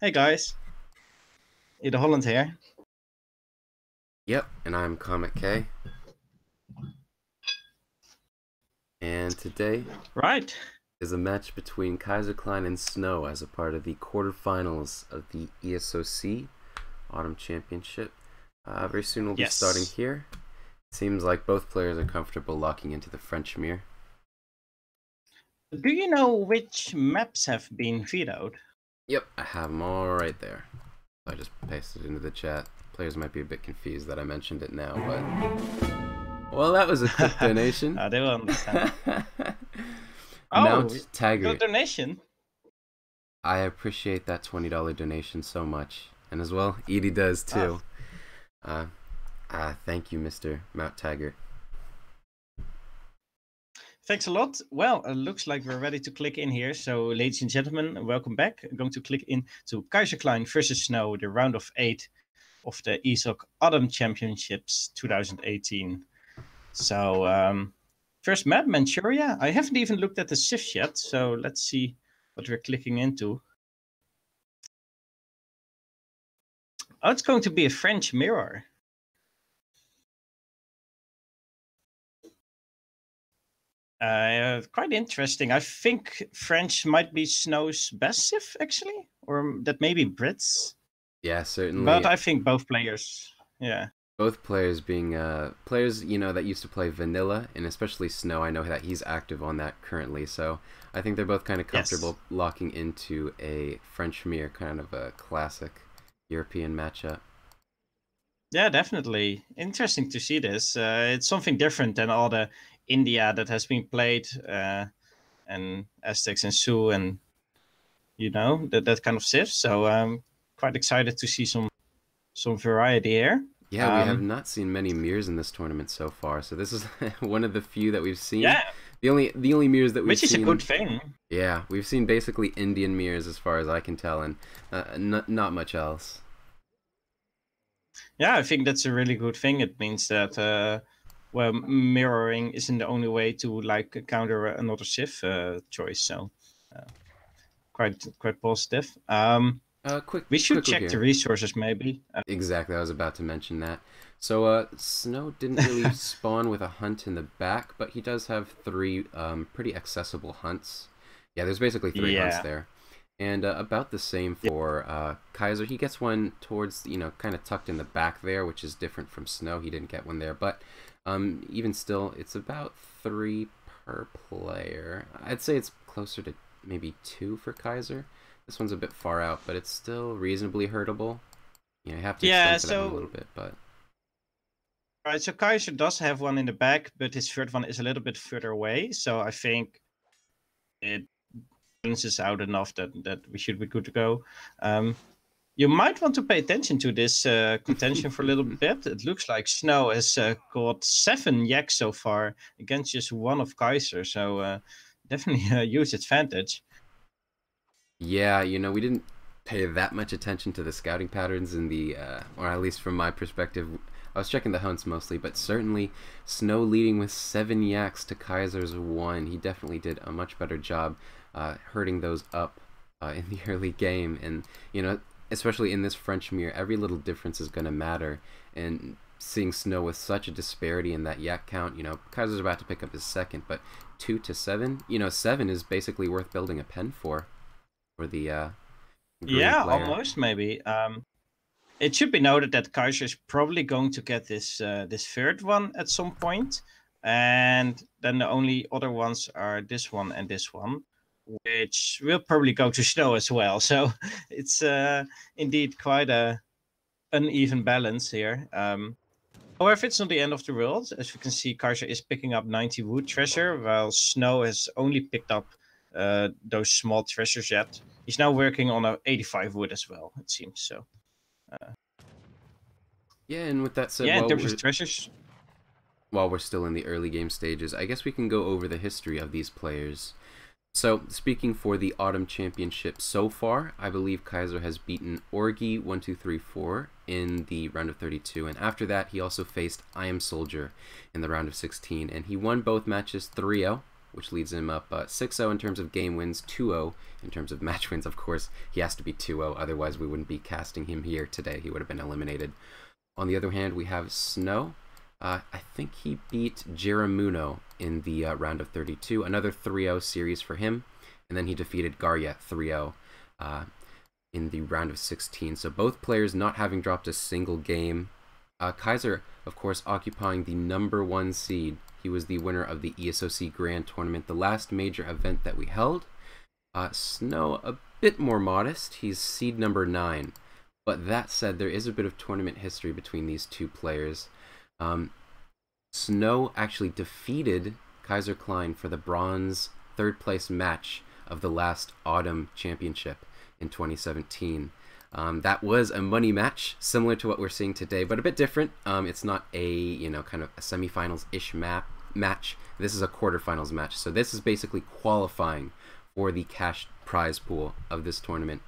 Hey guys, Edeholland here. Yep, and I'm Cometk, and today Right. is a match between Kaiserklein and Snow as a part of the quarterfinals of the ESOC Autumn Championship. Very soon we'll be starting Yes. here. Seems like both players are comfortable locking into the French mirror. Do you know which maps have been vetoed? Yep, I have them all right there. I just pasted it into the chat. Players might be a bit confused that I mentioned it now, but... Well, that was a quick donation. They will understand. Oh, Mount you got a Taggart. donation? I appreciate that $20 donation so much, and as well, Edie does too. Thank you, Mr. Mount Taggart. Thanks a lot. Well, it looks like we're ready to click in here. So, ladies and gentlemen, welcome back. I'm going to click in to Kaiserklein versus Snow, the round of 8 of the ESOC Autumn Championships 2018. So, first map, Manchuria. I haven't even looked at the civs yet, so let's see what we're clicking into. Oh, it's going to be a French mirror. Quite interesting. I think French might be Snow's best civ, actually, or that maybe Brits. Yeah, certainly. But I think both players, yeah. Both players being players, you know, that used to play vanilla, and especially Snow. I know that he's active on that currently, so I think they're both kind of comfortable locking into a French mirror, kind of a classic European matchup. Yeah, definitely. Interesting to see this. It's something different than all the India that has been played, and Aztecs and Sioux, and you know that kind of civ. So I'm quite excited to see some variety here. Yeah, we have not seen many mirrors in this tournament so far, so this is one of the few that we've seen. Yeah, the only mirrors that we've seen. Which is a good thing. Yeah, we've seen basically Indian mirrors as far as I can tell, and not much else. Yeah, I think that's a really good thing. It means that well, mirroring isn't the only way to like counter another civ choice. So quite positive. We should check the resources maybe. Exactly, I was about to mention that. So Snow didn't really spawn with a hunt in the back, but he does have 3 pretty accessible hunts. Yeah, there's basically 3 hunts there. And about the same for Kaiser. He gets one towards, you know, kind of tucked in the back there, which is different from Snow. He didn't get one there, but even still, it's about 3 per player. I'd say it's closer to maybe 2 for Kaiser. This one's a bit far out, but it's still reasonably hurtable. You know, you have to extend to that one a little bit, but... Alright, so Kaiser does have one in the back, but his third one is a little bit further away, so I think it balances out enough that we should be good to go. You might want to pay attention to this contention for a little bit. It looks like Snow has got 7 yaks so far against just 1 of Kaiser, so definitely use advantage. Yeah, you know, we didn't pay that much attention to the scouting patterns in the, or at least from my perspective. I was checking the hunts mostly, but certainly Snow leading with 7 yaks to Kaiser's 1. He definitely did a much better job herding those up in the early game. And, you know, especially in this French mirror, every little difference is going to matter. And seeing Snow with such a disparity in that yak count, you know, Kaiser's about to pick up his second, but 2 to 7, you know, 7 is basically worth building a pen for the yeah, player. Almost maybe. It should be noted that Kaiser is probably going to get this this third one at some point, and then the only other ones are this one and this one, which will probably go to Snow as well. So it's indeed quite a uneven balance here. However, it's not the end of the world. As you can see, Kaiser is picking up 90 wood treasure, while Snow has only picked up those small treasures yet. He's now working on a 85 wood as well, it seems. So. Yeah, and with that said, yeah, in terms of treasures, while we're still in the early game stages, I guess we can go over the history of these players. So, speaking for the Autumn Championship so far, I believe Kaiser has beaten Orgi 1-2-3-4 in the round of 32, and after that he also faced I Am Soldier in the round of 16, and he won both matches 3-0. which leads him up 6-0 in terms of game wins, 2-0 in terms of match wins. Of course, he has to be 2-0, otherwise we wouldn't be casting him here today. He would have been eliminated. On the other hand, we have Snow. I think he beat Jeramuno in the round of 32. Another 3-0 series for him. And then he defeated Garya 3-0 in the round of 16. So both players not having dropped a single game. Kaiser, of course, occupying the #1 seed. He was the winner of the ESOC Gran tournament, the last major event that we held. Snow, a bit more modest. He's seed number 9. But that said, there is a bit of tournament history between these two players. Snow actually defeated Kaiserklein for the bronze 3rd place match of the last Autumn Championship in 2017. That was a money match, similar to what we're seeing today, but a bit different. It's not a, kind of a semifinals-ish match. This is a quarterfinals match. So this is basically qualifying for the cash prize pool of this tournament.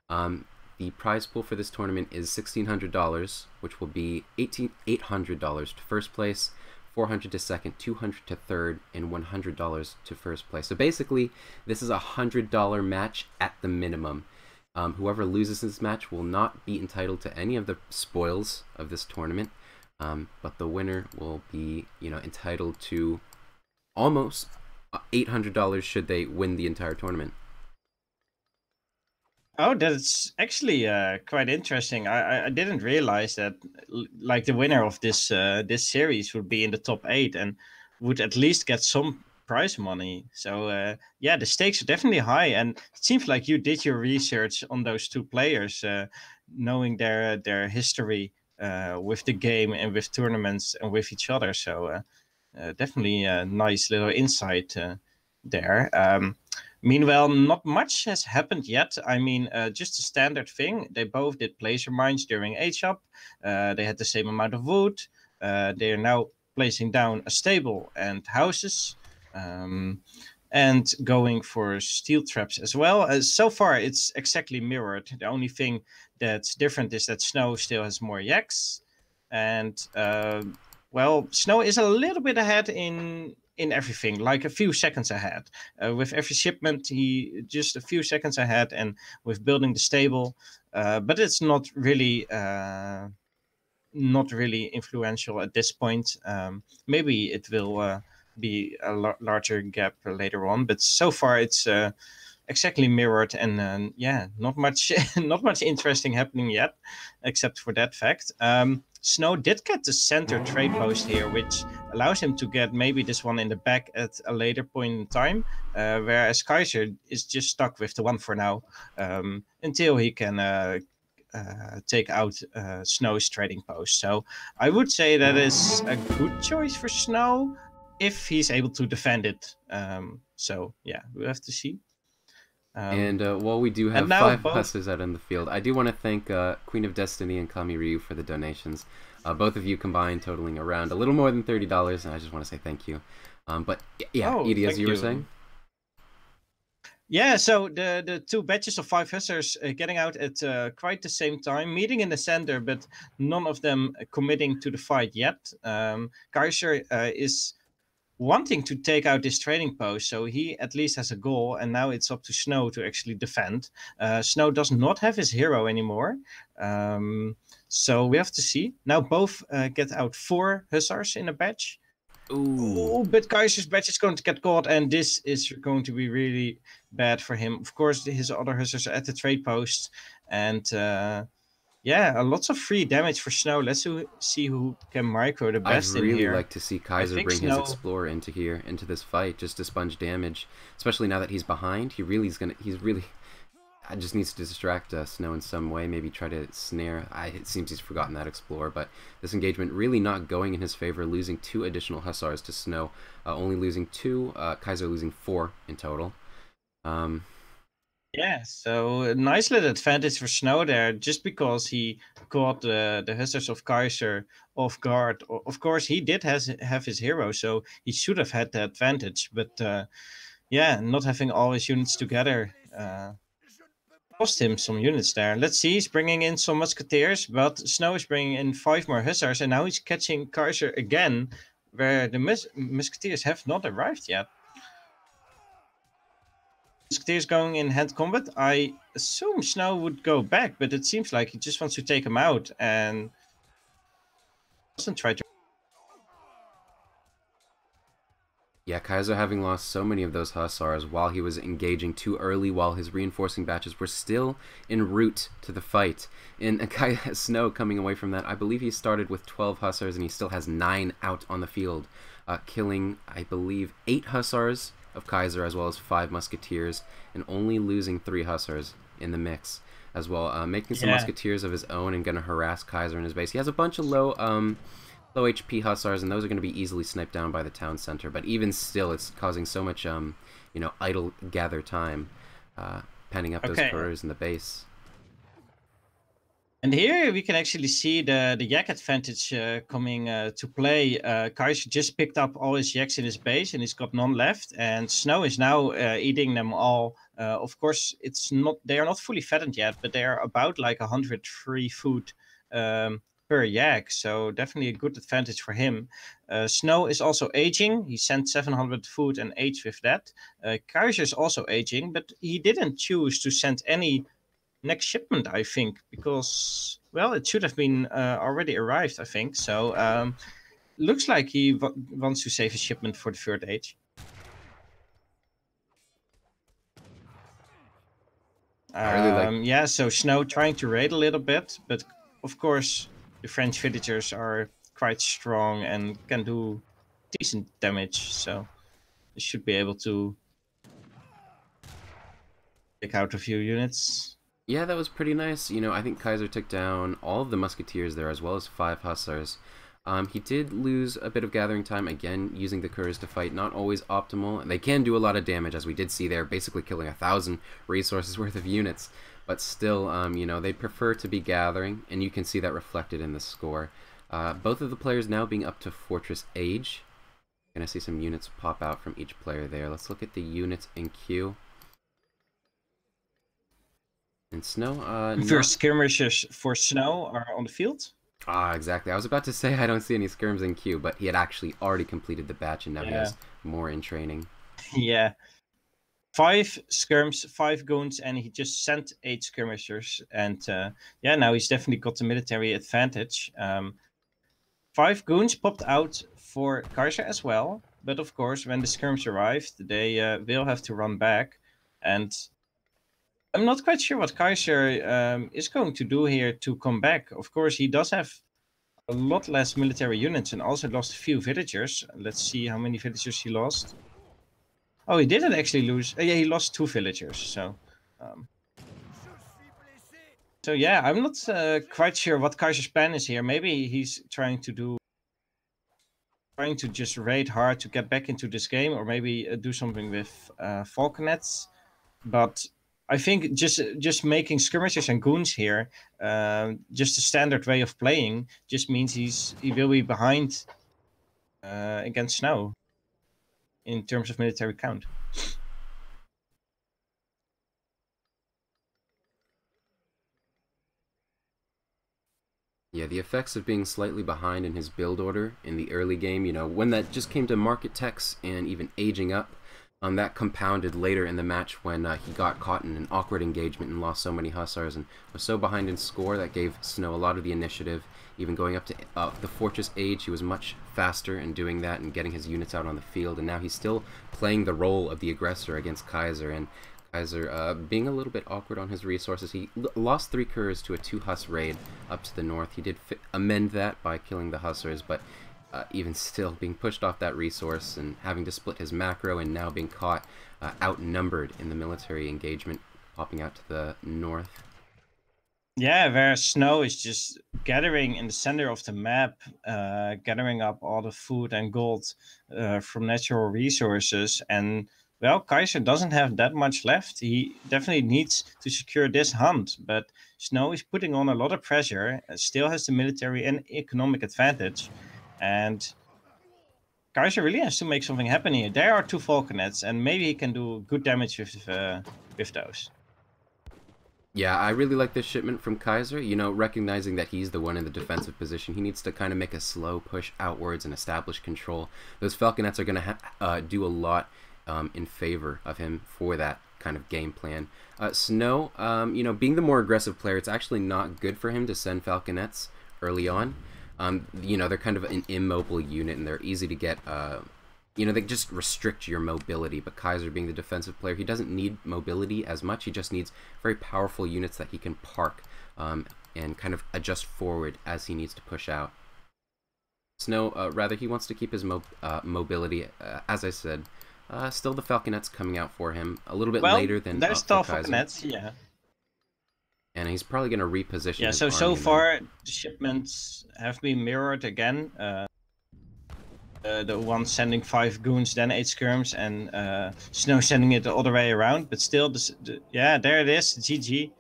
The prize pool for this tournament is $1,600, which will be $800 to first place, $400 to second, $200 to third, and $100 to first place. So basically, this is a $100 match at the minimum. Whoever loses this match will not be entitled to any of the spoils of this tournament, but the winner will be, entitled to almost $800 should they win the entire tournament. Oh, that's actually quite interesting. I didn't realize that like the winner of this this series would be in the top 8 and would at least get some prize money. So yeah, the stakes are definitely high, and it seems like you did your research on those two players, knowing their history with the game and with tournaments and with each other. So definitely a nice little insight there. Meanwhile, not much has happened yet. I mean, just a standard thing. They both did placer mines during HUP. They had the same amount of wood. They are now placing down a stable and houses, and going for steel traps as well. So far, it's exactly mirrored. The only thing that's different is that Snow still has more yaks. And, well, Snow is a little bit ahead in everything, like a few seconds ahead. With every shipment, he just a few seconds ahead, and with building the stable. But it's not really influential at this point. Maybe it will be a larger gap later on, but so far it's exactly mirrored, and yeah, not much not much interesting happening yet, except for that fact. Snow did get the center trade post here, which allows him to get maybe this one in the back at a later point in time, whereas Kaiser is just stuck with the one for now, until he can take out Snow's trading post. So I would say that is a good choice for Snow if he's able to defend it. So yeah, we'll have to see. And while we do have 5 hussars out in the field, I do want to thank Queen of Destiny and Kami Ryu for the donations. Both of you combined totaling around a little more than $30, and I just want to say thank you. But yeah, Edie, as you were saying? Yeah, so the 2 batches of 5 hussars getting out at quite the same time, meeting in the center, but none of them committing to the fight yet. Kaiser is wanting to take out this trading post, so he at least has a goal, and now it's up to Snow to actually defend. Snow does not have his hero anymore, so we have to see. Now both get out 4 hussars in a batch. Ooh, but Kaiser's batch is going to get caught, and this is going to be really bad for him. Of course, his other hussars are at the trade post, and yeah, lots of free damage for Snow. Let's see who can micro the best in here. I'd really like to see Kaiser bring his Explorer into here, into this fight, just to sponge damage. Especially now that he's behind, he really just needs to distract Snow in some way. Maybe try to snare. It seems he's forgotten that Explorer, but this engagement really not going in his favor, losing 2 additional hussars to Snow, only losing 2, Kaiser losing 4 in total. Yeah, so a nice little advantage for Snow there, just because he caught the hussars of Kaiser off guard. Of course, he did have his hero, so he should have had the advantage. But yeah, not having all his units together cost him some units there. Let's see, he's bringing in some musketeers, but Snow is bringing in 5 more hussars, and now he's catching Kaiser again, where the musketeers have not arrived yet. Musketeers going in hand combat, I assume Snow would go back, but it seems like he just wants to take him out and doesn't try to. Yeah, Kaiser having lost so many of those Hussars while he was engaging too early, while his reinforcing batches were still en route to the fight. And Snow coming away from that, I believe he started with 12 Hussars and he still has 9 out on the field, killing, I believe, 8 Hussars of Kaiser as well as 5 Musketeers, and only losing 3 Hussars in the mix as well, making some Musketeers of his own and going to harass Kaiser in his base. He has a bunch of low HP Hussars, and those are going to be easily sniped down by the town center, but even still, it's causing so much, idle gather time, penning up those couriers in the base. And here we can actually see the yak advantage coming to play. Kaiser just picked up all his yaks in his base, and he's got none left, and Snow is now eating them all. Of course, they are not fully fattened yet, but they are about like 103 food per yak, so definitely a good advantage for him. Snow is also aging. He sent 700 food and aged with that. Kaiser is also aging, but he didn't choose to send any next shipment, I think, because, well, it should have been already arrived, I think. So looks like he wants to save his shipment for the third age. Yeah, so Snow trying to raid a little bit, but of course the French villagers are quite strong and can do decent damage, so they should be able to take out a few units. Yeah, that was pretty nice. You know, I think Kaiser took down all of the Musketeers there, as well as 5 Hussars. He did lose a bit of gathering time, again, using the couriers to fight. Not always optimal. They can do a lot of damage, as we did see there, basically killing 1,000 resources worth of units. But still, they prefer to be gathering, and you can see that reflected in the score. Both of the players now being up to Fortress Age. Gonna see some units pop out from each player there. Let's look at the units in queue. And Snow, First skirmishers for Snow are on the field. Ah, exactly. I was about to say I don't see any skirms in queue, but he had actually already completed the batch, and now he has more in training. Yeah. 5 skirms, 5 goons, and he just sent 8 skirmishers. And now he's definitely got the military advantage. 5 goons popped out for Kaiser as well. But of course, when the skirms arrived, they will have to run back. And I'm not quite sure what Kaiser is going to do here to come back. Of course, he does have a lot less military units and also lost a few villagers. Let's see how many villagers he lost. Oh, he didn't actually lose. Yeah, he lost 2 villagers. So yeah, I'm not quite sure what Kaiser's plan is here. Maybe he's trying to just raid hard to get back into this game, or maybe do something with falconets. But I think just making skirmishers and goons here, just a standard way of playing, just means he will be behind against Snow in terms of military count. Yeah, the effects of being slightly behind in his build order in the early game, when that just came to market techs and even aging up, that compounded later in the match when he got caught in an awkward engagement and lost so many Hussars and was so behind in score that gave Snow a lot of the initiative. Even going up to the Fortress Age, he was much faster in doing that and getting his units out on the field, and now he's still playing the role of the aggressor against Kaiser, and Kaiser being a little bit awkward on his resources. He lost 3 couriers to a 2 Huss raid up to the north. He did amend that by killing the Hussars, but even still being pushed off that resource and having to split his macro, and now being caught outnumbered in the military engagement, popping out to the north. Yeah, where Snow is just gathering in the center of the map, gathering up all the food and gold from natural resources. And, well, Kaiser doesn't have that much left. He definitely needs to secure this hunt, but Snow is putting on a lot of pressure, still has the military and economic advantage. And Kaiser really has to make something happen here. There are 2 falconets, and maybe he can do good damage with those. Yeah, I really like this shipment from Kaiser. Recognizing that he's the one in the defensive position, he needs to kind of make a slow push outwards and establish control. Those falconets are going to do a lot in favor of him for that. kind of game plan. Snow, you know, being the more aggressive player, it's actually not good for him to send falconets early on. You know, they're kind of an immobile unit, and they're easy to get, you know, they just restrict your mobility. But Kaiser, being the defensive player, he doesn't need mobility as much. He just needs very powerful units that he can park and kind of adjust forward as he needs to push out. Snow, rather, he wants to keep his mobility, as I said. Still the falconets coming out for him a little bit later than there's still Kaiser. falconets, yeah. And he's probably going to reposition. Yeah, his so army far the shipments have been mirrored again. The one sending 5 goons, then 8 skirms, and Snow sending it the other way around. But still, yeah, there it is. GG.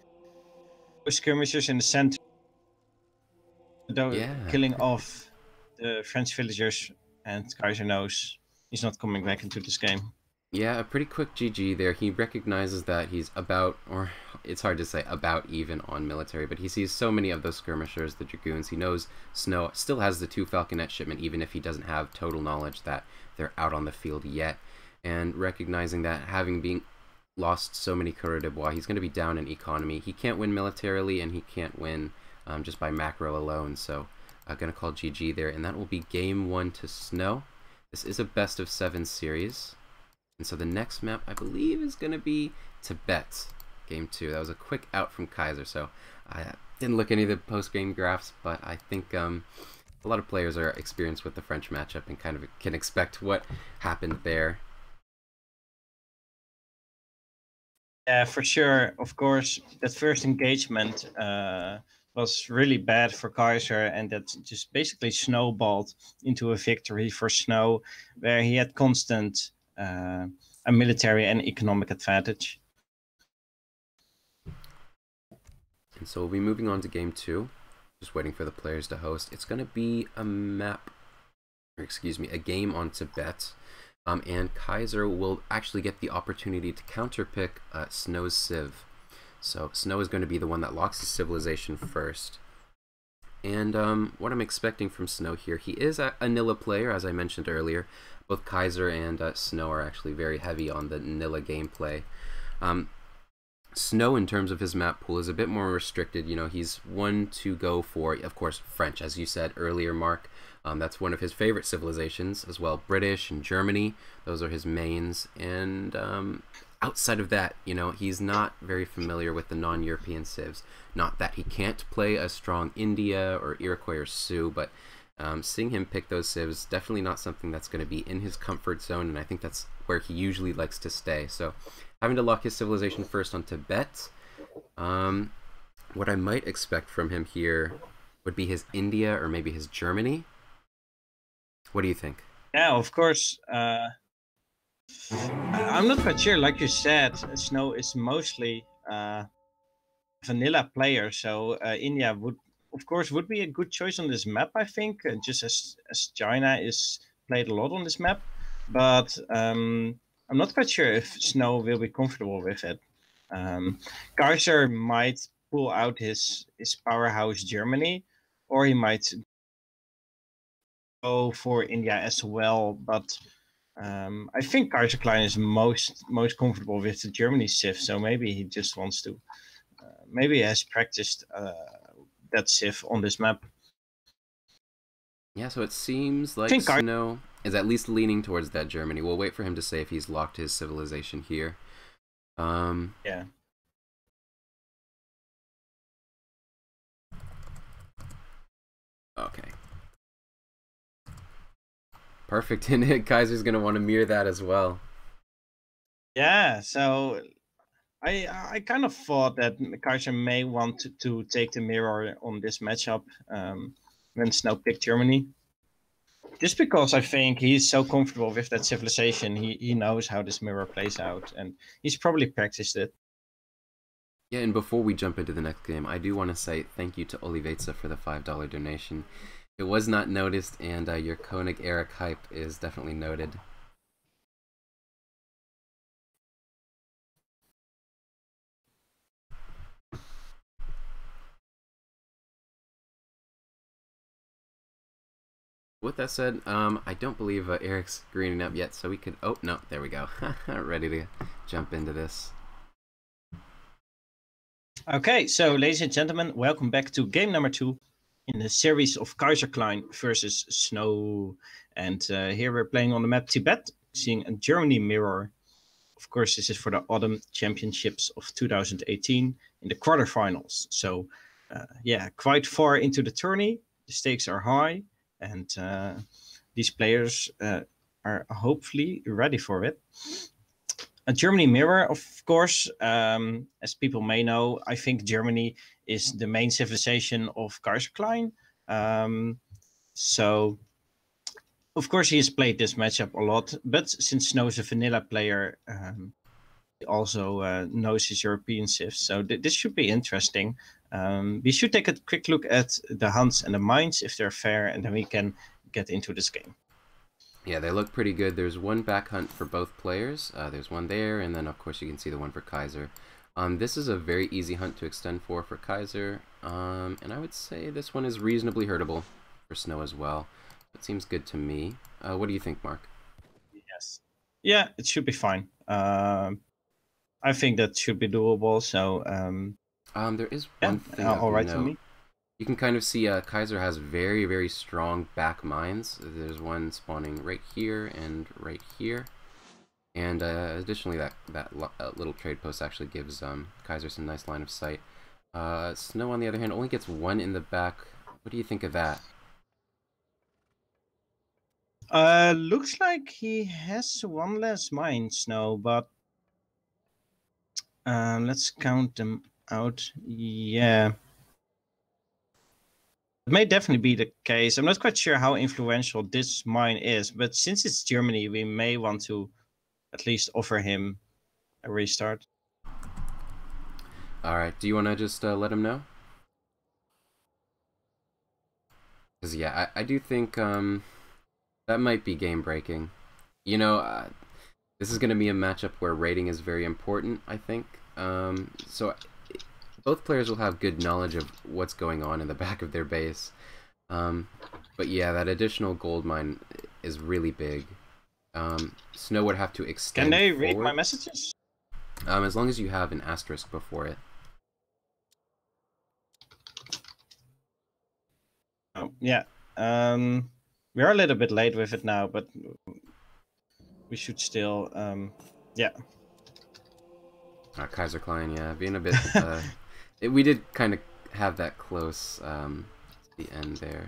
Skirmishers in the center, killing off the French villagers, and Kaiser knows he's not coming back into this game. Yeah, a pretty quick GG there. He recognizes that he's about, or it's hard to say about even on military, but he sees so many of those skirmishers, the dragoons. He knows Snow still has the 2 falconet shipment, even if he doesn't have total knowledge that they're out on the field yet. And recognizing that having been lost so many coureurs de bois, he's going to be down in economy. He can't win militarily, and he can't win just by macro alone. So I'm going to call GG there, and that will be game 1 to Snow. This is a best of 7 series. And so the next map, I believe, is going to be Tibet, game 2. That was a quick out from Kaiser, so I didn't look at any of the post-game graphs, but I think a lot of players are experienced with the French matchup and kind of can expect what happened there. Yeah, for sure. Of course, that first engagement was really bad for Kaiser, and that just basically snowballed into a victory for Snow, where he had constant a military and economic advantage. And so we'll be moving on to game 2. Just waiting for the players to host. It's going to be a map, or excuse me, a game on Tibet. And Kaiser will actually get the opportunity to counterpick Snow's Civ. So Snow is going to be the one that locks his civilization first. And what I'm expecting from Snow here, he is a Nilla player, as I mentioned earlier. Both Kaiser and Snow are actually very heavy on the Nilla gameplay. Snow, in terms of his map pool, is a bit more restricted. You know, he's one to go for, of course, French, as you said earlier, Mark. That's one of his favorite civilizations as well. British and Germany, those are his mains. And outside of that, you know, he's not very familiar with the non-European civs. Not that he can't play a strong India or Iroquois or Sioux, but seeing him pick those civs, definitely not something that's going to be in his comfort zone, and I think that's where he usually likes to stay. So having to lock his civilization first on Tibet, what I might expect from him here would be his India or maybe his Germany. What do you think? Yeah, of course. I'm not quite sure. Like you said, Snow is mostly vanilla player, so India would, of course, would be a good choice on this map, I think, just as China is played a lot on this map. But I'm not quite sure if Snow will be comfortable with it. Kaiser might pull out his powerhouse Germany, or he might go for India as well. But I think Kaiserklein is most comfortable with the Germany civ, so maybe he just wants to. Maybe he has practiced that civ on this map. Yeah, so it seems like Snow is at least leaning towards that Germany. We'll wait for him to say if he's locked his civilization here. Yeah. Okay. Perfect, and Kaiser's going to want to mirror that as well. Yeah, so I kind of thought that Kaiser may want to take the mirror on this matchup when Snow picked Germany. Just because I think he's so comfortable with that civilization, he knows how this mirror plays out, and he's probably practiced it. Yeah, and before we jump into the next game, I do want to say thank you to Olivetsa for the $5 donation. It was not noticed, and your Cometk Eric hype is definitely noted. With that said, I don't believe Eric's greening up yet, so we could... Oh, no, there we go. Ready to jump into this. Okay, so ladies and gentlemen, welcome back to game number 2 in the series of Kaiserklein versus Snow. And here we're playing on the map Tibet, seeing a Germany mirror. Of course, this is for the Autumn Championships of 2018 in the quarterfinals. So, yeah, quite far into the tourney. The stakes are high, and these players are hopefully ready for it. A Germany mirror, of course, as people may know, I think Germany is the main civilization of Kaiserklein. So, of course, he has played this matchup a lot, but since Snow is a vanilla player, he also knows his European civs. So this should be interesting. We should take a quick look at the hunts and the mines if they're fair, and then we can get into this game. Yeah, they look pretty good. There's one back hunt for both players. There's one there, and then of course you can see the one for Kaiser. This is a very easy hunt to extend for Kaiser, and I would say this one is reasonably hurtable for Snow as well. It seems good to me. What do you think, Mark? Yes. Yeah, it should be fine. I think that should be doable. So there is one thing all right note. to me. You can kind of see Kaiser has very, very strong back mines. There's one spawning right here and right here. And additionally, that little trade post actually gives Kaiser some nice line of sight. Snow, on the other hand, only gets one in the back. What do you think of that? Looks like he has one less mine, Snow, but let's count them out. Yeah. It may definitely be the case. I'm not quite sure how influential this mine is, but since it's Germany, we may want to at least offer him a restart. Alright, do you want to just let him know? Because, yeah, I do think that might be game-breaking. You know, this is going to be a matchup where rating is very important, I think. So both players will have good knowledge of what's going on in the back of their base. But yeah, that additional gold mine is really big. Snow would have to extend Can they forward. read my messages? As long as you have an asterisk before it. Oh, yeah. We are a little bit late with it now, but we should still, yeah. Kaiserklein, yeah, being a bit... we did kind of have that close to the end there.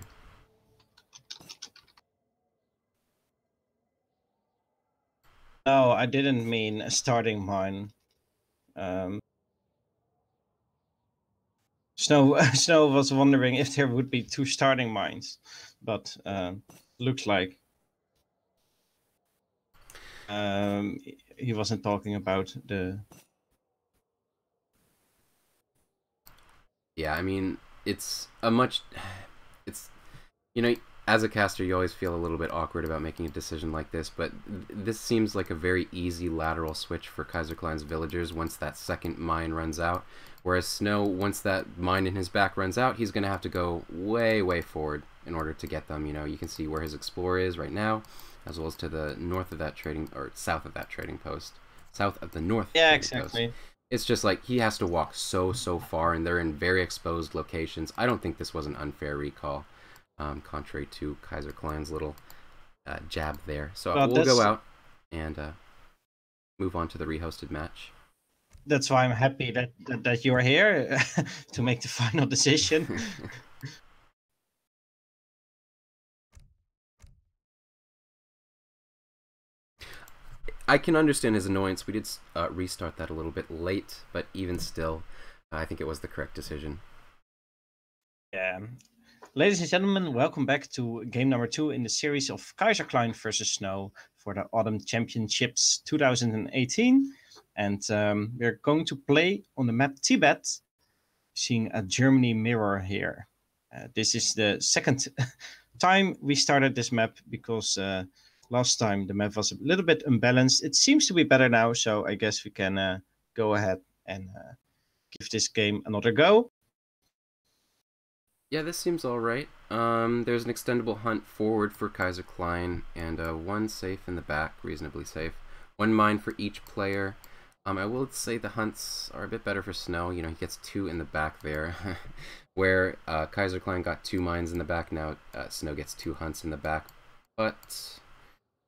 No, I didn't mean a starting mine. Snow was wondering if there would be 2 starting mines, but looks like he wasn't talking about the... Yeah, I mean, it's a much... It's... You know, as a caster, you always feel a little bit awkward about making a decision like this, but this seems like a very easy lateral switch for Kaiserklein's villagers once that second mine runs out. Whereas Snow, once that mine in his back runs out, he's going to have to go way, way forward in order to get them. You know, you can see where his explorer is right now, as well as to the north of that trading, or south of that trading post. South of the north. Yeah, exactly. Post. It's just like he has to walk so far, and they're in very exposed locations. I don't think this was an unfair recall, contrary to Kaiserklein's little jab there. So we'll go out and move on to the rehosted match. That's why I'm happy that you're here to make the final decision. I can understand his annoyance. We did restart that a little bit late, but even still, I think it was the correct decision. Yeah. Ladies and gentlemen, welcome back to game number 2 in the series of Kaiserklein versus Snow for the Autumn Championships 2018. And we're going to play on the map Tibet, seeing a Germany mirror here. This is the second time we started this map because last time the map was a little bit unbalanced. It seems to be better now, so I guess we can go ahead and give this game another go. Yeah, this seems alright. There's an extendable hunt forward for Kaiserklein, and one safe in the back, reasonably safe. One mine for each player. I will say the hunts are a bit better for Snow. You know, he gets 2 in the back there, where Kaiserklein got 2 mines in the back. Now Snow gets 2 hunts in the back, but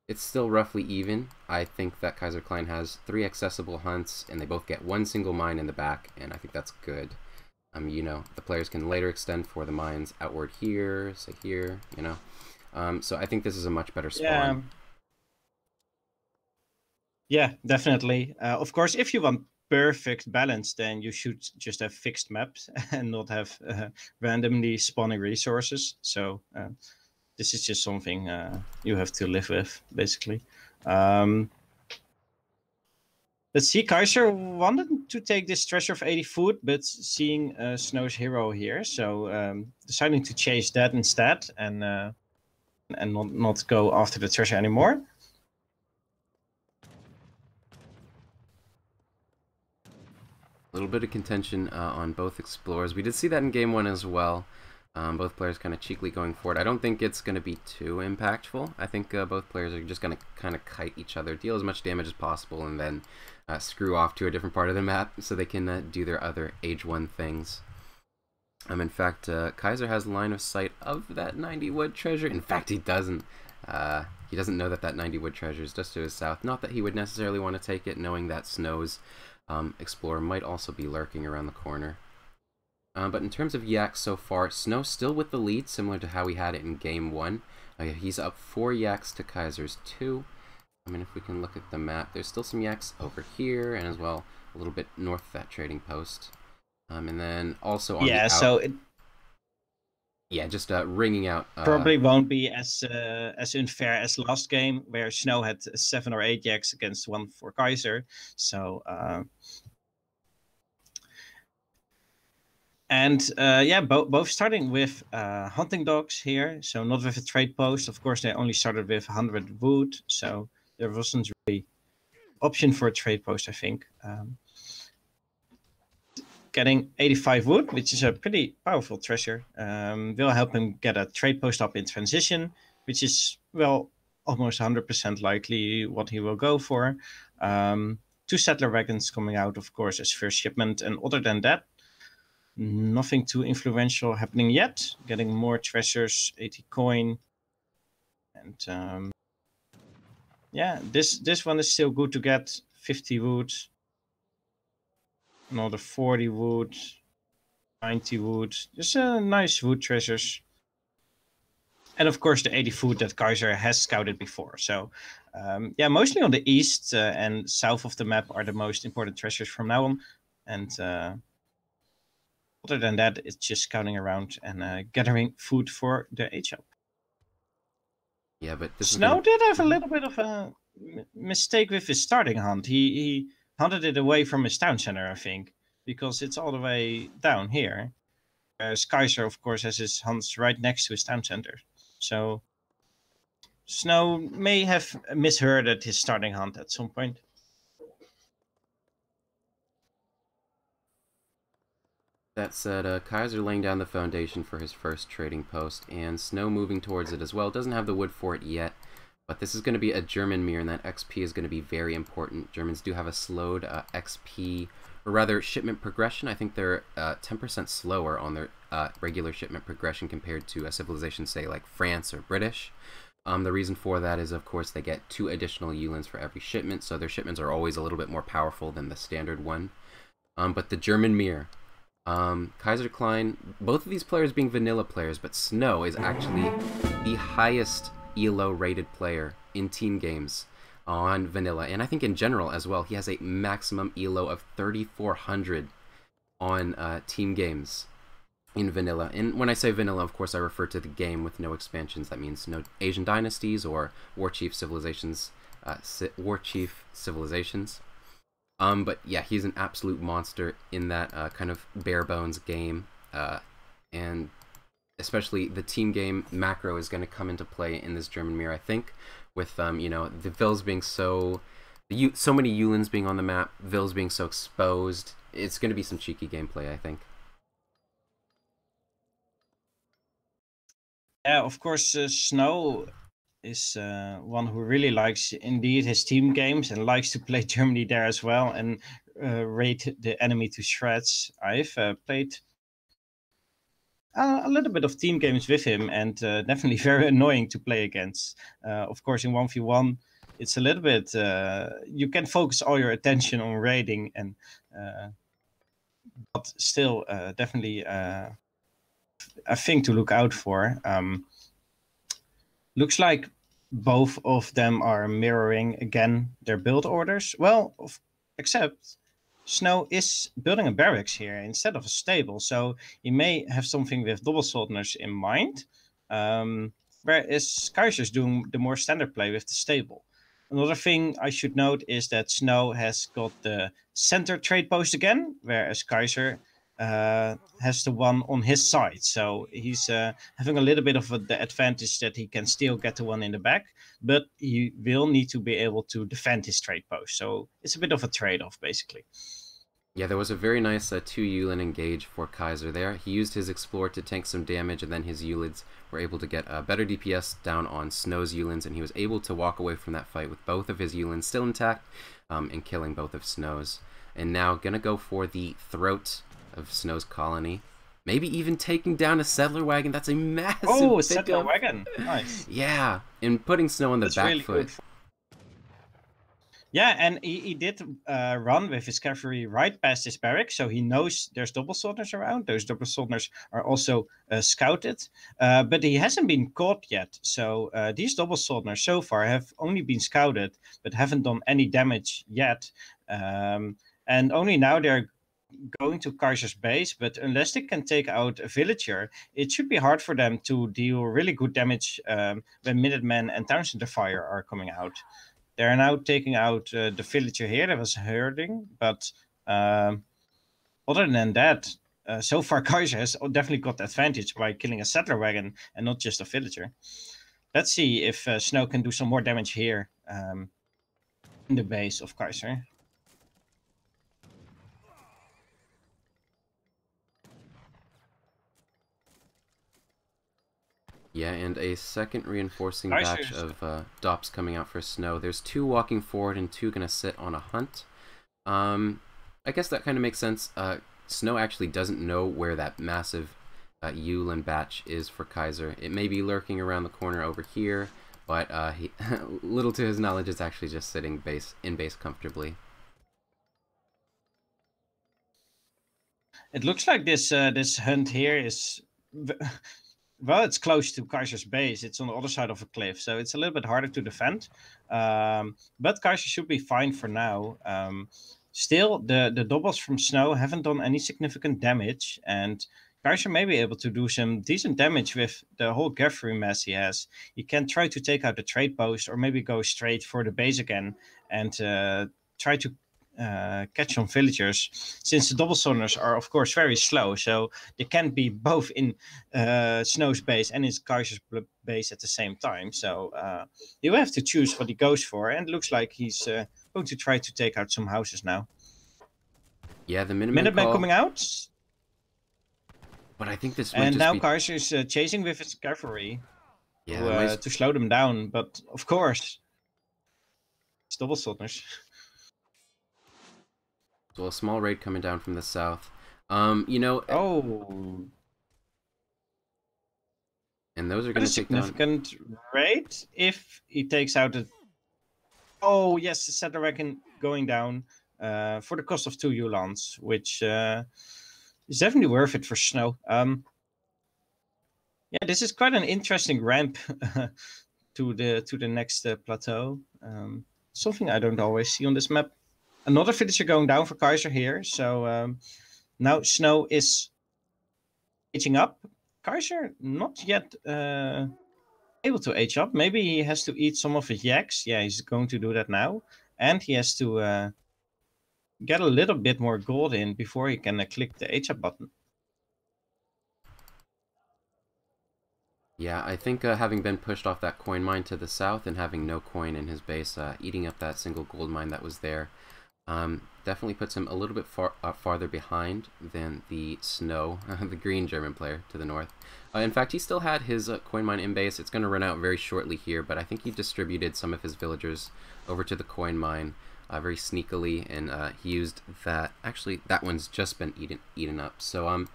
it's still roughly even. I think that Kaiserklein has 3 accessible hunts, and they both get 1 single mine in the back, and I think that's good. You know, the players can later extend for the mines outward here, say here, you know. So I think this is a much better spawn. Yeah, definitely. Of course, if you want perfect balance, then you should just have fixed maps and not have randomly spawning resources. So this is just something you have to live with, basically. Let's see, Kaiser wanted to take this treasure of 80 food, but seeing Snow's hero here, so deciding to chase that instead and not go after the treasure anymore. A little bit of contention on both explorers. We did see that in game 1 as well. Both players kind of cheekily going for it. I don't think it's going to be too impactful. I think both players are just going to kind of kite each other, deal as much damage as possible, and then screw off to a different part of the map so they can do their other Age 1 things. In fact, Kaiser has line of sight of that 90 wood treasure. In fact, he doesn't. He doesn't know that that 90 wood treasure is just to his south. Not that he would necessarily want to take it, knowing that Snow's explorer might also be lurking around the corner. But in terms of yaks so far, Snow still with the lead, similar to how we had it in game 1. He's up 4 yaks to Kaiser's 2. I mean, if we can look at the map, there's still some yaks over here, and as well a little bit north of that trading post. And then also on the so it just ringing out. Probably won't be as unfair as last game, where Snow had 7 or 8 yaks against 1 for Kaiser. So both starting with hunting dogs here. So not with a trade post. Of course, they only started with 100 wood, so there wasn't really option for a trade post, I think. Getting 85 wood, which is a pretty powerful treasure, will help him get a trade post up in transition, which is, well, almost 100% likely what he will go for. 2 settler wagons coming out, of course, as first shipment, and other than that, nothing too influential happening yet. Getting more treasures, 80 coin, and this one is still good to get. 50 wood. Another 40 wood, 90 wood. Just nice wood treasures. And of course the 80 food that Kaiser has scouted before. So mostly on the east and south of the map are the most important treasures from now on. And other than that, it's just scouting around and gathering food for the H-up. Yeah, but Snow did have a little bit of a mistake with his starting hunt. He hunted it away from his town center, I think, because it's all the way down here. Whereas Kaiser, of course, has his hunts right next to his town center. So Snow may have misheard at his starting hunt at some point. That said, Kaiser laying down the foundation for his first trading post, and Snow moving towards it as well. Doesn't have the wood for it yet, but this is going to be a German mirror, and that XP is going to be very important. Germans do have a slowed XP, or rather shipment progression. I think they're 10% slower on their regular shipment progression compared to a civilization, say, like France or British. The reason for that is, of course, they get 2 additional Yulins for every shipment, so their shipments are always a little bit more powerful than the standard one. But the German mirror. Kaiserklein, both of these players being vanilla players, but Snow is actually the highest ELO rated player in team games on vanilla, and I think in general as well. He has a maximum ELO of 3,400 on team games in vanilla. And when I say vanilla, of course, I refer to the game with no expansions. That means no Asian dynasties or war chief civilizations. But yeah, he's an absolute monster in that kind of bare bones game, and especially the team game macro is going to come into play in this German mirror, I think, with the Vils being so many Yulins being on the map, Vils being so exposed. It's going to be some cheeky gameplay, I think. Yeah, of course, Snow is one who really likes indeed his team games and likes to play Germany there as well and raid the enemy to shreds. I've played a little bit of team games with him, and definitely very annoying to play against. Of course, in 1v1, it's a little bit, you can focus all your attention on raiding, and but still definitely a thing to look out for. Looks like both of them are mirroring again their build orders. Well, except Snow is building a barracks here instead of a stable, so he may have something with double Soldners in mind. Whereas Kaiser's doing the more standard play with the stable. Another thing I should note is that Snow has got the center trade post again, whereas Kaiser has the one on his side. So he's having a little bit of the advantage that he can still get the one in the back, but he will need to be able to defend his trade post. So it's a bit of a trade-off, basically. Yeah, there was a very nice 2 Yulin engage for Kaiser there. He used his Explorer to tank some damage, and then his Yulids were able to get better DPS down on Snow's Yulins, and he was able to walk away from that fight with both of his Yulins still intact and killing both of Snow's. And now gonna go for the throat of Snow's colony. Maybe even taking down a settler wagon. That's a massive a settler wagon. Nice. Yeah, and putting Snow on the back really foot. Yeah, and he did run with his cavalry right past his barracks, so he knows there's double Soldners around. Those double Soldners are also scouted, but he hasn't been caught yet. So these double Soldners so far have only been scouted, but haven't done any damage yet. And only now they're going to Kaiser's base, but unless they can take out a villager, it should be hard for them to deal really good damage when Minutemen and Town Center Fire are coming out. They're now taking out the villager here that was herding, but other than that, so far Kaiser has definitely got the advantage by killing a settler wagon and not just a villager. Let's see if Snow can do some more damage here in the base of Kaiser. Yeah, and a second reinforcing batch of Dops coming out for Snow. There's 2 walking forward and 2 gonna sit on a hunt. I guess that kind of makes sense. Snow actually doesn't know where that massive Yulin batch is for Kaiser. It may be lurking around the corner over here, but he, little to his knowledge, it's actually just sitting in base comfortably. It looks like this this hunt here is... Well, it's close to Kaiser's base. It's on the other side of a cliff, so it's a little bit harder to defend. But Kaiser should be fine for now. Still, the doubles from Snow haven't done any significant damage, and Kaiser may be able to do some decent damage with the whole cavalry mess he has. He can try to take out the trade post, or maybe go straight for the base again and try to catch some villagers, since the double Soldners are of course very slow, so they can't be both in Snow's base and in Kaiser's base at the same time. So you have to choose what he goes for, and it looks like he's going to try to take out some houses now. Yeah, the Minutemen coming out, but I think this and now Kaiser is chasing with his cavalry to slow them down, but of course it's double Soldners. So a small raid coming down from the south. You know... Oh. And those are going to take down... significant raid if he takes out a... Oh, yes, the settler wagon going down for the cost of 2 Yulans, which is definitely worth it for Snow. Yeah, this is quite an interesting ramp to the next plateau. Something I don't always see on this map. Another villager going down for Kaiser here. So now Snow is aging up. Kaiser not yet able to age up. Maybe he has to eat some of his yaks. Yeah, he's going to do that now. And he has to get a little bit more gold in before he can click the age up button. Yeah, I think having been pushed off that coin mine to the south and having no coin in his base, eating up that single gold mine that was there, Definitely puts him a little bit farther behind than the Snow, the green German player to the north. In fact, he still had his coin mine in base. It's going to run out very shortly here, but I think he distributed some of his villagers over to the coin mine very sneakily, and he used that. Actually, that one's just been eaten up. So,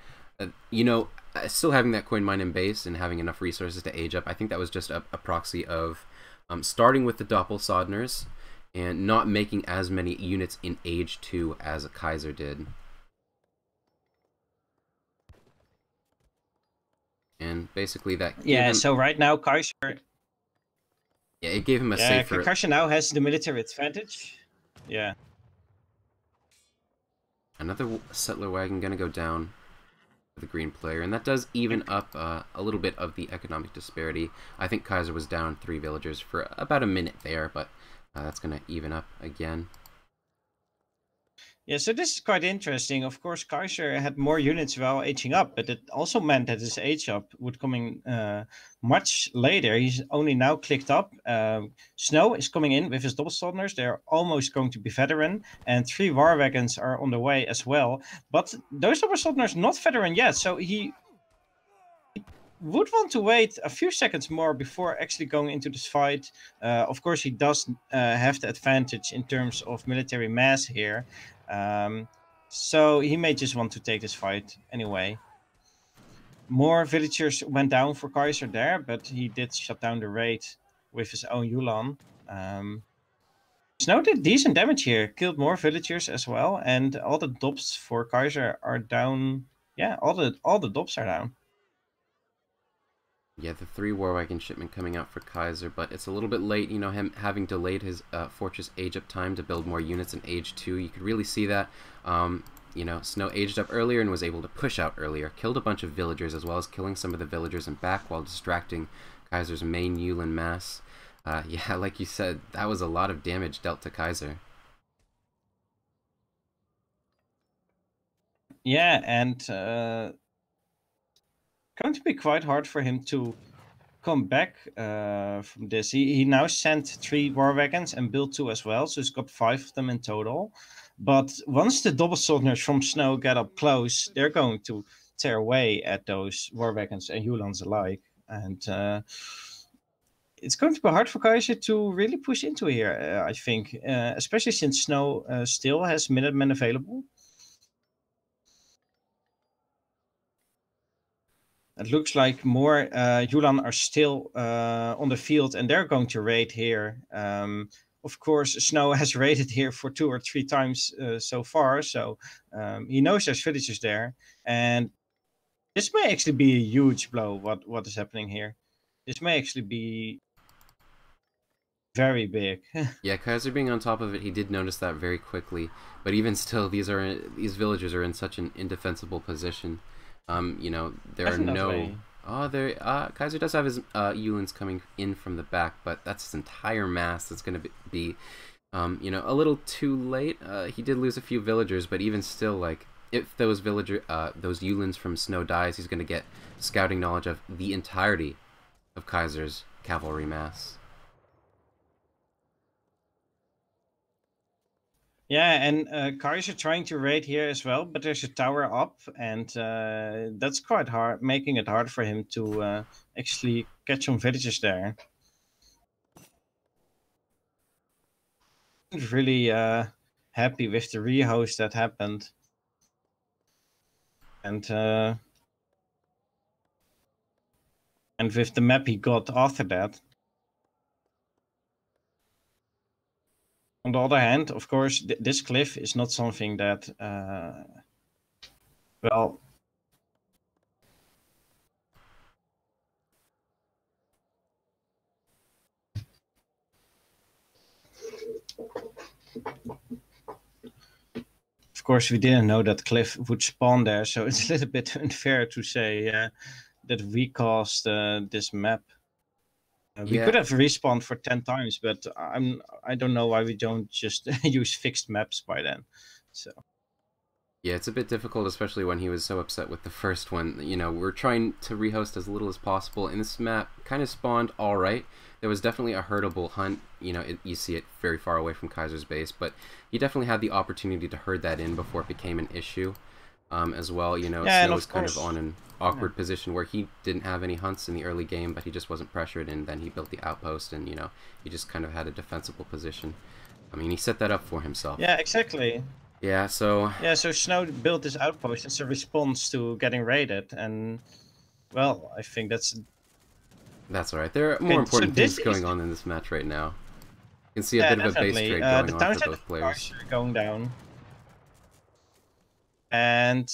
you know, still having that coin mine in base and having enough resources to age up, I think that was just a proxy of starting with the Doppelsodners and not making as many units in Age 2 as a Kaiser did. And basically that so right now Kaiser... Yeah, it gave him a safer... Kaiser now has the military advantage. Yeah. Another settler wagon gonna go down for the green player, and that does even up a little bit of the economic disparity. I think Kaiser was down 3 villagers for about a minute there, but that's going to even up again. Yeah, so this is quite interesting. Of course, Kaiser had more units while aging up, but it also meant that his age up would coming much later. He's only now clicked up. Snow is coming in with his Doppelsodners. They're almost going to be veteran, and 3 war wagons are on the way as well. But those Doppelsodners not veteran yet, so he would want to wait a few seconds more before actually going into this fight. Of course, he does have the advantage in terms of military mass here. So he may just want to take this fight anyway. More villagers went down for Kaiser there, but he did shut down the raid with his own Yulan. Snow did decent damage here, killed more villagers as well, and all the Dops for Kaiser are down. Yeah, all the Dops are down. Yeah, the 3 war wagon shipment coming out for Kaiser, but it's a little bit late, you know, him having delayed his fortress age up time to build more units in Age 2. You could really see that. You know, Snow aged up earlier and was able to push out earlier, killed a bunch of villagers as well as killing some of the villagers in back while distracting Kaiser's main Yulin mass. Yeah, like you said, that was a lot of damage dealt to Kaiser. Yeah, and going to be quite hard for him to come back from this. He now sent 3 war wagons and built 2 as well, so he's got 5 of them in total. But once the Doppelsodners from Snow get up close, they're going to tear away at those war wagons and Hulans alike. And it's going to be hard for Kaiser to really push into here, I think, especially since Snow still has Minutemen available. It looks like more Yulan are still on the field, and they're going to raid here. Of course, Snow has raided here for 2 or 3 times so far, so he knows there's villagers there. And this may actually be a huge blow, what is happening here. This may actually be very big. Yeah, Kaiser being on top of it, he did notice that very quickly. But even still, these villagers are in such an indefensible position. You know, there Definitely. are no... Kaiser does have his Yulins coming in from the back, but that's his entire mass that's going to be, you know, a little too late. He did lose a few villagers, but even still, like, if those Yulins from Snow dies, he's going to get scouting knowledge of the entirety of Kaiser's cavalry mass. Yeah, and Kaiser trying to raid here as well, but there's a tower up, and that's quite hard, making it hard for him to actually catch some villagers there. I'm really happy with the rehost that happened, and with the map he got after that. On the other hand, of course, this cliff is not something that, well, of course, we didn't know that cliff would spawn there, so it's a little bit unfair to say that we caused this map. We could have respawned for 10 times, but I don't know why we don't just use fixed maps by then. So yeah, it's a bit difficult, especially when he was so upset with the first one. You know, we're trying to rehost as little as possible, and this map kind of spawned all right. there was definitely a herdable hunt. You know, you see it very far away from Kaiser's base, but he definitely had the opportunity to herd that in before it became an issue. As well, you know, Yeah, and Snow was of kind of course, on an awkward position where he didn't have any hunts in the early game, but he just wasn't pressured, and then he built the outpost, and, you know, he just kind of had a defensible position. I mean, he set that up for himself. yeah, exactly. Yeah, so... Yeah, so Snow built this outpost as a response to getting raided, and, well, I think that's... That's alright. There are more Okay, so important things going on in this match right now. You can see a yeah, bit of a base definitely. trade going The on for township both players. cars are going down. And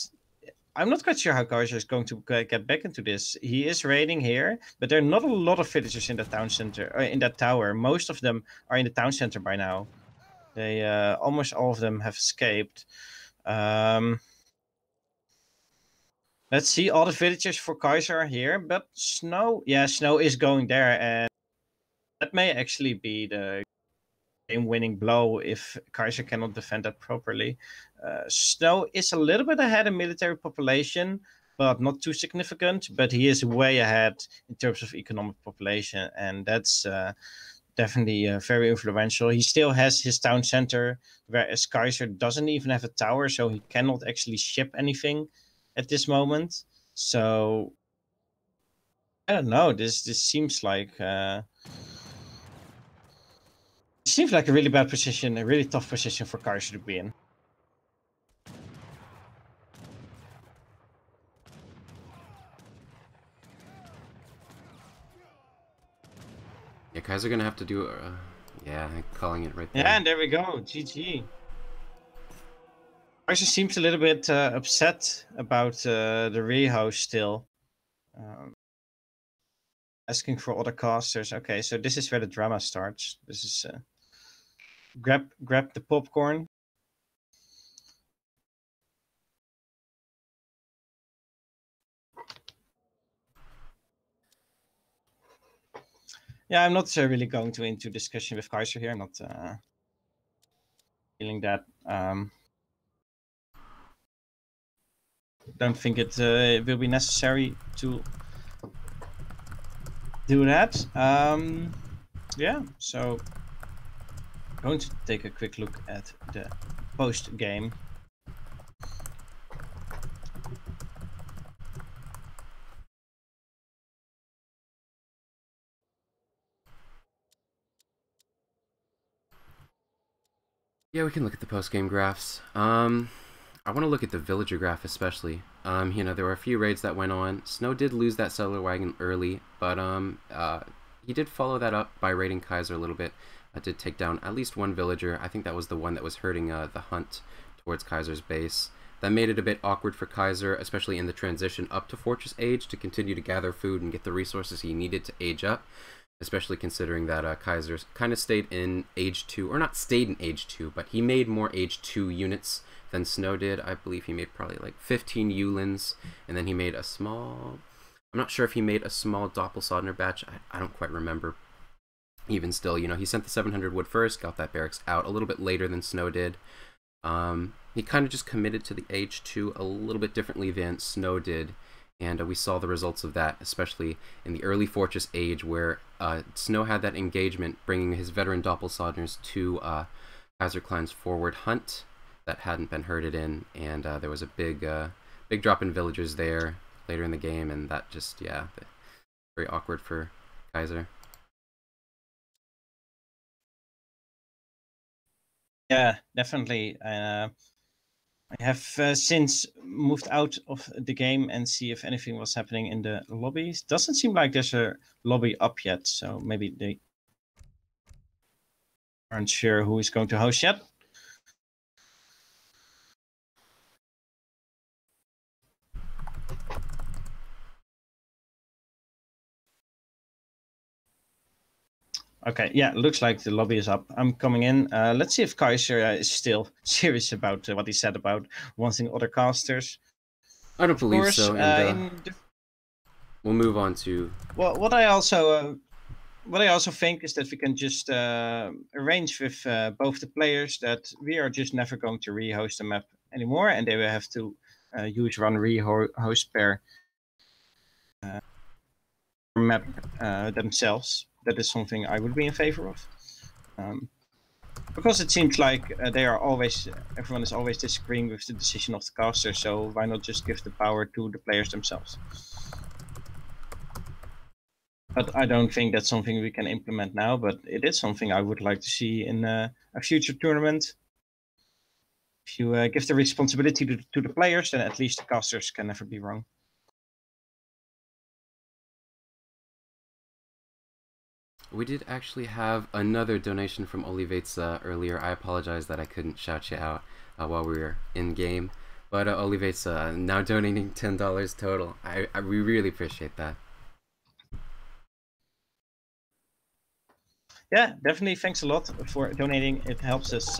I'm not quite sure how Kaiser is going to get back into this. He is raiding here, but there are not a lot of villagers in the town center, in that tower. Most of them are in the town center by now. They almost all of them have escaped. Let's see, all the villagers for Kaiser are here, but Snow, yeah, Snow is going there, and that may actually be the game-winning blow if Kaiser cannot defend that properly. Snow is a little bit ahead in military population, but not too significant. But he is way ahead in terms of economic population, and that's definitely very influential. He still has his town center, whereas Kaiser doesn't even have a tower, so he cannot actually ship anything at this moment. So I don't know. This seems like a really bad position, a really tough position for Kaiser to be in. Yeah, Kaiser gonna have to do... yeah, calling it right there. Yeah, and there we go. GG. Kaiser seems a little bit upset about the rehost still. Asking for other casters. Okay, so this is where the drama starts. This is... grab the popcorn. Yeah, I'm not really going to into discussion with Kaiser here. I'm not feeling that. Don't think it will be necessary to do that. Yeah, so I'm going to take a quick look at the post game. Yeah, we can look at the post-game graphs. I want to look at the villager graph especially. You know, there were a few raids that went on. Snow did lose that settler wagon early, but he did follow that up by raiding Kaiser a little bit. Did take down at least one villager. I think that was the one that was hurting the hunt towards Kaiser's base. That made it a bit awkward for Kaiser, especially in the transition up to Fortress Age, to continue to gather food and get the resources he needed to age up. Especially considering that Kaiser's kind of stayed in Age 2, or not stayed in Age 2, but he made more Age 2 units than Snow did. I believe he made probably like 15 Yulins, and then he made a small... I'm not sure if he made a small Doppelsodner batch. I don't quite remember. Even still, you know, he sent the 700 wood first, got that barracks out a little bit later than Snow did. He kind of just committed to the Age 2 a little bit differently than Snow did. And we saw the results of that, especially in the early Fortress Age, where Snow had that engagement, bringing his veteran Doppelsodners to Kaiserklein's forward hunt that hadn't been herded in, and there was a big drop in villagers there later in the game, and that just, yeah, very awkward for Kaiser. Yeah, definitely. I have since moved out of the game and see if anything was happening in the lobbies. Doesn't seem like there's a lobby up yet, so maybe they aren't sure who is going to host yet. Okay, yeah, looks like the lobby is up. I'm coming in. Let's see if Kaiser is still serious about what he said about wanting other casters. I don't believe so, and we'll move on to... Well, what I also think is that we can just arrange with both the players that we are just never going to rehost the map anymore, and they will have to use one rehost per map themselves. that is something I would be in favor of. Because it seems like everyone is always disagreeing with the decision of the caster, so why not just give the power to the players themselves? But I don't think that's something we can implement now, but it is something I would like to see in a future tournament. If you give the responsibility to the players, then at least the casters can never be wrong. We did actually have another donation from Olivetsa earlier. I apologize that I couldn't shout you out while we were in game. But Olivetsa now donating $10 total. We really appreciate that. Yeah, definitely. Thanks a lot for donating. It helps us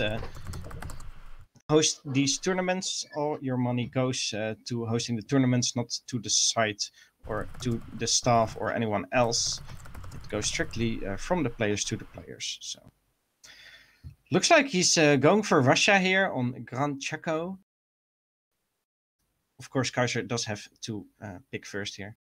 host these tournaments. All your money goes to hosting the tournaments, not to the site or to the staff or anyone else. It goes strictly from the players to the players. So looks like he's going for Russia here on Gran Chaco. Of course, Kaiser does have to pick first here.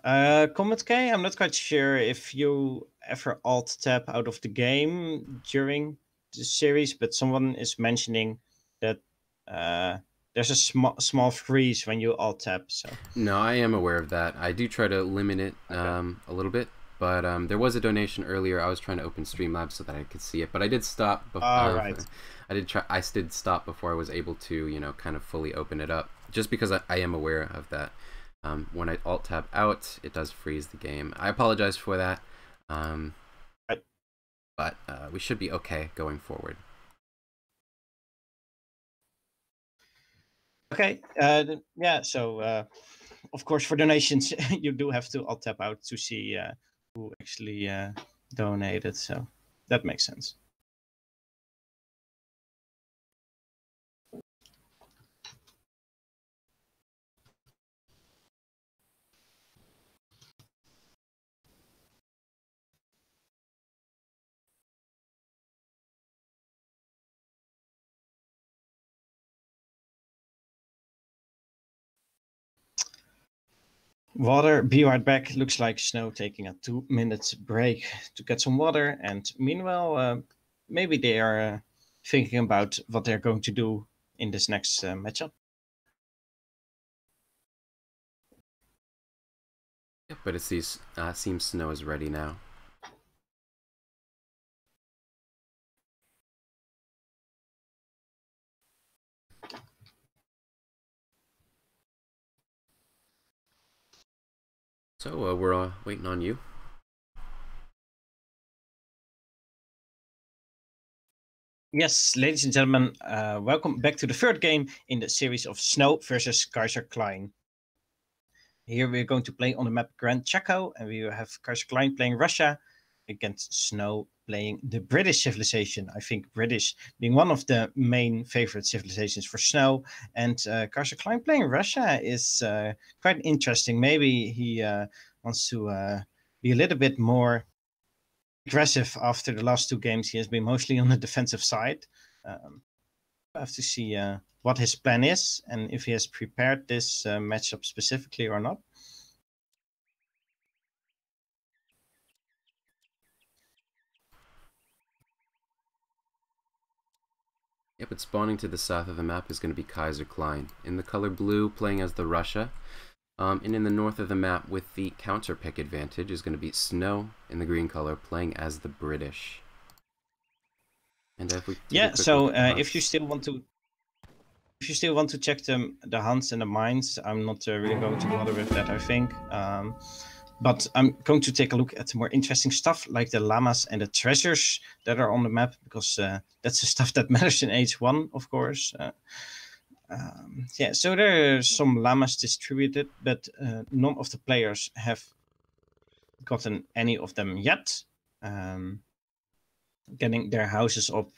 Cometk, I'm not quite sure if you ever alt tab out of the game during the series, but someone is mentioning that there's a small freeze when you alt tab. So no, I am aware of that. I do try to limit it a little bit, but there was a donation earlier. I was trying to open Streamlabs so that I could see it, but I did stop. Right. I did stop before I was able to, kind of fully open it up, just because I am aware of that. When I alt tab out, it does freeze the game. I apologize for that, but we should be okay going forward. Okay, yeah, so of course for donations you do have to alt tab out to see who actually donated, so that makes sense. Water, be right back. Looks like Snow taking a 2-minute break to get some water. And meanwhile, maybe they are thinking about what they're going to do in this next matchup. Yeah, but it seems Snow is ready now. So we're waiting on you. Yes, ladies and gentlemen, welcome back to the third game in the series of Snow versus Kaiserklein. Here we're going to play on the map Gran Chaco, and we have Kaiserklein playing Russia against Snow playing the British civilization. I think British being one of the main favorite civilizations for Snow, and Kaiserklein playing Russia is quite interesting. Maybe he wants to be a little bit more aggressive after the last two games. He has been mostly on the defensive side. I have to see what his plan is and if he has prepared this matchup specifically or not. Yep, but spawning to the south of the map is going to be Kaiserklein. In the color blue, playing as the Russia. And in the north of the map, with the counter pick advantage, is going to be Snow in the green color, playing as the British. And if we Yeah, so if you still want to check the hunts and the mines, I'm not really going to bother with that, I think. But I'm going to take a look at the more interesting stuff, like the llamas and the treasures that are on the map, because that's the stuff that matters in H1, of course. Yeah, so there are some llamas distributed, but none of the players have gotten any of them yet. Getting their houses up.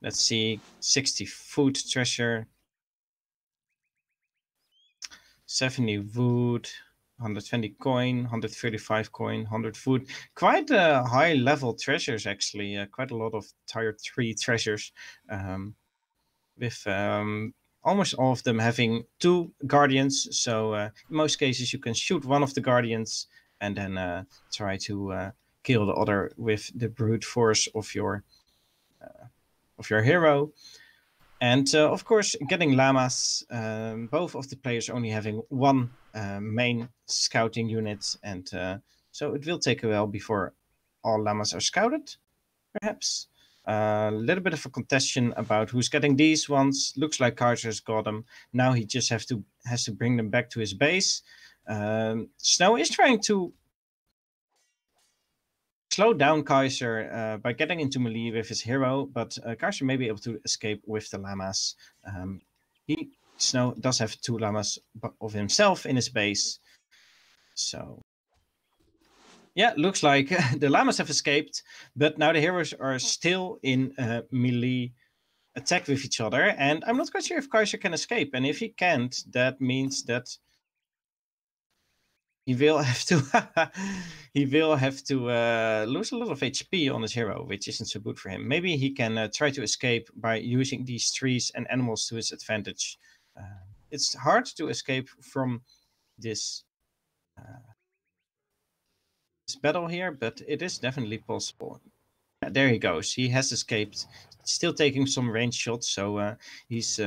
Let's see, 60 food treasure, 70 wood, 120 coin, 135 coin, 100 food. Quite high level treasures, actually. Quite a lot of tier 3 treasures. With almost all of them having 2 guardians. So in most cases you can shoot one of the guardians and then try to kill the other with the brute force of your hero. And of course, getting llamas, both of the players only having 1 main scouting unit, and so it will take a while before all llamas are scouted, perhaps. A little bit of a contestation about who's getting these ones. Looks like Kaiser's got them. Now he just has to bring them back to his base. Snow is trying to slow down Kaiser by getting into melee with his hero, but Kaiser may be able to escape with the llamas. Snow does have 2 llamas of himself in his base. So yeah, looks like the llamas have escaped, but now the heroes are still in melee attack with each other, and I'm not quite sure if Kaiser can escape. And if he can't, that means that he will have to lose a lot of HP on his hero, which isn't so good for him. Maybe he can try to escape by using these trees and animals to his advantage. It's hard to escape from this battle here, but it is definitely possible. There he goes. He has escaped. Still taking some range shots, so he's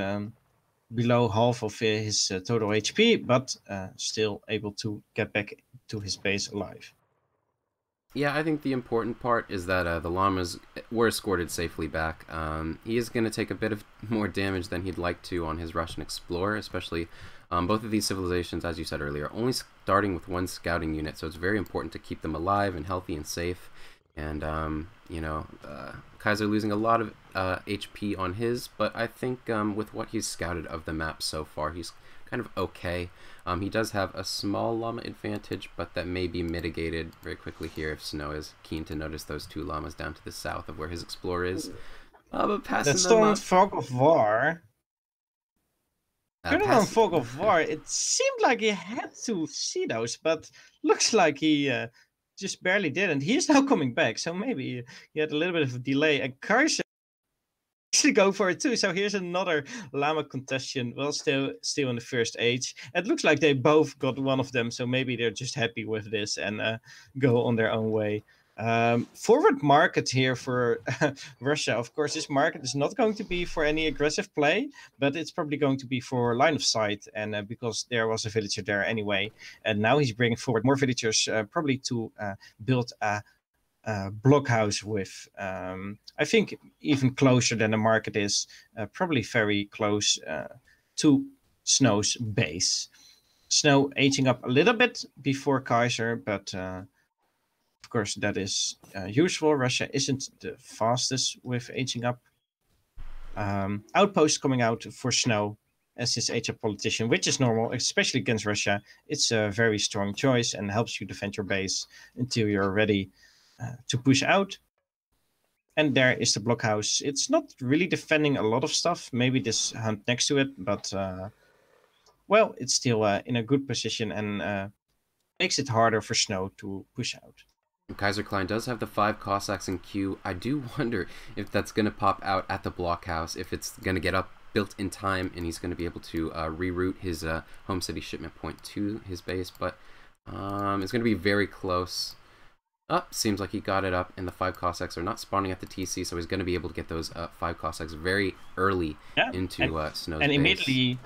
below half of his total HP, but still able to get back to his base alive. Yeah, I think the important part is that the llamas were escorted safely back. He is going to take a bit of more damage than he'd like to on his Russian Explorer, especially both of these civilizations, as you said earlier, only starting with 1 scouting unit, so it's very important to keep them alive and healthy and safe. And, Kaiser losing a lot of HP on his, but I think with what he's scouted of the map so far, he's kind of okay. He does have a small llama advantage, but that may be mitigated very quickly here if Snow is keen to notice those 2 llamas down to the south of where his explorer is. But passing That's them up... Fog of War. Turning on Fog of War, it seemed like he had to see those, but looks like he just barely didn't. He's now coming back, so maybe he had a little bit of a delay. And Kaiser actually go for it too. So here's another llama contestation. Well, still in the first age. It looks like they both got one of them, so maybe they're just happy with this and go on their own way. Forward market here for Russia. Of course, this market is not going to be for any aggressive play, but it's probably going to be for line of sight, and because there was a villager there anyway, and now he's bringing forward more villagers, probably to build a blockhouse with, I think, even closer than the market is, probably very close to Snow's base. Snow aging up a little bit before Kaiser, but of course that is useful. Russia isn't the fastest with aging up. Outpost coming out for Snow as his age-up politician, which is normal, especially against Russia. It's a very strong choice and helps you defend your base until you're ready to push out. And there is the blockhouse. It's not really defending a lot of stuff. Maybe this hunt next to it, but well, it's still in a good position and makes it harder for Snow to push out. Kaiserklein does have the 5 Cossacks in queue. I do wonder if that's going to pop out at the blockhouse, if it's going to get up built in time, and he's going to be able to reroute his home city shipment point to his base, but it's going to be very close. Seems like he got it up, and the 5 Cossacks are not spawning at the TC, so he's going to be able to get those 5 Cossacks very early into Snow's and base. Immediately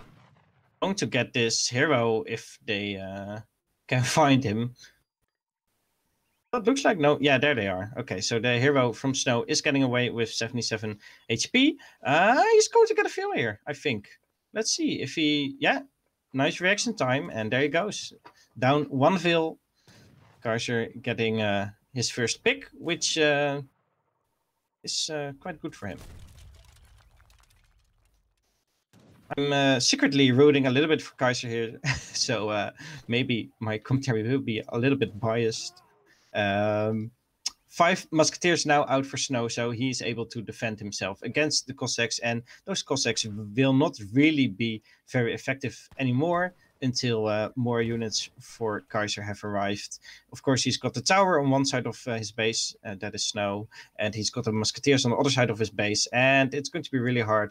going to get this hero if they can find him. It looks like no. Yeah, there they are. Okay, so the hero from Snow is getting away with 77 HP. He's going to get a fill here, I think. Let's see if he... Yeah, nice reaction time. And there he goes. Down one fill. Kaiser getting his first pick, which is quite good for him. I'm secretly rooting a little bit for Kaiser here. So maybe my commentary will be a little bit biased. 5 musketeers now out for Snow, so he's able to defend himself against the Cossacks, and those Cossacks will not really be very effective anymore until more units for Kaiser have arrived. Of course, he's got the tower on one side of his base, that is Snow, and he's got the musketeers on the other side of his base, and it's going to be really hard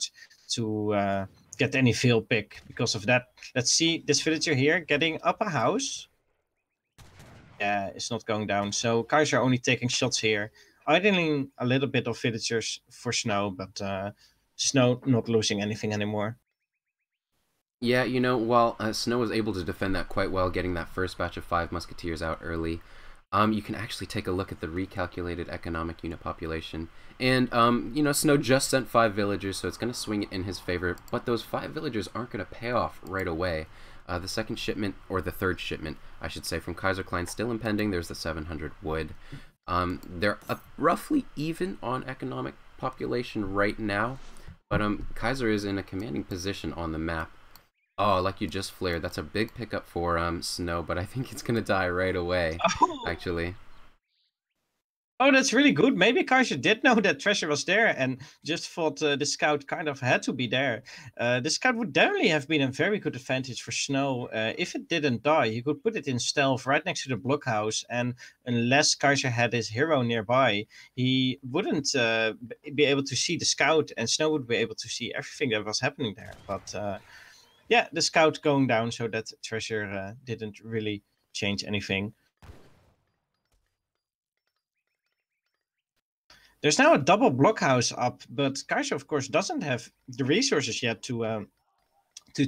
to get any field pick because of that. Let's see this villager here getting up a house. Yeah, it's not going down. So Kaiser only taking shots here. Idling a little bit of villagers for Snow, but Snow not losing anything anymore. Yeah, you know, while Snow was able to defend that quite well, getting that first batch of 5 musketeers out early, you can actually take a look at the recalculated economic unit population. And, you know, Snow just sent 5 villagers, so it's going to swing it in his favor. But those 5 villagers aren't going to pay off right away. The second shipment, or the third shipment, I should say, from Kaiserklein still impending. There's the 700 wood. They're roughly even on economic population right now, but Kaiser is in a commanding position on the map. Oh, like you just flared. That's a big pickup for Snow, but I think it's gonna die right away, actually. Oh, that's really good. Maybe Kaiser did know that treasure was there and just thought the scout kind of had to be there. The scout would definitely have been a very good advantage for Snow. If it didn't die, he could put it in stealth right next to the blockhouse, and unless Kaiser had his hero nearby, he wouldn't be able to see the scout, and Snow would be able to see everything that was happening there. But yeah, the scout going down, so that treasure didn't really change anything. There's now a double blockhouse up, but Kaiser, of course, doesn't have the resources yet to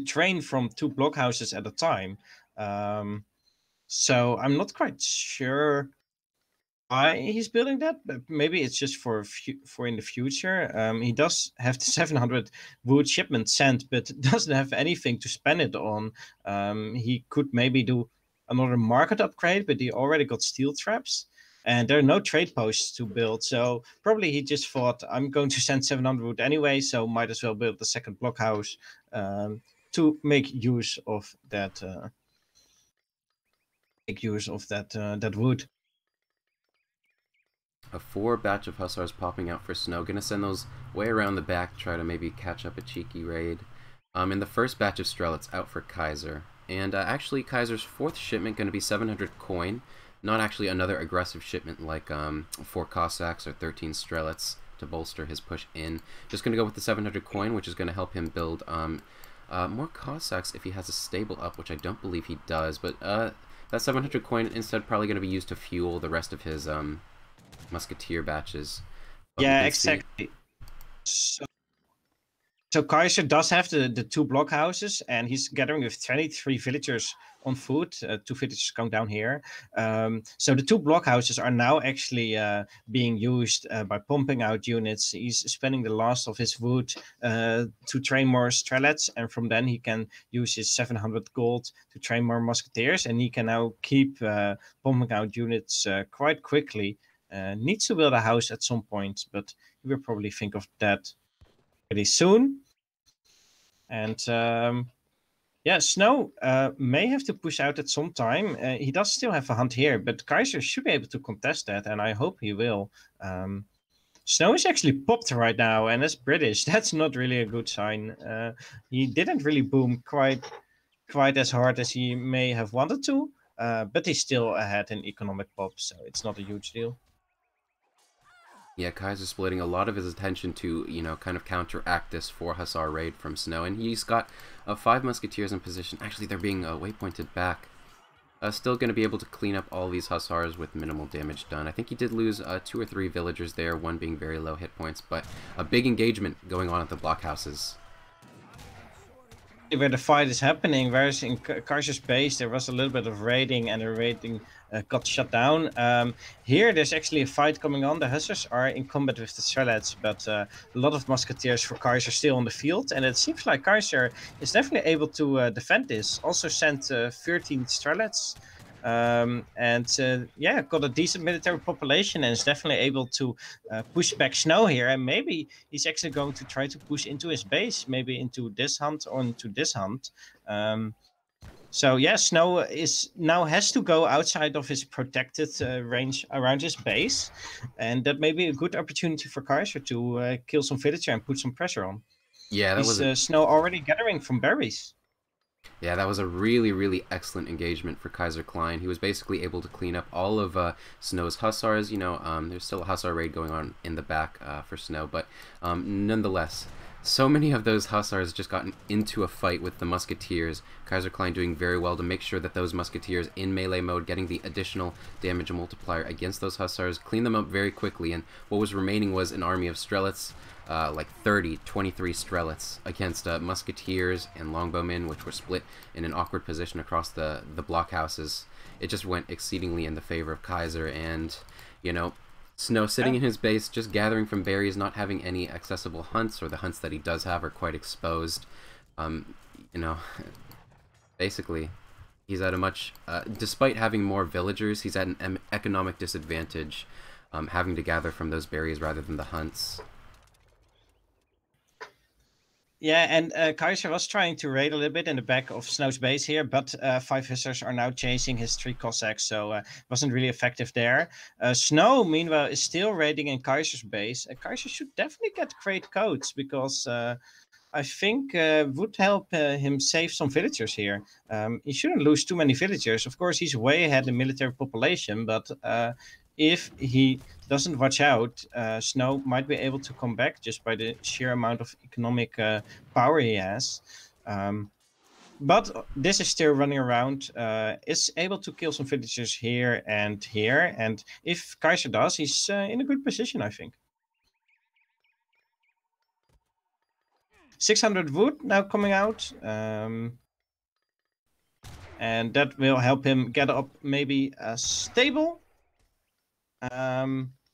train from 2 blockhouses at a time. So I'm not quite sure why he's building that, but maybe it's just for in the future. He does have the 700 wood shipment sent, but doesn't have anything to spend it on. He could maybe do another market upgrade, but he already got steel traps. And there are no trade posts to build, so probably he just thought, I'm going to send 700 wood anyway, so might as well build the second blockhouse to make use of that. That wood. A 4 batch of hussars popping out for Snow. Gonna send those way around the back, try to maybe catch up a cheeky raid. And the first batch of strelets out for Kaiser. And actually, Kaiser's 4th shipment gonna be 700 coin. Not actually another aggressive shipment like 4 Cossacks or 13 Strelets to bolster his push in. Just going to go with the 700 coin, which is going to help him build more Cossacks if he has a stable up, which I don't believe he does. But that 700 coin instead probably going to be used to fuel the rest of his musketeer batches. But yeah, exactly. So Kaiser does have the 2 blockhouses, and he's gathering with 23 villagers on foot. 2 villagers come down here. So the 2 blockhouses are now actually being used by pumping out units. He's spending the last of his wood to train more strelets, and from then he can use his 700 gold to train more musketeers, and he can now keep pumping out units quite quickly. Needs to build a house at some point, but he will probably think of that pretty soon. And yeah, Snow may have to push out at some time. He does still have a hunt here, but Kaiser should be able to contest that, and I hope he will. Snow is actually popped right now, and that's British. That's not really a good sign. He didn't really boom quite as hard as he may have wanted to, but he's still ahead in economic pop, so it's not a huge deal. Yeah, Kaiser's splitting a lot of his attention to, you know, kind of counteract this 4 Hussar raid from Snow, and he's got 5 Musketeers in position. Actually, they're being waypointed back. Still going to be able to clean up all these Hussars with minimal damage done. I think he did lose 2 or 3 villagers there, one being very low hit points, but a big engagement going on at the blockhouses. where the fight is happening, whereas in Kaiser's base there was a little bit of raiding, and the raiding got shut down. Here there's actually a fight coming on. The hussars are in combat with the Strelets, but a lot of musketeers for Kaiser still on the field, and it seems like Kaiser is definitely able to defend this. Also sent 13 Strelets. Yeah, got a decent military population and is definitely able to push back Snow here. And maybe he's actually going to try to push into his base, maybe into this hunt or into this hunt. So yeah, Snow has to go outside of his protected range around his base, and that may be a good opportunity for Kaiser to kill some villager and put some pressure on. Yeah, that was Snow already gathering from berries. Yeah, that was a really, really excellent engagement for Kaiserklein. He was basically able to clean up all of Snow's hussars. You know, there's still a hussar raid going on in the back for Snow, but nonetheless, so many of those hussars just gotten into a fight with the musketeers. Kaiserklein doing very well to make sure that those musketeers in melee mode, getting the additional damage multiplier against those hussars, clean them up very quickly, and what was remaining was an army of Strelets. Like 23 Strelets against musketeers and longbowmen, which were split in an awkward position across the blockhouses. It just went exceedingly in the favor of Kaiser, and, you know, Snow sitting in his base, just gathering from berries, not having any accessible hunts, or the hunts that he does have are quite exposed. You know, basically, he's at a much, despite having more villagers, he's at an economic disadvantage, having to gather from those berries rather than the hunts. Yeah, and Kaiser was trying to raid a little bit in the back of Snow's base here, but 5 hussars are now chasing his 3 Cossacks, so it wasn't really effective there. Snow, meanwhile, is still raiding in Kaiser's base. Kaiser should definitely get great coats, because I think would help him save some villagers here. He shouldn't lose too many villagers. Of course, he's way ahead in military population, but if he doesn't watch out, Snow might be able to come back just by the sheer amount of economic power he has. But this is still running around, is able to kill some villagers here, and if Kaiser does, he's in a good position, I think. 600 wood now coming out, and that will help him get up maybe a stable.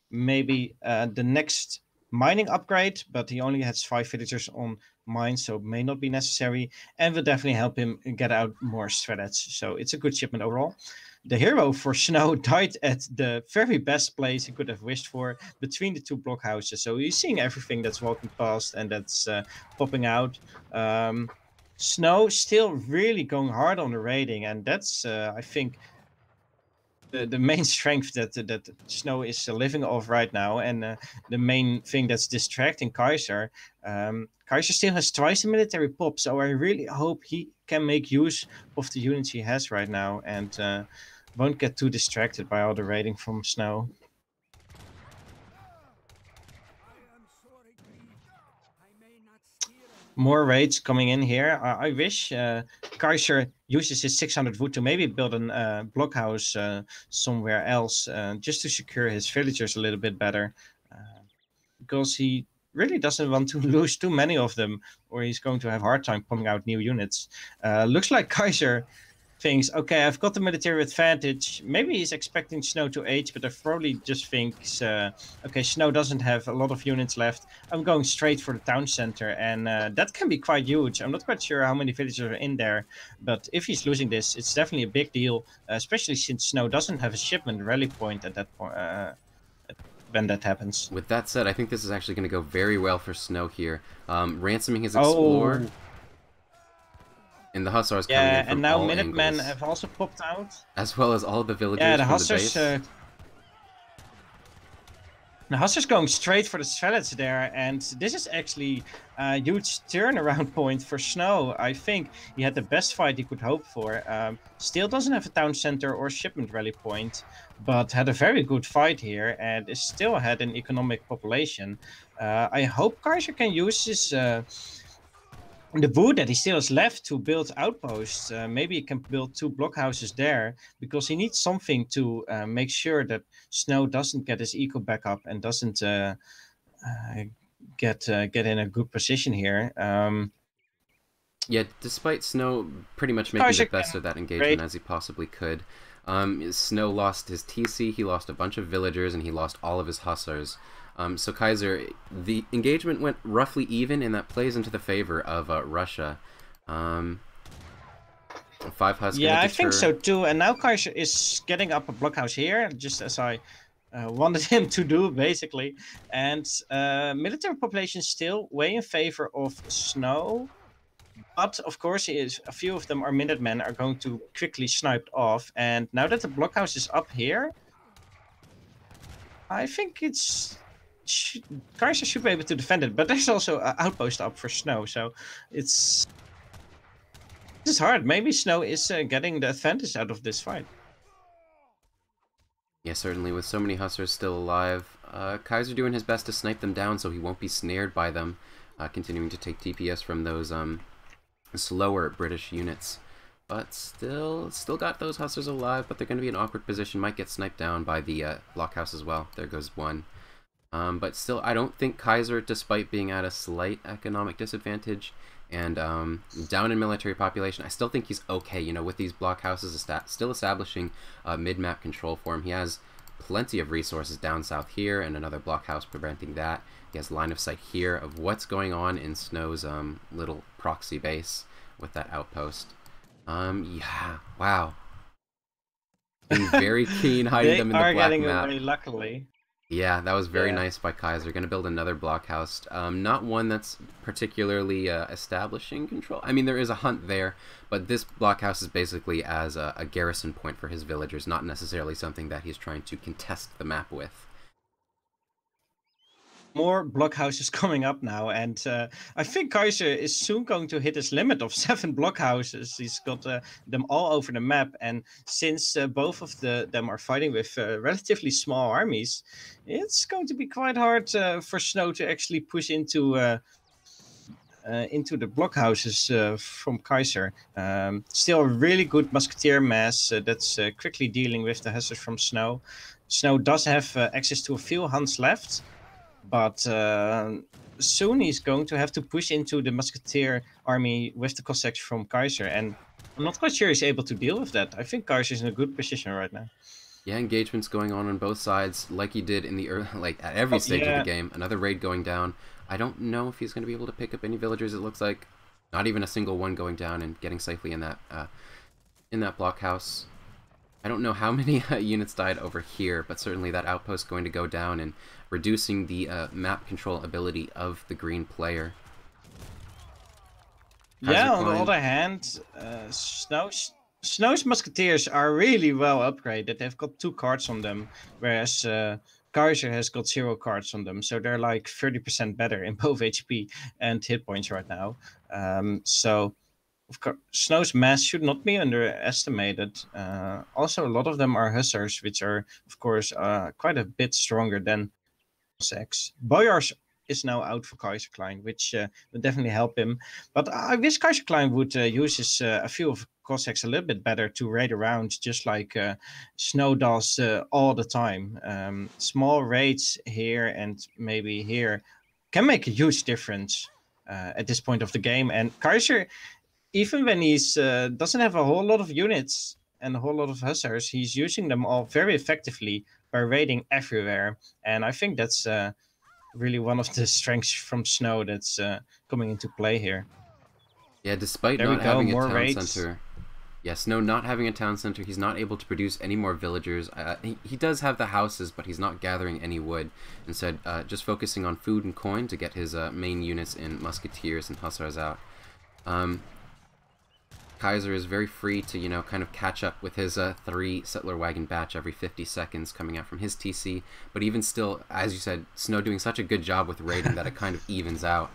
Maybe the next mining upgrade, but he only has 5 villagers on mine, so it may not be necessary, and will definitely help him get out more Strelets. So it's a good shipment overall. The hero for Snow died at the very best place he could have wished for, between the 2 blockhouses. So he's seeing everything that's walking past and that's popping out. Snow still really going hard on the raiding, and that's I think the main strength that Snow is living off right now, and the main thing that's distracting Kaiser. Kaiser still has twice the military pop, so I really hope he can make use of the units he has right now, and won't get too distracted by all the raiding from Snow. More raids coming in here. I wish Kaiser uses his 600 wood to maybe build a blockhouse somewhere else, just to secure his villagers a little bit better, because he really doesn't want to lose too many of them, or he's going to have a hard time pumping out new units. Looks like Kaiser thinks, okay, I've got the military advantage. Maybe he's expecting Snow to age, but I probably just thinks, okay, Snow doesn't have a lot of units left. I'm going straight for the town center, and that can be quite huge. I'm not quite sure how many villagers are in there, but if he's losing this, it's definitely a big deal, especially since Snow doesn't have a shipment rally point at that point. When that happens. With that said, I think this is actually going to go very well for Snow here. Ransoming his Explorer. Oh. And the Hussars coming in from and now all Minutemen angles, have also popped out. as well as all the villagers Yeah, the from Hussars. the base. The Hussars going straight for the Strelets there, and this is actually a huge turnaround point for Snow. I think he had the best fight he could hope for. Still doesn't have a town center or shipment rally point, but had a very good fight here, and is still ahead in economic population. I hope Kaiser can use his the wood that he still has left to build outposts. Maybe he can build 2 blockhouses there, because he needs something to make sure that Snow doesn't get his eco back up and doesn't get in a good position here. Yeah, despite Snow pretty much making Kaiser the best of that engagement great. as he possibly could, Snow lost his TC, he lost a bunch of villagers, and he lost all of his hussars. So Kaiser, the engagement went roughly even, and that plays into the favor of Russia. 5 Hus Yeah, gonna I deter. think so too. And now Kaiser is getting up a blockhouse here, just as I wanted him to do, basically. And military population still way in favor of Snow. But of course, a few of them are Minutemen are going to quickly sniped off. And now that the blockhouse is up here, I think Kaiser should be able to defend it. But there's also an outpost up for Snow, so it's hard. Maybe Snow is getting the advantage out of this fight. Yeah, certainly, with so many hussars still alive, Kaiser doing his best to snipe them down so he won't be snared by them, continuing to take TPS from those slower British units. But still got those hussars alive, but they're going to be in an awkward position, might get sniped down by the blockhouse as well. There goes one. But still, I don't think Kaiser, despite being at a slight economic disadvantage and down in military population, I still think he's okay, you know, with these blockhouses still establishing mid-map control for him. He has plenty of resources down south here and another blockhouse preventing that. He has line of sight here of what's going on in Snow's little proxy base with that outpost. Yeah, wow. Being very keen hiding them in the black map. They are getting away, luckily. Yeah, that was very nice by Kaiser. Going to build another blockhouse. Not one that's particularly establishing control. I mean, there is a hunt there, but this blockhouse is basically as a garrison point for his villagers, not necessarily something that he's trying to contest the map with. More blockhouses coming up now, and I think Kaiser is soon going to hit his limit of 7 blockhouses. He's got them all over the map, and since both of them are fighting with relatively small armies, it's going to be quite hard for Snow to actually push into the blockhouses from Kaiser. Still a really good musketeer mass that's quickly dealing with the hussars from Snow. Snow does have access to a few Huns left, but soon he's going to have to push into the musketeer army with the Cossacks from Kaiser, and I'm not quite sure he's able to deal with that. I think Kaiser's in a good position right now. Yeah, engagements going on both sides, like he did in the early, like at every stage of the game. Another raid going down. I don't know if he's going to be able to pick up any villagers. It looks like not even a single one going down and getting safely in that blockhouse. I don't know how many units died over here, but certainly that outpost going to go down and reducing the map control ability of the green player. Yeah, on the other hand, Snow's musketeers are really well upgraded. They've got 2 cards on them, whereas Kaiser has got 0 cards on them, so they're like 30% better in both HP and hit points right now. So of course, Snow's mass should not be underestimated. Also, a lot of them are hussars, which are, of course, quite a bit stronger than Cossacks. Boyars is now out for Kaiserklein, which would definitely help him. But I wish Kaiserklein would use a few of Cossacks a little bit better to raid around, just like Snow does all the time. Small raids here and maybe here can make a huge difference at this point of the game. And Kaiser, even when he's doesn't have a whole lot of units and a whole lot of hussars, he's using them all very effectively by raiding everywhere. And I think that's really one of the strengths from Snow that's coming into play here. Yeah, despite not having a town center. Yeah, Snow not having a town center, he's not able to produce any more villagers. He does have the houses, but he's not gathering any wood. Instead, just focusing on food and coin to get his main units in musketeers and hussars out. Kaiser is very free to, you know, kind of catch up with his 3 settler wagon batch every 50 seconds coming out from his TC. But even still, as you said, Snow doing such a good job with raiding that it kind of evens out.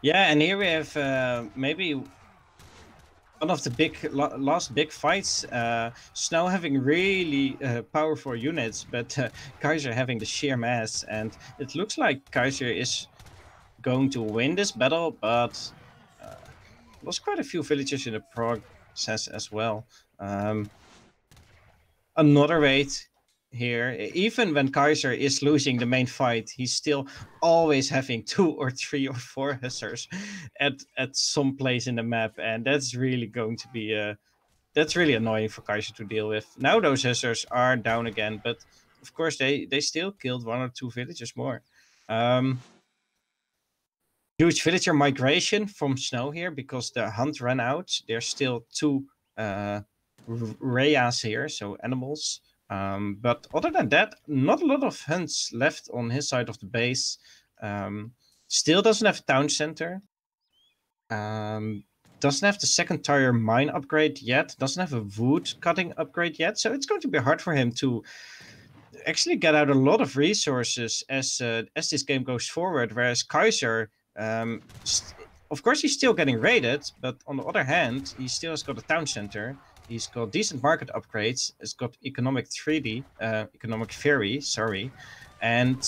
Yeah, and here we have maybe one of the last big fights. Snow having really powerful units, but Kaiser having the sheer mass. And it looks like Kaiser is going to win this battle, but lost quite a few villagers in the process as well. Another raid here. Even when Kaiser is losing the main fight, he's still always having 2 or 3 or 4 hussars at some place in the map, and that's really going to be that's really annoying for Kaiser to deal with. Now those hussars are down again, but of course they still killed 1 or 2 villagers more. Huge villager migration from snow here because the hunt ran out. There's still 2 rayas here, so animals. But other than that, not a lot of hunts left on his side of the base. Still doesn't have a town center. Doesn't have the second tire mine upgrade yet. Doesn't have a wood cutting upgrade yet. So it's going to be hard for him to actually get out a lot of resources as this game goes forward. Whereas Kaiser, of course, he's still getting raided, but on the other hand, he still has got a town center. He's got decent market upgrades. It's got economic 3D, economic theory, sorry. And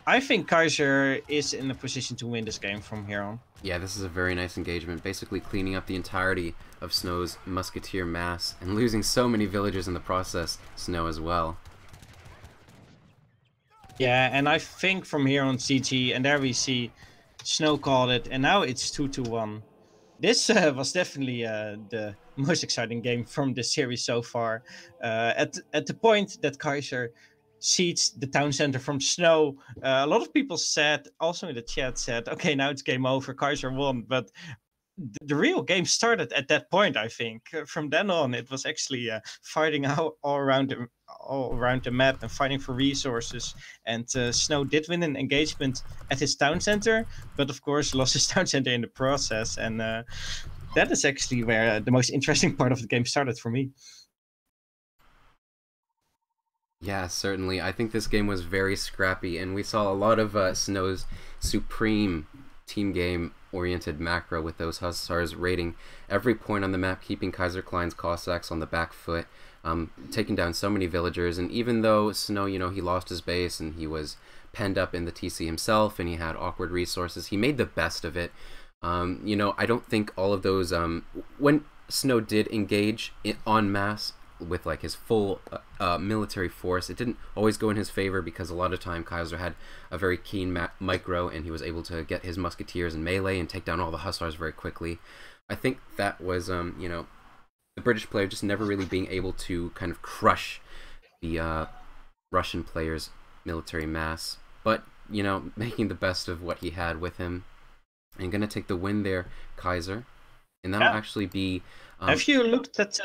I think Kaiser is in a position to win this game from here on. Yeah, this is a very nice engagement, basically cleaning up the entirety of Snow's musketeer mass and losing so many villagers in the process, Snow as well. Yeah, and I think from here on CG, and there we see Snow called it, and now it's 2-1. This was definitely the most exciting game from the series so far. At the point that Kaiser sieged the town center from Snow, a lot of people said, also in the chat said, okay, now it's game over, Kaiser won. But the real game started at that point, I think. From then on, it was actually fighting out all around the map and fighting for resources. And Snow did win an engagement at his town center, but of course lost his town center in the process. And that is actually where the most interesting part of the game started for me. Yeah, certainly. I think this game was very scrappy, and we saw a lot of Snow's supreme team game oriented macro with those hussars raiding every point on the map, keeping Kaiserklein's Cossacks on the back foot, taking down so many villagers. And even though Snow, you know, he lost his base and he was penned up in the TC himself and he had awkward resources, he made the best of it. You know, I don't think all of those, when Snow did engage en masse with like his full military force, it didn't always go in his favor because a lot of time Kaiser had a very keen micro and he was able to get his musketeers in melee and take down all the hussars very quickly. I think that was, you know, the British player just never really being able to kind of crush the Russian player's military mass, but, you know, making the best of what he had with him and gonna take the win there, Kaiser. And that'll actually be... Have you looked at...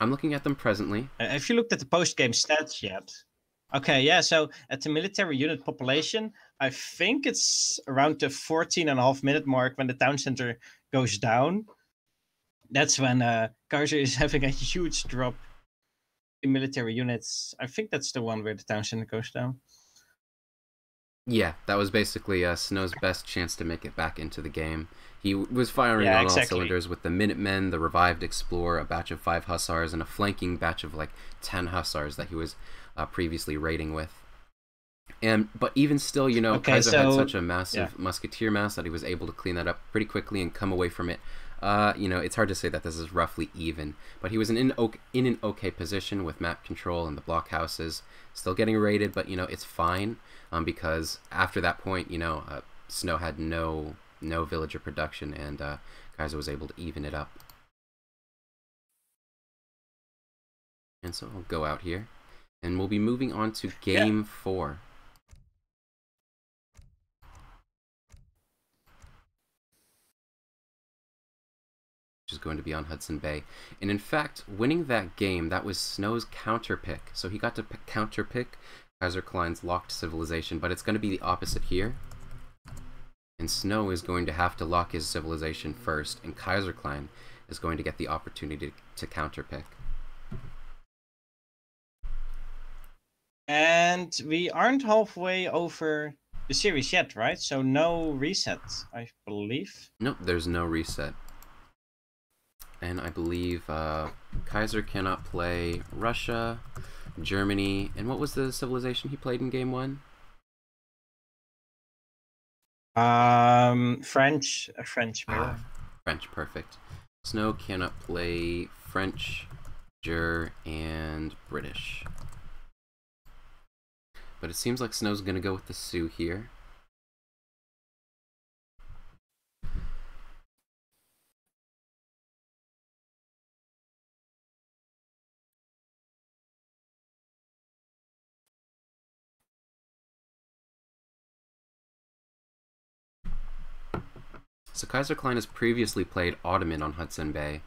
I'm looking at them presently. Have you looked at the post-game stats yet? Okay, yeah, so at the military unit population, I think it's around the 14.5-minute mark when the town center goes down. That's when Kaiser is having a huge drop in military units. I think that's the one where the town center goes down. Yeah, that was basically Snow's best chance to make it back into the game. He was firing on all cylinders with the Minutemen, the revived Explorer, a batch of 5 hussars, and a flanking batch of like 10 hussars that he was previously raiding with. But even still, you know, Kaiser had such a massive musketeer mass that he was able to clean that up pretty quickly and come away from it. You know, it's hard to say that this is roughly even, but he was in an okay position with map control and the blockhouses. Still getting raided, but, you know, it's fine because after that point, you know, Snow had no villager production, and Kaiser was able to even it up. And so I'll go out here, and we'll be moving on to game 4. Which is going to be on Hudson Bay. And in fact, winning that game, that was Snow's counter pick. So he got to counter pick Kaiserklein's locked civilization, but it's going to be the opposite here. And Snow is going to have to lock his civilization first, and Kaiserklein is going to get the opportunity to counterpick. And we aren't halfway over the series yet, right? So no reset, I believe. Nope, there's no reset. And I believe Kaiser cannot play Russia, Germany, and what was the civilization he played in game 1? French, French, French, perfect. Snow cannot play French, and British. But it seems like Snow's gonna go with the Sioux here. So Kaiserklein has previously played Ottoman on Hudson Bay,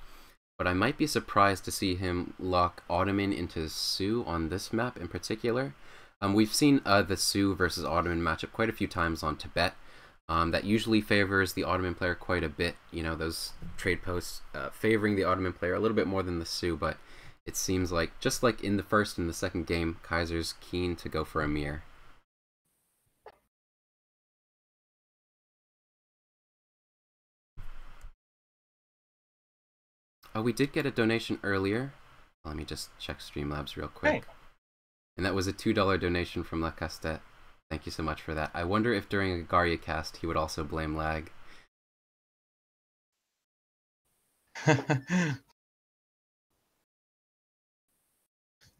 but I might be surprised to see him lock Ottoman into Sioux on this map in particular. We've seen the Sioux versus Ottoman matchup quite a few times on Tibet. That usually favors the Ottoman player quite a bit. You know, those trade posts favoring the Ottoman player a little bit more than the Sioux, but it seems like, just like in the first and the second game, Kaiser's keen to go for a mirror. Oh, we did get a donation earlier. Let me just check Streamlabs real quick. Hey. And that was a $2 donation from La Castet. Thank you so much for that. I wonder if during a Garya cast he would also blame lag.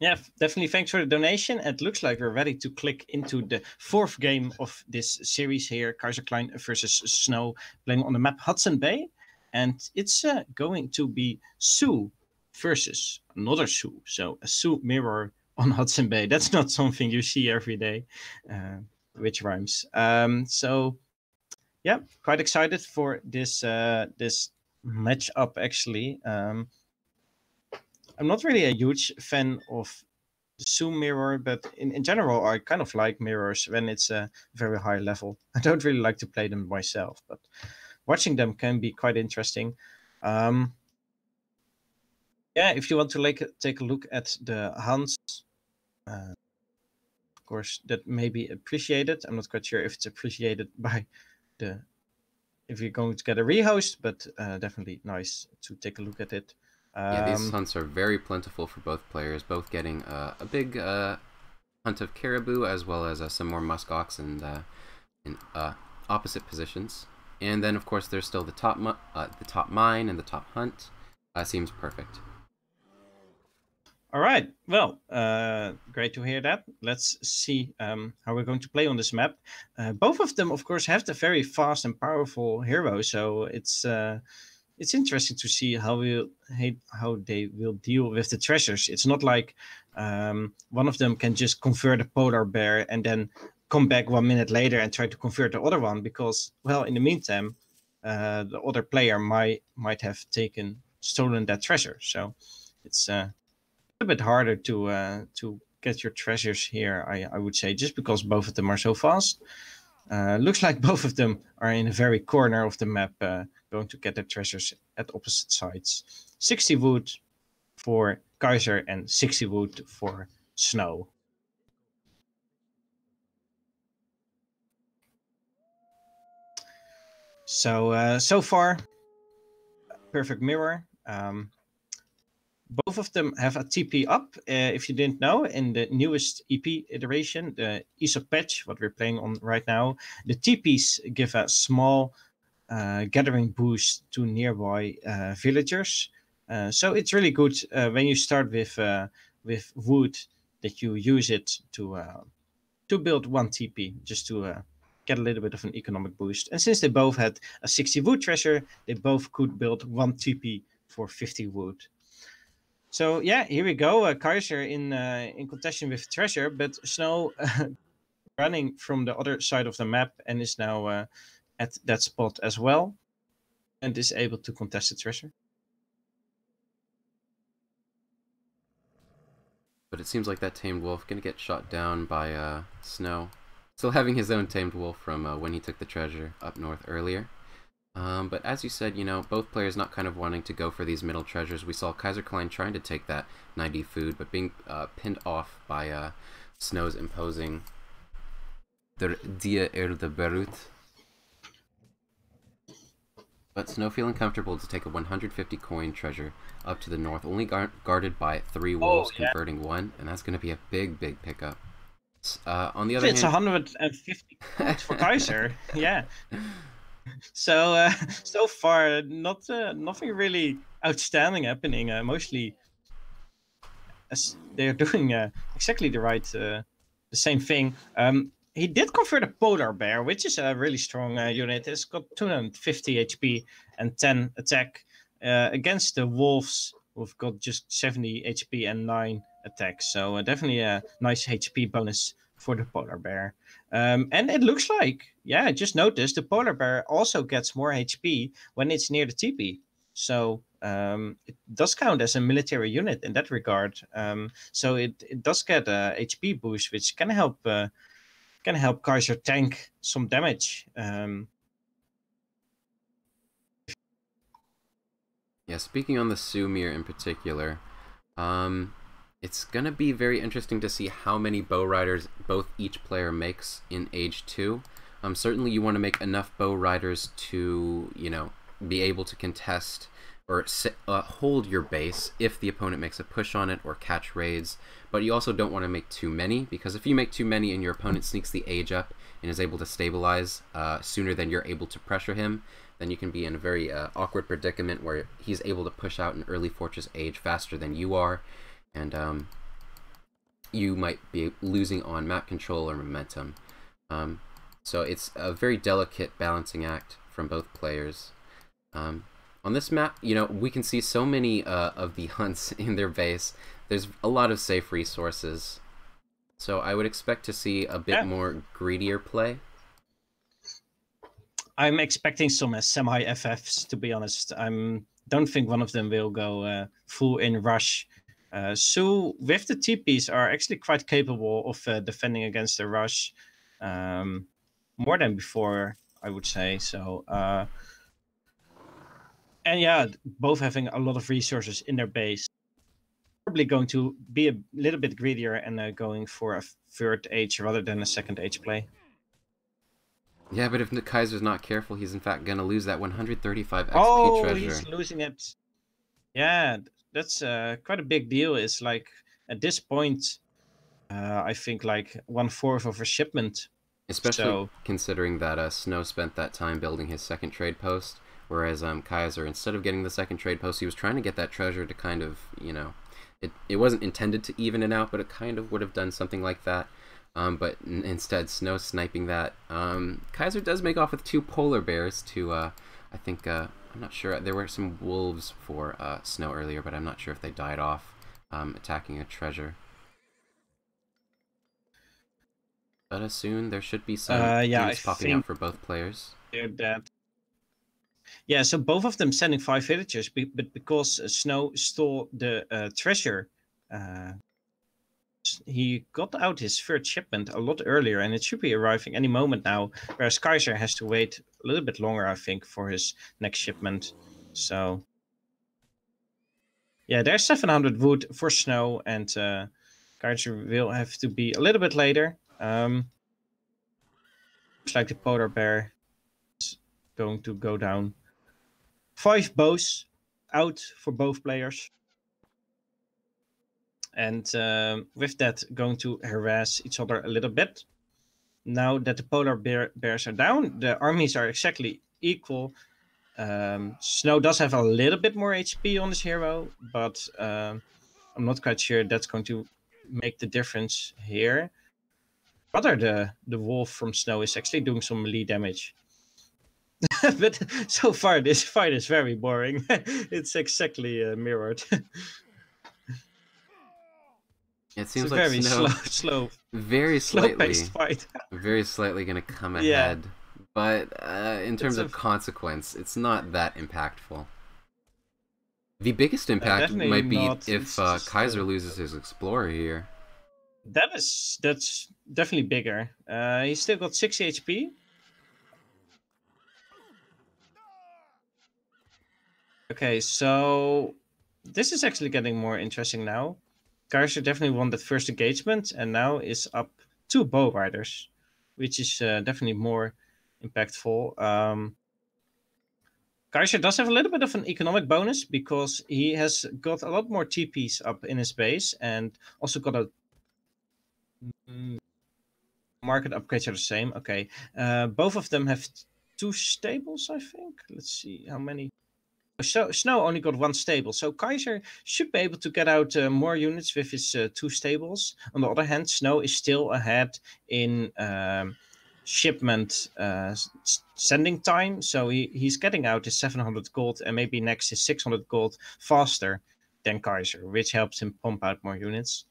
Yeah, definitely thanks for the donation. It looks like we're ready to click into the fourth game of this series here, Kaiserklein versus Snow, playing on the map Hudson Bay. And it's going to be Sioux versus another Sioux. So a Sioux mirror on Hudson Bay. That's not something you see every day, which rhymes. So yeah, quite excited for this this matchup actually. I'm not really a huge fan of the Sioux mirror, but in general, I kind of like mirrors when it's a very high level. I don't really like to play them myself, but watching them can be quite interesting. Yeah, if you want to take a look at the Hans, of course, that may be appreciated. I'm not quite sure if it's appreciated by if you're going to get a rehost, but definitely nice to take a look at it. Yeah, these hunts are very plentiful for both players, both getting a big hunt of caribou as well as some more muskox and in opposite positions. And then, of course, there's still the top mine and the top hunt. Seems perfect. All right. Well, great to hear that. Let's see how we're going to play on this map. Both of them, of course, have the very fast and powerful hero, so it's interesting to see how they will deal with the treasures. It's not like one of them can just convert a polar bear and then come back 1 minute later and try to convert the other one, because, well, in the meantime, the other player might have stolen that treasure. So it's a bit harder to get your treasures here, I would say, just because both of them are so fast. Looks like both of them are in a very corner of the map, going to get their treasures at opposite sides. 60 wood for Kaiser and 60 wood for Snow. So so far, perfect mirror. Both of them have a TP up, if you didn't know, in the newest EP iteration, the ESOC patch, what we're playing on right now. The TPs give a small gathering boost to nearby villagers. So it's really good when you start with wood, that you use it to build one TP, just to get a little bit of an economic boost. And since they both had a 60 wood treasure, they both could build one TP for 50 wood. So yeah, here we go. Kaiser in contention with treasure, but Snow running from the other side of the map and is now at that spot as well, and is able to contest the treasure. But it seems like that tamed wolf gonna get shot down by Snow. Still having his own tamed wolf from when he took the treasure up north earlier. But as you said, you know, both players not kind of wanting to go for these middle treasures. We saw Kaiserklein trying to take that 90 food, but being pinned off by Snow's imposing Der Dia Erde Berut. But Snow feeling comfortable to take a 150 coin treasure up to the north, only guarded by 3 wolves, converting 1, and that's going to be a big pickup. On the other hand, it's 150 coins for Kaiser. Yeah. So so far, nothing really outstanding happening. Mostly as they're doing exactly the same thing. He did convert a polar bear, which is a really strong unit. It's got 250 HP and 10 attack against the wolves, who've got just 70 HP and 9 attack. So definitely a nice HP bonus for the polar bear. And it looks like, yeah, just notice the polar bear also gets more HP when it's near the teepee. So it does count as a military unit in that regard. So it does get a HP boost, which can help Kaiser tank some damage. Yeah, speaking on the Sioux in particular, it's gonna be very interesting to see how many bow riders each player makes in Age 2. Certainly you want to make enough bow riders to, you know, be able to contest or hold your base if the opponent makes a push on it or catch raids, but you also don't want to make too many, because if you make too many and your opponent sneaks the age up and is able to stabilize sooner than you're able to pressure him, then you can be in a very awkward predicament where he's able to push out an early Fortress age faster than you are, and you might be losing on map control or momentum. So it's a very delicate balancing act from both players. On this map, you know, we can see so many of the hunts in their base. There's a lot of safe resources. So I would expect to see a bit more greedier play. I'm expecting some semi-FFs, to be honest. Don't think one of them will go full in rush. Sioux, with the TPs, are actually quite capable of defending against the rush. More than before, I would say. So, and yeah, both having a lot of resources in their base. Probably going to be a little bit greedier and going for a third age rather than a second age play. Yeah, but if the Kaiser's not careful, he's in fact going to lose that 135 XP treasure. He's losing it. Yeah, that's quite a big deal. It's like, at this point, I think like 1/4 of a shipment. Especially considering that Snow spent that time building his second trade post, whereas Kaiser, instead of getting the second trade post, he was trying to get that treasure to kind of, you know, it wasn't intended to even it out, but it kind of would have done something like that. But instead, Snow sniping that. Kaiser does make off with 2 polar bears to, I think, I'm not sure, there were some wolves for Snow earlier, but I'm not sure if they died off attacking a treasure. But soon there should be some units popping out for both players. They're dead. Yeah, so both of them sending 5 villagers, but because Snow stole the treasure, he got out his third shipment a lot earlier, and it should be arriving any moment now, whereas Kaiser has to wait a little bit longer, I think, for his next shipment. So, yeah, there's 700 wood for Snow, and Kaiser will have to be a little bit later. Looks like the polar bear is going to go down. 5 bows out for both players. And with that, going to harass each other a little bit. Now that the polar bears are down, the armies are exactly equal. Snow does have a little bit more HP on this hero, but I'm not quite sure that's going to make the difference here. Rather, the wolf from Snow is actually doing some melee damage. But so far, this fight is very boring. It's exactly mirrored. It seems it's like very Snow, very slightly, fight. very slightly going to come ahead. But in terms of consequence, it's not that impactful. The biggest impact might be if Kaiser loses his Explorer here. That's definitely bigger. He's still got 60 HP. Okay, so this is actually getting more interesting now. Kaiser definitely won that first engagement, and now is up 2 bow riders, which is definitely more impactful. Kaiser does have a little bit of an economic bonus because he has got a lot more TPs up in his base, and also got a market upgrades are the same. Okay, both of them have 2 stables, I think. Let's see how many. So Snow only got one stable, so Kaiser should be able to get out more units with his 2 stables. On the other hand, Snow is still ahead in shipment sending time, so he's getting out his 700 gold and maybe next his 600 gold faster than Kaiser, which helps him pump out more units.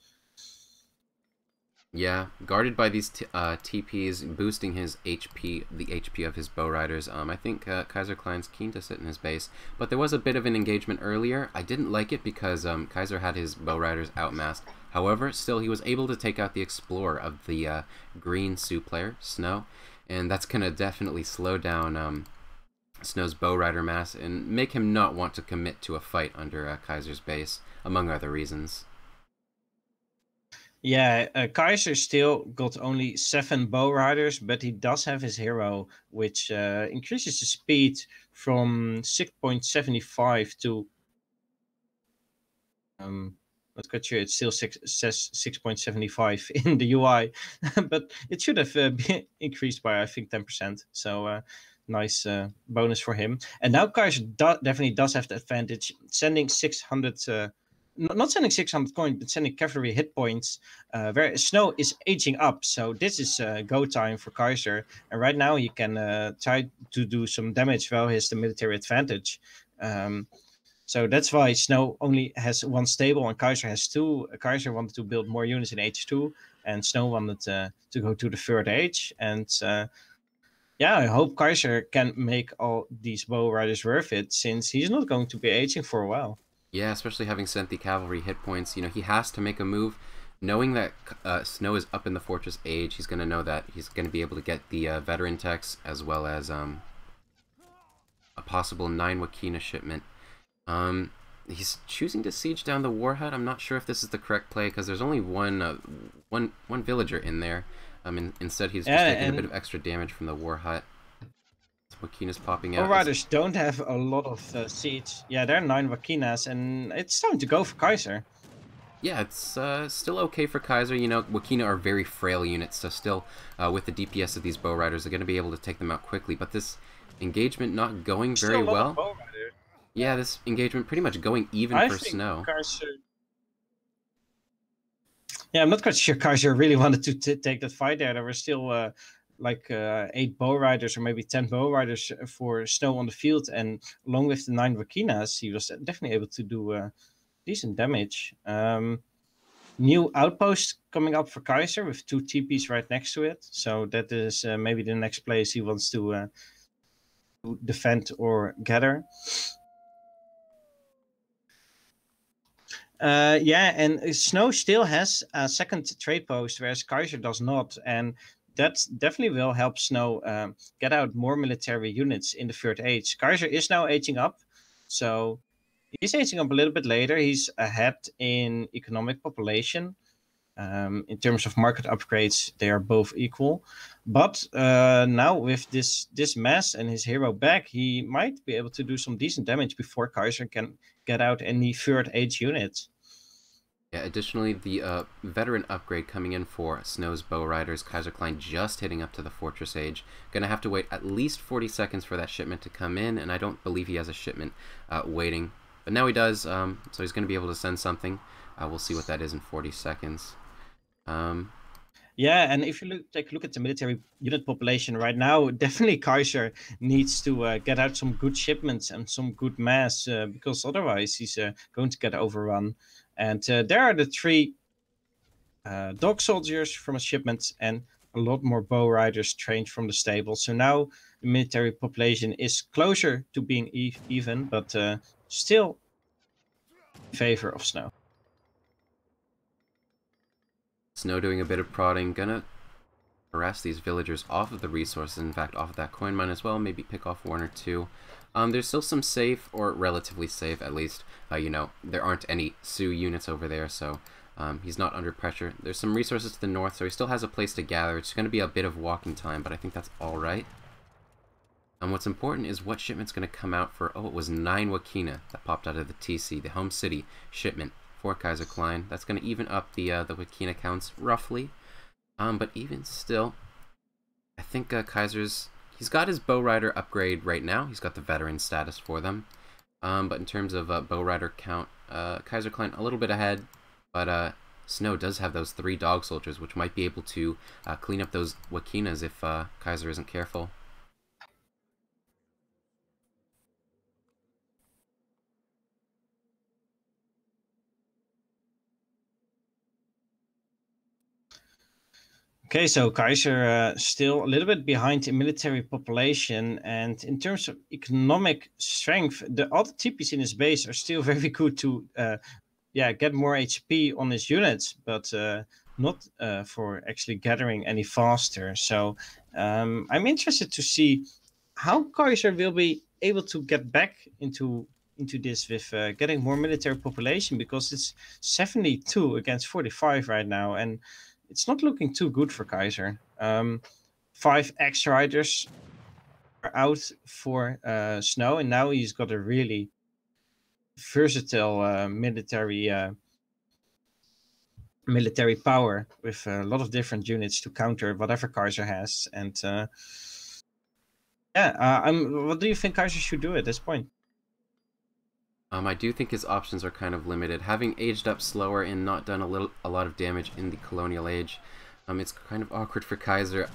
Yeah, guarded by these TPs, boosting his HP, the HP of his bow riders. I think Kaiserklein's keen to sit in his base, but there was a bit of an engagement earlier. I didn't like it because Kaiser had his bow riders outmasked. However, still he was able to take out the explorer of the green Sioux player, Snow, and that's gonna definitely slow down Snow's bow rider mass and make him not want to commit to a fight under Kaiser's base, among other reasons. Yeah, Kaiser still got only 7 bow riders, but he does have his hero, which increases the speed from 6.75 to not quite sure. It still says 6.75 in the UI, but it should have been increased by I think 10%. So nice bonus for him. And now Kaiser definitely does have the advantage, sending 600. Not sending 600 coins, but sending cavalry hit points. Where Snow is aging up, so this is go time for Kaiser. And right now he can try to do some damage while he has the military advantage. So that's why Snow only has 1 stable and Kaiser has 2. Kaiser wanted to build more units in H2, and Snow wanted to go to the 3rd age. And yeah, I hope Kaiser can make all these bow riders worth it, since he's not going to be aging for a while. Yeah, especially having sent the cavalry hit points, you know, he has to make a move. Knowing that Snow is up in the fortress age, he's going to know that he's going to be able to get the veteran techs as well as a possible 9 Wakina shipment. He's choosing to siege down the war hut. I'm not sure if this is the correct play because there's only one villager in there. Instead, he's just taking a bit of extra damage from the war hut. Wakina's popping out. Bow riders don't have a lot of siege. Yeah, there are 9 Wakinas, and it's time to go for Kaiser. Yeah, it's still okay for Kaiser. You know, Wakina are very frail units, so still, with the DPS of these bow riders, they're going to be able to take them out quickly. But this engagement not going very well. Yeah, this engagement pretty much going even for Snow. Kaiser... Yeah, I'm not quite sure Kaiser really wanted to take that fight there. There were still... like 8 bow riders or maybe 10 bow riders for Snow on the field, and along with the 9 Wakinas, he was definitely able to do decent damage. New outpost coming up for Kaiser with 2 TPs right next to it, so that is maybe the next place he wants to defend or gather. Yeah, and Snow still has a 2nd trade post, whereas Kaiser does not, and that definitely will help Snow get out more military units in the 3rd age. Kaiser is now aging up, so he's aging up a little bit later. He's ahead in economic population. In terms of market upgrades, they are both equal. But now with this mass and his hero back, he might be able to do some decent damage before Kaiser can get out any 3rd age units. Yeah, additionally, the veteran upgrade coming in for Snow's bow riders, Kaiserklein just hitting up to the fortress age. Gonna have to wait at least 40 seconds for that shipment to come in, and I don't believe he has a shipment waiting. But now he does, so he's gonna be able to send something. We'll see what that is in 40 seconds. Yeah, and if you take a look at the military unit population right now, definitely Kaiser needs to get out some good shipments and some good mass, because otherwise he's going to get overrun. And there are the 3 dog soldiers from a shipment and a lot more bow riders trained from the stable. So now the military population is closer to being even, but still in favor of Snow. Snow doing a bit of prodding, gonna harass these villagers off of the resources, in fact off of that coin mine as well, maybe pick off 1 or 2. There's still some safe, or relatively safe at least, you know, there aren't any Sioux units over there, so he's not under pressure. There's some resources to the north, so he still has a place to gather. It's going to be a bit of walking time, but I think that's alright. And what's important is what shipment's going to come out for, oh, it was 9 Wakina that popped out of the TC, the home city shipment for Kaiserklein. That's going to even up the Wakina counts roughly, but even still, I think Kaiser's... He's got his bow rider upgrade right now. He's got the veteran status for them. But in terms of bow rider count, Kaiserklein a little bit ahead, but Snow does have those 3 dog soldiers, which might be able to clean up those Wakinas if Kaiser isn't careful. Okay, so Kaiser still a little bit behind in military population, and in terms of economic strength, the other TPs in his base are still very good to get more HP on his units, but not for actually gathering any faster. So I'm interested to see how Kaiser will be able to get back into this with getting more military population, because it's 72 against 45 right now, and it's not looking too good for Kaiser. 5 X riders are out for Snow, and now he's got a really versatile military power with a lot of different units to counter whatever Kaiser has. And what do you think Kaiser should do at this point? I do think his options are kind of limited. Having aged up slower and not done a lot of damage in the colonial age, it's kind of awkward for Kaiser.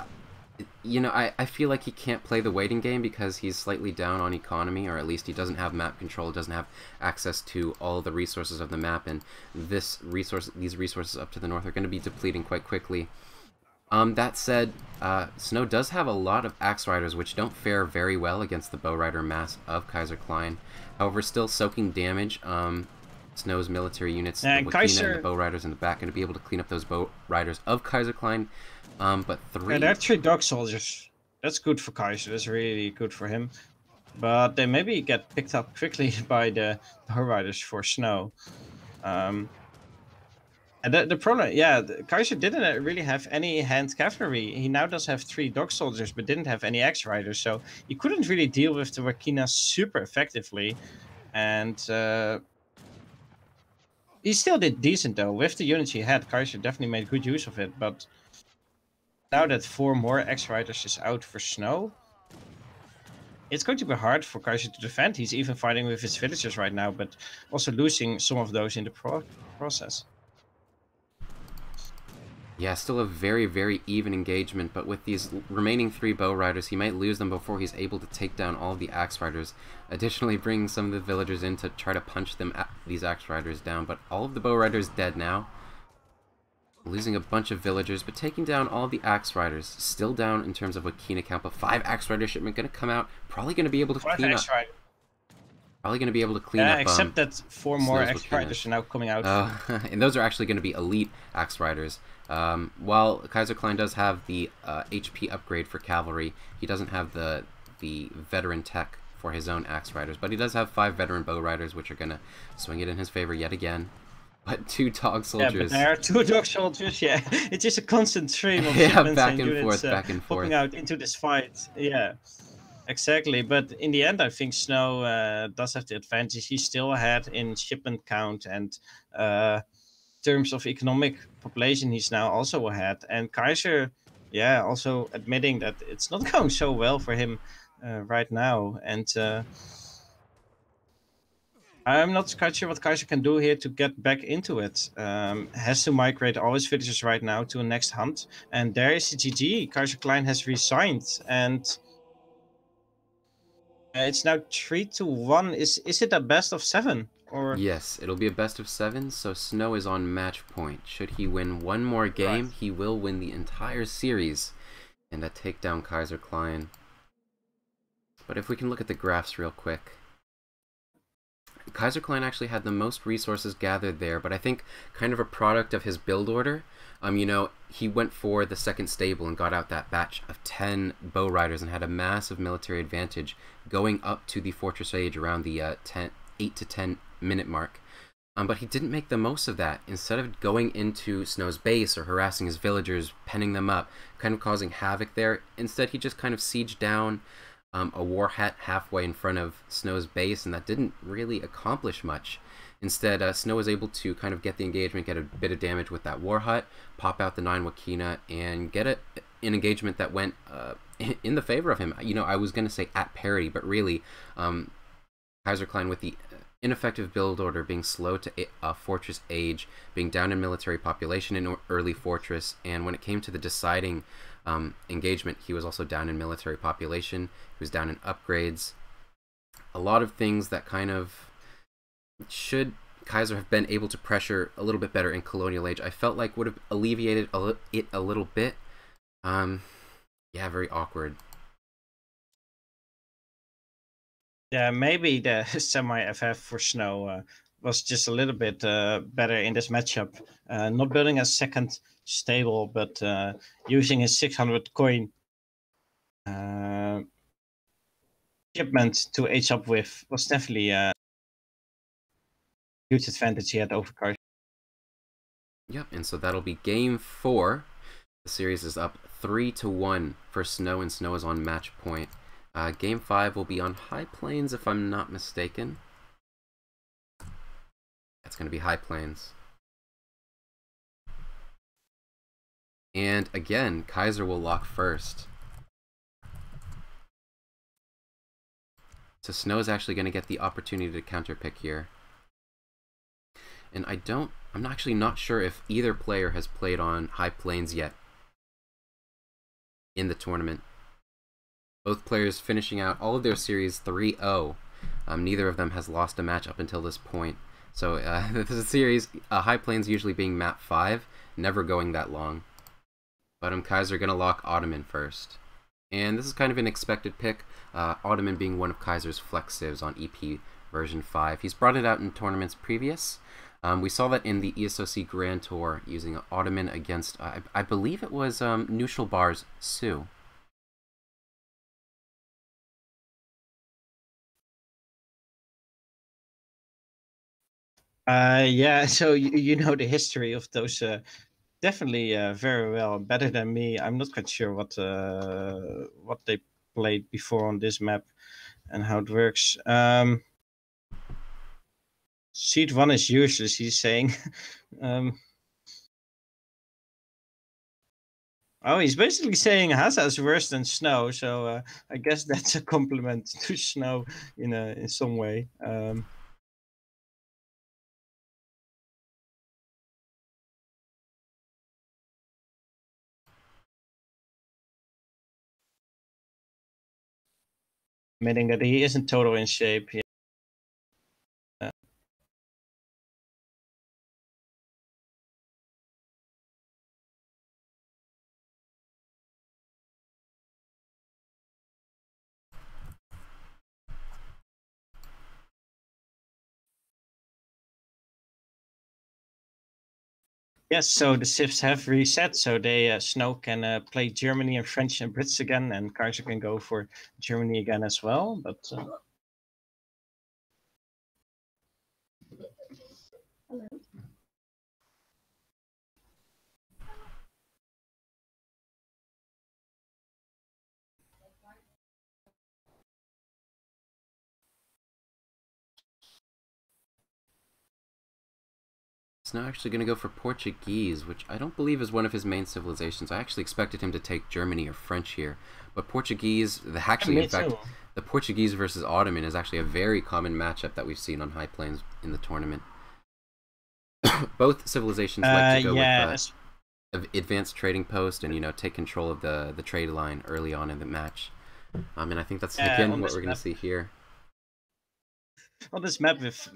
You know, I feel like he can't play the waiting game because he's slightly down on economy, or at least he doesn't have map control, doesn't have access to all the resources of the map, and these resources up to the north are going to be depleting quite quickly. That said, Snow does have a lot of axe riders, which don't fare very well against the bow rider mass of Kaiserklein. However, still soaking damage. Snow's military units, the Wakina and the bow riders in the back, going to be able to clean up those bow riders of Kaiserklein. But 3... Yeah, there are 3 dog soldiers. That's good for Kaiser. That's really good for him. But they maybe get picked up quickly by the bow riders for Snow. And the problem, Kaiser didn't really have any hand cavalry. He now does have 3 dog soldiers, but didn't have any axe riders, so he couldn't really deal with the Wakina super effectively. And he still did decent though. With the units he had, Kaiser definitely made good use of it. But now that 4 more axe riders is out for Snow, it's going to be hard for Kaiser to defend. He's even fighting with his villagers right now, but also losing some of those in the process. Yeah, still a very, very even engagement, but with these remaining 3 bow riders, he might lose them before he's able to take down all of the axe riders. Additionally, bringing some of the villagers in to try to punch these axe riders down, but all of the bow riders dead now. Losing a bunch of villagers, but taking down all of the axe riders. Still down in terms of Wakina count, but 5 axe rider shipment going to come out. Probably going to be able to clean up. Probably going to be able to clean up. Except that 4 more axe riders are now coming out. And those are actually going to be elite axe riders. While Kaiserklein does have the HP upgrade for cavalry, he doesn't have the veteran tech for his own axe riders, but he does have 5 veteran bow riders, which are going to swing it in his favor yet again. But 2 dog soldiers. Yeah, but there are 2 dog soldiers, yeah. It's just a constant stream of shipments back and and units back and forth. popping out into this fight. Yeah, exactly. But in the end, I think Snow does have the advantage. He's still ahead in shipment count, and terms of economic population, he's now also ahead. And Kaiser, also admitting that it's not going so well for him right now. And I'm not quite sure what Kaiser can do here to get back into it. Has to migrate all his villagers right now to a next hunt. And there is the GG. Kaiserklein has resigned. And it's now 3-1. Is it a best of 7? Or... Yes, it'll be a best of 7, so Snow is on match point. Should he win one more game, he will win the entire series and take down Kaiserklein. But if we can look at the graphs real quick. Kaiserklein actually had the most resources gathered there, but I think kind of a product of his build order. You know, he went for the second stable and got out that batch of 10 bow riders and had a massive military advantage going up to the fortress age around the 8 to 10 minute mark. But he didn't make the most of that. Instead of going into Snow's base or harassing his villagers, penning them up, kind of causing havoc there, instead he just kind of sieged down a war hat halfway in front of Snow's base, and that didn't really accomplish much. Instead, Snow was able to kind of get the engagement, get a bit of damage with that war hut, pop out the 9 Wakina, and get an engagement that went in the favor of him. You know, I was going to say at parity, but really, Kaiserklein with the ineffective build order, being slow to fortress age, being down in military population in early fortress, and when it came to the deciding engagement, he was also down in military population, he was down in upgrades. A lot of things that kind of should Kaiser have been able to pressure a little bit better in colonial age, I felt like would have alleviated it a little bit. Yeah, very awkward. Yeah, maybe the semi-FF for Snow was just a little bit better in this matchup. Not building a second stable, but using his 600 coin shipment to age up with was definitely a huge advantage he had over Kaiser. Yep, and so that'll be game 4. The series is up 3-1 for Snow, and Snow is on match point. Game 5 will be on High Plains, if I'm not mistaken. That's going to be High Plains. And again, Kaiser will lock first. So Snow is actually going to get the opportunity to counterpick here. And I'm actually not sure if either player has played on High Plains yet in the tournament. Both players finishing out all of their series 3-0. Neither of them has lost a match up until this point. So this is a series, High Plains usually being map 5, never going that long. But Kaiser going to lock Ottoman first. And this is kind of an expected pick, Ottoman being one of Kaiser's flex civs on EP version 5. He's brought it out in tournaments previous. We saw that in the ESOC Grand Tour using Ottoman against, I believe it was Neutral Bar's Sioux. Yeah, so you know the history of those definitely very well, better than me. I'm not quite sure what they played before on this map and how it works. Seed 1 is useless, he's saying. Oh, he's basically saying Hasa is worse than Snow, so I guess that's a compliment to Snow in some way. Admitting that he isn't totally in shape. Yeah. Yes, so the civs have reset, so they Snow can play Germany and French and Brits again, and Kaiser can go for Germany again as well. But Hello. He's now actually going to go for Portuguese, which I don't believe is one of his main civilizations. I actually expected him to take Germany or French here. But Portuguese, in fact, the Portuguese versus Ottoman is actually a very common matchup that we've seen on High Plains in the tournament. Both civilizations like to go with advanced trading post and, take control of the trade line early on in the match. And I think that's, again, what we're going to see here. On this map with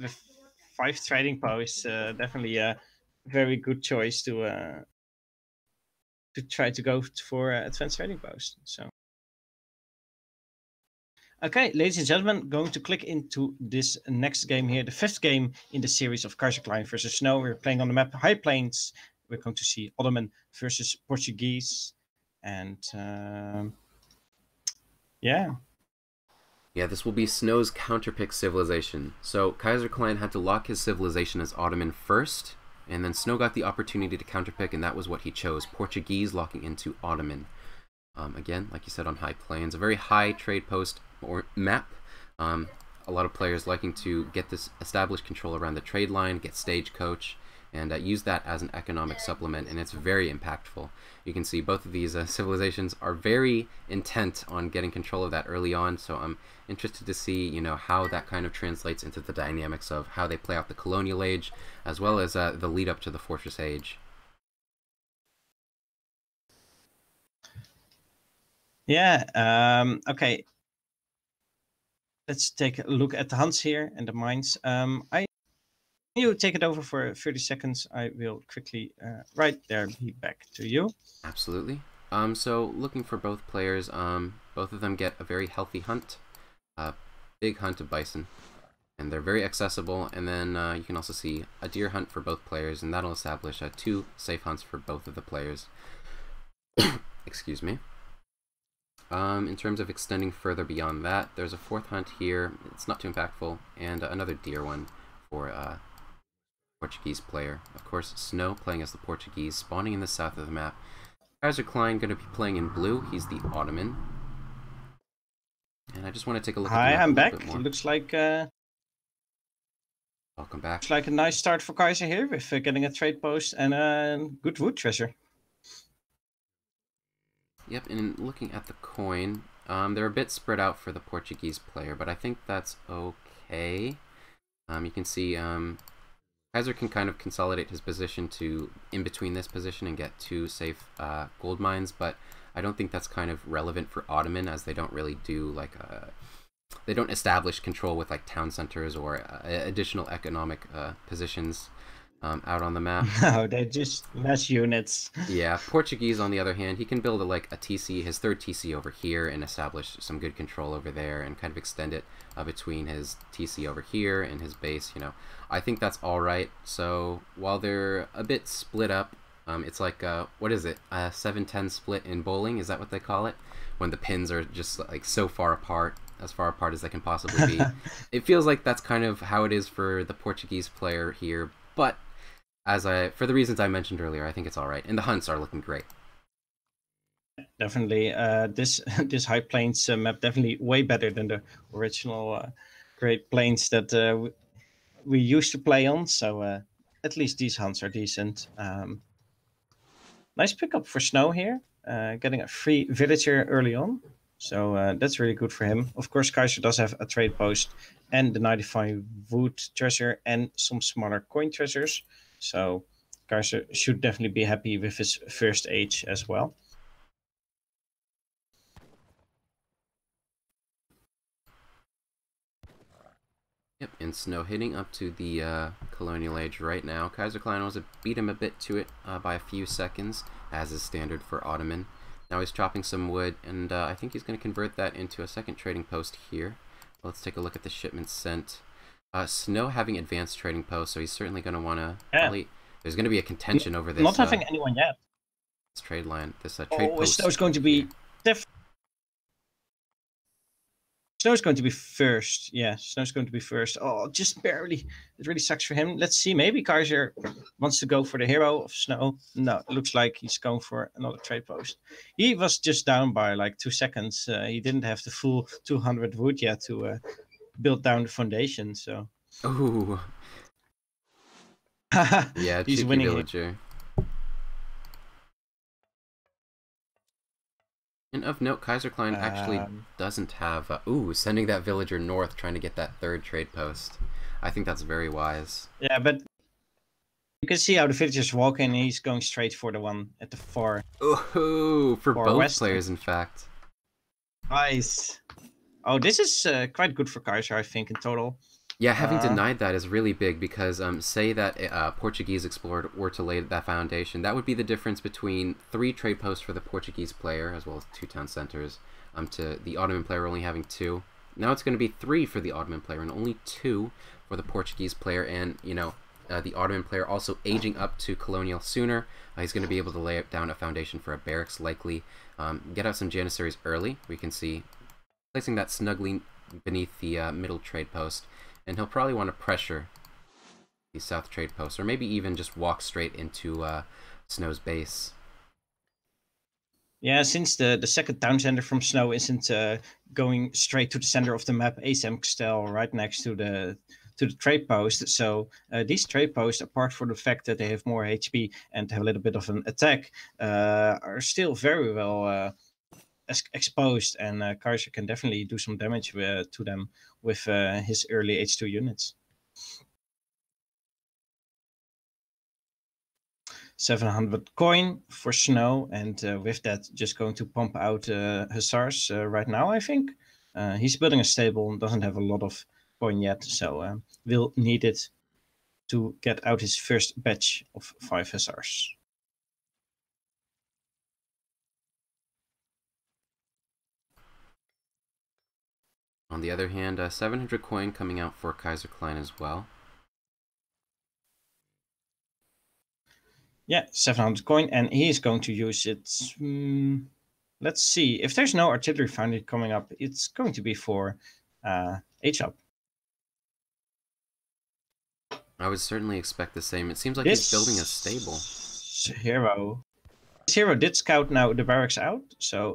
5 trading posts, definitely a very good choice to try to go for advanced trading post. So, okay, ladies and gentlemen, going to click into this next game here, the 5th game in the series of Kaiserklein versus Snow. We're playing on the map High Plains. We're going to see Ottoman versus Portuguese, and yeah. Yeah, this will be Snow's counterpick civilization. So Kaiserklein had to lock his civilization as Ottoman first, and then Snow got the opportunity to counterpick, and that was what he chose. Portuguese locking into Ottoman. Again, like you said, on High Plains, a very high trade post or map. A lot of players liking to get this established control around the trade line, get stagecoach, and use that as an economic supplement, and it's very impactful. You can see both of these civilizations are very intent on getting control of that early on, so I'm interested to see, you know, how that kind of translates into the dynamics of how they play out the colonial age, as well as the lead up to the fortress age. Yeah, okay. Let's take a look at the hunts here and the mines. You take it over for 30 seconds. I will quickly, right there, be back to you. Absolutely. So looking for both players, both of them get a very healthy hunt, big hunt of bison, and they're very accessible. And then you can also see a deer hunt for both players, and that'll establish 2 safe hunts for both of the players. Excuse me. In terms of extending further beyond that, there's a 4th hunt here. It's not too impactful, and another deer one for Portuguese player. Of course, Snow playing as the Portuguese, spawning in the south of the map. Kaiserklein going to be playing in blue. He's the Ottoman. And I just want to take a look at the map I'm a little back. bit more. Looks like Welcome back. looks like a nice start for Kaiser here with getting a trade post and a good wood treasure. Yep, and looking at the coin, they're a bit spread out for the Portuguese player, but I think that's okay. You can see Kaiser can kind of consolidate his position to in between this position and get 2 safe gold mines, but I don't think that's kind of relevant for Ottoman, as they don't really do like they don't establish control with like town centers or additional economic positions out on the map. No, they're just less units. Yeah, Portuguese on the other hand, he can build like a TC, his 3rd TC over here, and establish some good control over there, and kind of extend it between his TC over here and his base. You know, I think that's all right. So while they're a bit split up, it's like what is it? A 7-10 split in bowling? Is that what they call it? When the pins are just like so far apart as they can possibly be. It feels like that's kind of how it is for the Portuguese player here, but for the reasons I mentioned earlier, I think it's all right, and the hunts are looking great. Definitely, this High Plains map definitely way better than the original Great Plains that we used to play on. So at least these hunts are decent. Nice pickup for Snow here, getting a free villager early on. So that's really good for him. Of course, Kaiser does have a trade post and the 95 wood treasure and some smaller coin treasures. So Kaiser should definitely be happy with his first age as well. Yep, and Snow hitting up to the colonial age right now. Kaiserklein was beat him a bit to it by a few seconds, as is standard for Ottoman. Now he's chopping some wood, and I think he's going to convert that into a 2nd trading post here. Let's take a look at the shipments sent. Snow having advanced trading posts, so he's certainly going to want to... Probably, there's going to be a contention over this. Not having anyone yet. This trade line, this trade post. Snow's going to be... Snow's going to be first. Yeah, Snow's going to be first. Oh, just barely. It really sucks for him. Let's see. Maybe Kaiser wants to go for the hero of Snow. No, it looks like he's going for another trade post. He was just down by like 2 seconds. He didn't have the full 200 wood yet to build down the foundation. So. Ooh. Yeah, he's winning. Villager. And of note, Kaiserklein actually doesn't have... sending that villager north, trying to get that 3rd trade post. I think that's very wise. Yeah, but you can see how the villager's walking, and he's going straight for the one at the far... Ooh, for both west. players, in fact. Nice. Oh, this is quite good for Kaiser, I think, in total. Yeah, having denied that is really big, because say that a Portuguese explorer were to lay that foundation, that would be the difference between 3 trade posts for the Portuguese player, as well as 2 town centers, to the Ottoman player only having 2. Now it's going to be 3 for the Ottoman player, and only 2 for the Portuguese player, and, you know, the Ottoman player also aging up to colonial sooner. He's going to be able to lay down a foundation for a barracks, likely. Get out some Janissaries early. We can see placing that snugly beneath the middle trade post. And he'll probably want to pressure the south trade post, or maybe even just walk straight into Snow's base. Yeah, since the 2nd town center from Snow isn't going straight to the center of the map, Kaiserklein style, right next to to the trade post. So these trade posts, apart from the fact that they have more HP and have a little bit of an attack, are still very well exposed, and Kaiser can definitely do some damage to them with his early H2 units. 700 coin for snow, and with that, just going to pump out hussars right now, I think. He's building a stable, doesn't have a lot of coin yet, so will need it to get out his first batch of 5 hussars. On the other hand, 700 coin coming out for Kaiserklein as well. Yeah, 700 coin, and he is going to use it. Let's see. If there's no artillery foundry coming up, it's going to be for H-up. I would certainly expect the same. It seems like he's building a stable. This hero did scout now the barracks out, so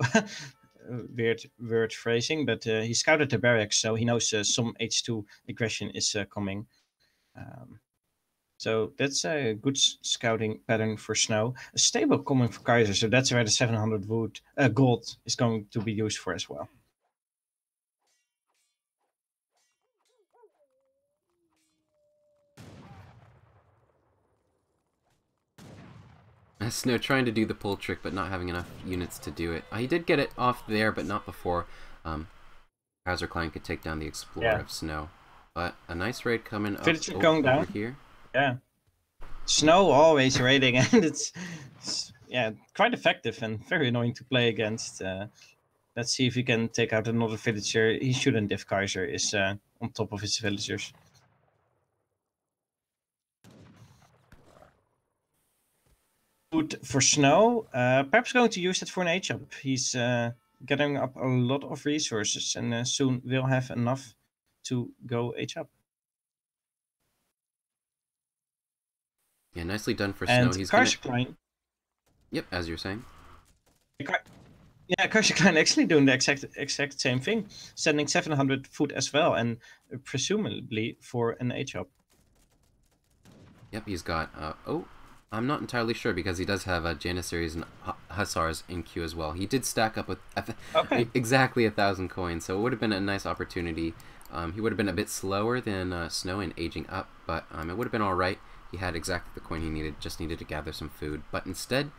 weird word phrasing, but he scouted the barracks, so he knows some H2 aggression is coming. So that's a good scouting pattern for snow. A stable coming for Kaiser, so that's where the 700 gold is going to be used for as well. Snow trying to do the pull trick, but not having enough units to do it. He did get it off there, but not before Kaiserklein could take down the Explorer of Snow. But a nice raid coming up over here. Yeah. Snow always raiding, and it's quite effective and very annoying to play against. Let's see if he can take out another villager. He shouldn't if Kaiser is on top of his villagers. Good for Snow. Perhaps going to use it for an H-up. He's getting up a lot of resources, and soon will have enough to go H-up. Yeah, nicely done for and Snow. He's Kaiserklein. Yep, as you're saying. Yeah, Kaiserklein actually doing the exact same thing, sending 700 foot as well, and presumably for an H-up. Yep, he's got. I'm not entirely sure because he does have Janissaries and Hussars in queue as well. He did stack up with exactly 1,000 coins, so it would have been a nice opportunity. He would have been a bit slower than Snow in aging up, but it would have been all right. He had exactly the coin he needed, just needed to gather some food. But instead,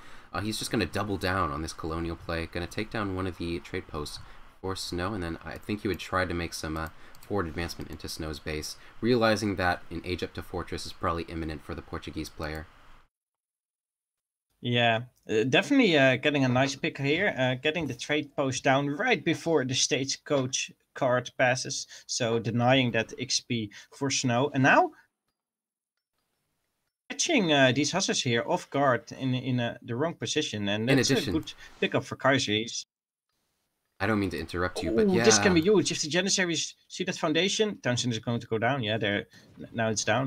he's just going to double down on this colonial play, going to take down one of the trade posts for Snow, and then I think he would try to make some forward advancement into Snow's base, realizing that an age up to fortress is probably imminent for the Portuguese player. Yeah, definitely getting a nice pick here, getting the trade post down right before the stagecoach card passes, so denying that XP for Snow. And now catching these hussars here off guard in the wrong position, and that's a good pickup for Kaiser. I don't mean to interrupt you, but yeah, this can be huge. If the Janissaries see that foundation, Townsend is going to go down. Yeah, now it's down.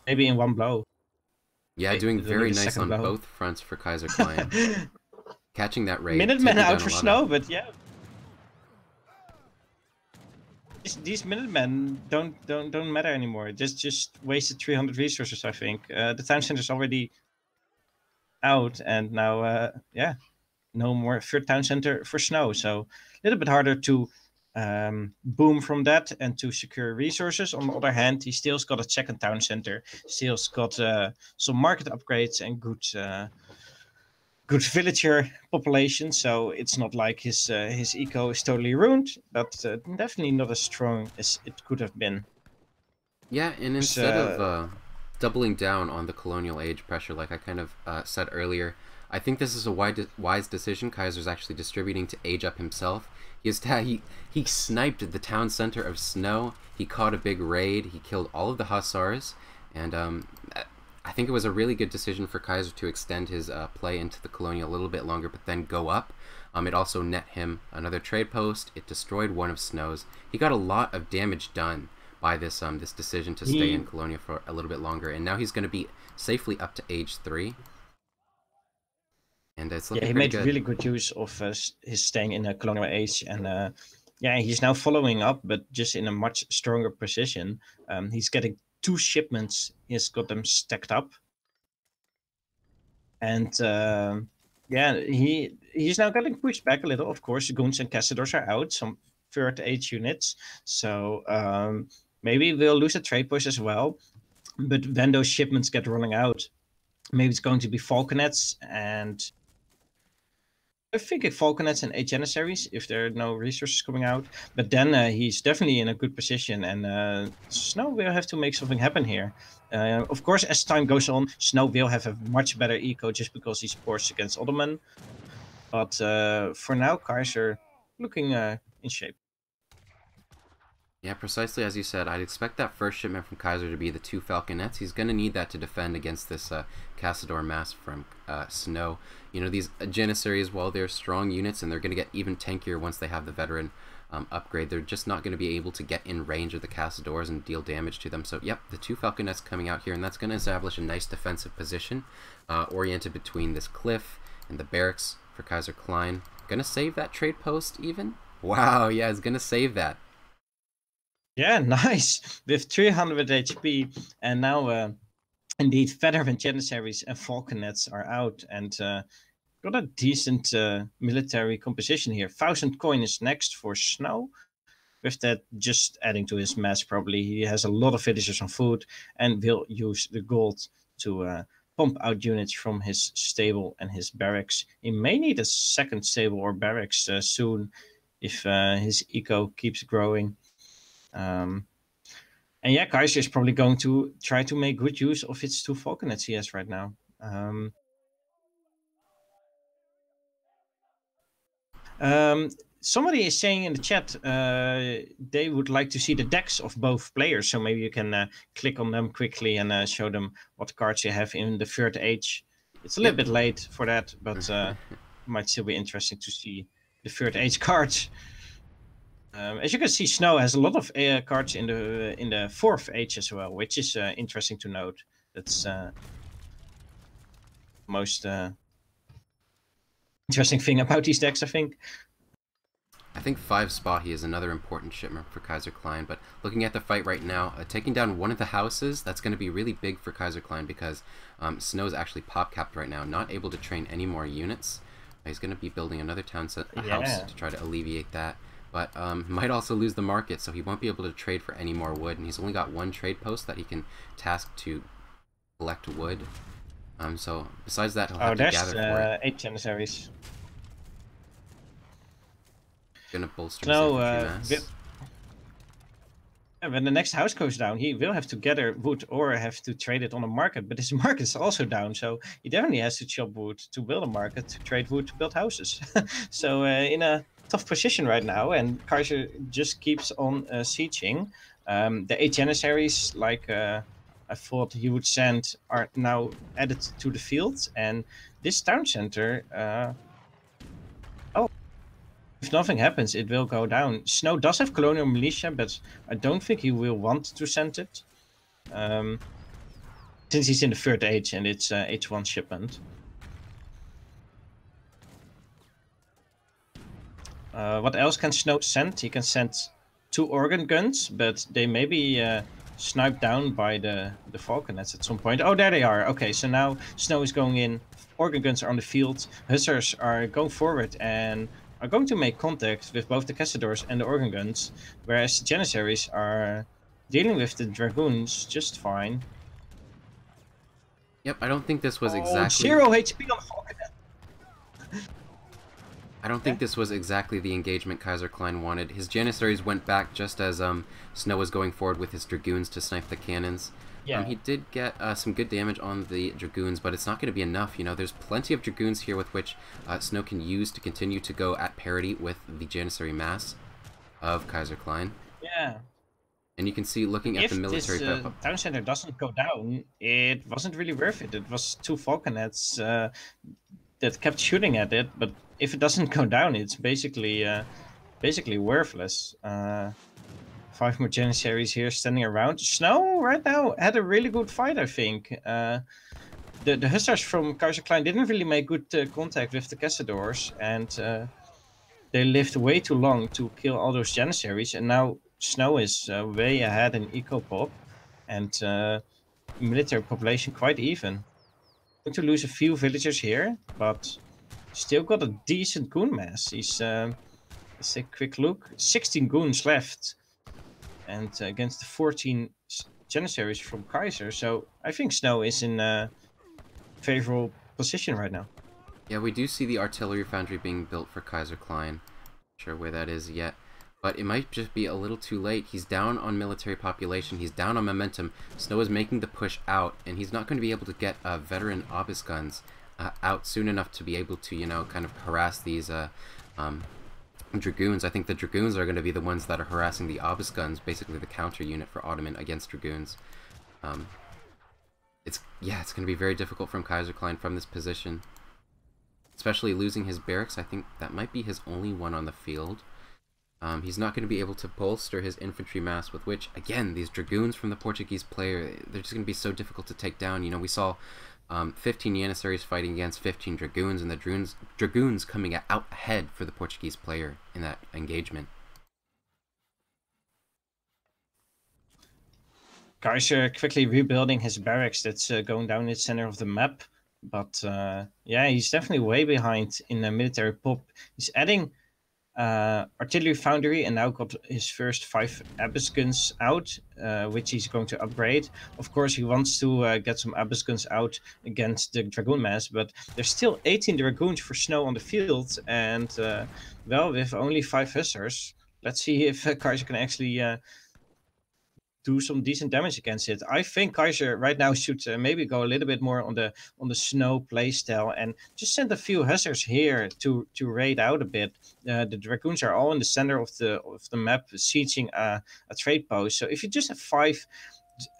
Maybe in one blow. Yeah, doing very nice on both fronts for Kaiserklein. Catching that raid. Minutemen out for Snow, but yeah. These Minutemen don't matter anymore. Just wasted 300 resources, I think. The town center is already out, and now yeah, no more third town center for Snow. So a little bit harder to boom from that and to secure resources. On the other hand, he still's got a second town center. Still's got some market upgrades and good villager population, so it's not like his eco is totally ruined, but definitely not as strong as it could have been. Yeah, and instead of doubling down on the colonial age pressure, like I kind of said earlier, I think this is a wise decision. Kaiser's actually distributing to age up himself. He sniped the town center of Snow. He caught a big raid. He killed all of the Hussars, and I think it was a really good decision for Kaiser to extend his play into the colonial a little bit longer, but then go up. It also net him another trade post. It destroyed one of Snow's. He got a lot of damage done by this this decision to stay in colonial for a little bit longer, and now he's going to be safely up to age 3. And it's looking he made good. really good use of his staying in a colonial age, and Yeah, he's now following up, but just in a much stronger position. He's getting 2 shipments. He's got them stacked up. And yeah, he's now getting pushed back a little. Of course, Goons and Cassadors are out, some third age units. So maybe we'll lose a trade push as well. But when those shipments get running out, maybe it's going to be Falconets, and I think Falconets and 8 Janissaries if there are no resources coming out. But then he's definitely in a good position, and Snow will have to make something happen here. Of course, as time goes on, Snow will have a much better eco just because he's forced against Ottoman. But for now, Kaiser looking in shape. Yeah, precisely as you said. I'd expect that first shipment from Kaiser to be the 2 Falconets. He's going to need that to defend against this Cassador mass from Snow. You know, these Janissaries, while they're strong units and they're going to get even tankier once they have the veteran upgrade, they're just not going to be able to get in range of the Cassadors and deal damage to them. So, yep, the 2 Falconets coming out here, and that's going to establish a nice defensive position oriented between this cliff and the barracks for Kaiserklein. Going to save that trade post even? Wow, yeah, it's going to save that. Yeah, nice. With 300 HP, and now indeed veteran Janissaries and Falconets are out, and got a decent military composition here. 1000 coin is next for Snow. With that just adding to his mass probably. He has a lot of villagers on food and will use the gold to pump out units from his stable and his barracks. He may need a second stable or barracks soon if his eco keeps growing. And yeah, Kaiser is probably going to try to make good use of its 2 Falconets he has right now. Somebody is saying in the chat they would like to see the decks of both players, so maybe you can click on them quickly and show them what cards you have in the third age. It's a little bit late for that, but might still be interesting to see the third age cards. As you can see, Snow has a lot of cards in the fourth age as well, which is interesting to note. That's most interesting thing about these decks, I think. I think 5 Spahi is another important shipment for Kaiserklein, but looking at the fight right now, taking down one of the houses, that's going to be really big for Kaiserklein because Snow is actually pop-capped right now, not able to train any more units. He's going to be building another house to try to alleviate that, but might also lose the market, so he won't be able to trade for any more wood, and he's only got 1 trade post that he can task to collect wood. So besides that, he'll have to gather for it. 8 Janissaries. Gonna bolster his infantry mass. When the next house goes down, he will have to gather wood or have to trade it on the market, but his market is also down, so he definitely has to chop wood to build a market, to trade wood to build houses. So in a tough position right now, and Kaiser just keeps on sieging. The 8 Janissaries, like I thought he would send, are now added to the field, and this town center, if nothing happens, it will go down. Snow does have colonial militia, but I don't think he will want to send it. Since he's in the third age and it's H1 shipment. What else can Snow send? He can send 2 organ guns, but they may be sniped down by the Falconets at some point. Oh, there they are. Okay, so now Snow is going in. Organ guns are on the field. Hussars are going forward and are going to make contact with both the Cassadors and the organ guns, whereas the Janissaries are dealing with the Dragoons just fine. Yep, I don't think this was exactly... 0 HP on Falconet! I don't think this was exactly the engagement Kaiserklein wanted. His Janissaries went back just as Snow was going forward with his Dragoons to snipe the cannons. Yeah. He did get some good damage on the Dragoons, but it's not going to be enough. You know, there's plenty of Dragoons here with which Snow can use to continue to go at parity with the Janissary mass of Kaiserklein. Yeah. And you can see, looking at the military... If this town center doesn't go down, it wasn't really worth it. It was 2 Falconets that kept shooting at it, but if it doesn't go down, it's basically worthless. 5 more Janissaries here standing around. Snow right now had a really good fight, I think. The Hussars from Kaiserklein didn't really make good contact with the Cassadors, and they lived way too long to kill all those Janissaries, and now Snow is way ahead in eco pop, and military population quite even. Going to lose a few villagers here, but still got a decent goon mass. He's let's take a quick look. 16 goons left, and against the 14 Janissaries from Kaiser. So I think Snow is in a favorable position right now. Yeah, we do see the artillery foundry being built for Kaiserklein. Not sure where that is yet, but it might just be a little too late. He's down on military population. He's down on momentum. Snow is making the push out, and he's not going to be able to get veteran obus guns out soon enough to be able to, you know, kind of harass these Dragoons. I think the Dragoons are going to be the ones that are harassing the obus guns, basically the counter unit for Ottoman against Dragoons. It's going to be very difficult from Kaiserklein from this position. Especially losing his barracks. I think that might be his only one on the field. He's not going to be able to bolster his infantry mass, with which, again, these Dragoons from the Portuguese player, they're just going to be so difficult to take down. You know, we saw 15 Janissaries fighting against 15 Dragoons, and the Dragoons coming out ahead for the Portuguese player in that engagement. Kaiser quickly rebuilding his barracks that's going down the center of the map. But yeah, he's definitely way behind in the military pop. He's adding artillery foundry and now got his first 5 Abyss guns out, which he's going to upgrade. Of course, he wants to get some Abyss guns out against the Dragoon mass, but there's still 18 Dragoons for Snow on the field. And well, with only 5 Hussars, let's see if Kaiser can actually do some decent damage against it. I think Kaiser right now should maybe go a little bit more on the Snow playstyle and just send a few Hussars here to raid out a bit. The Dragoons are all in the center of the map, sieging a trade post. So if you just have 5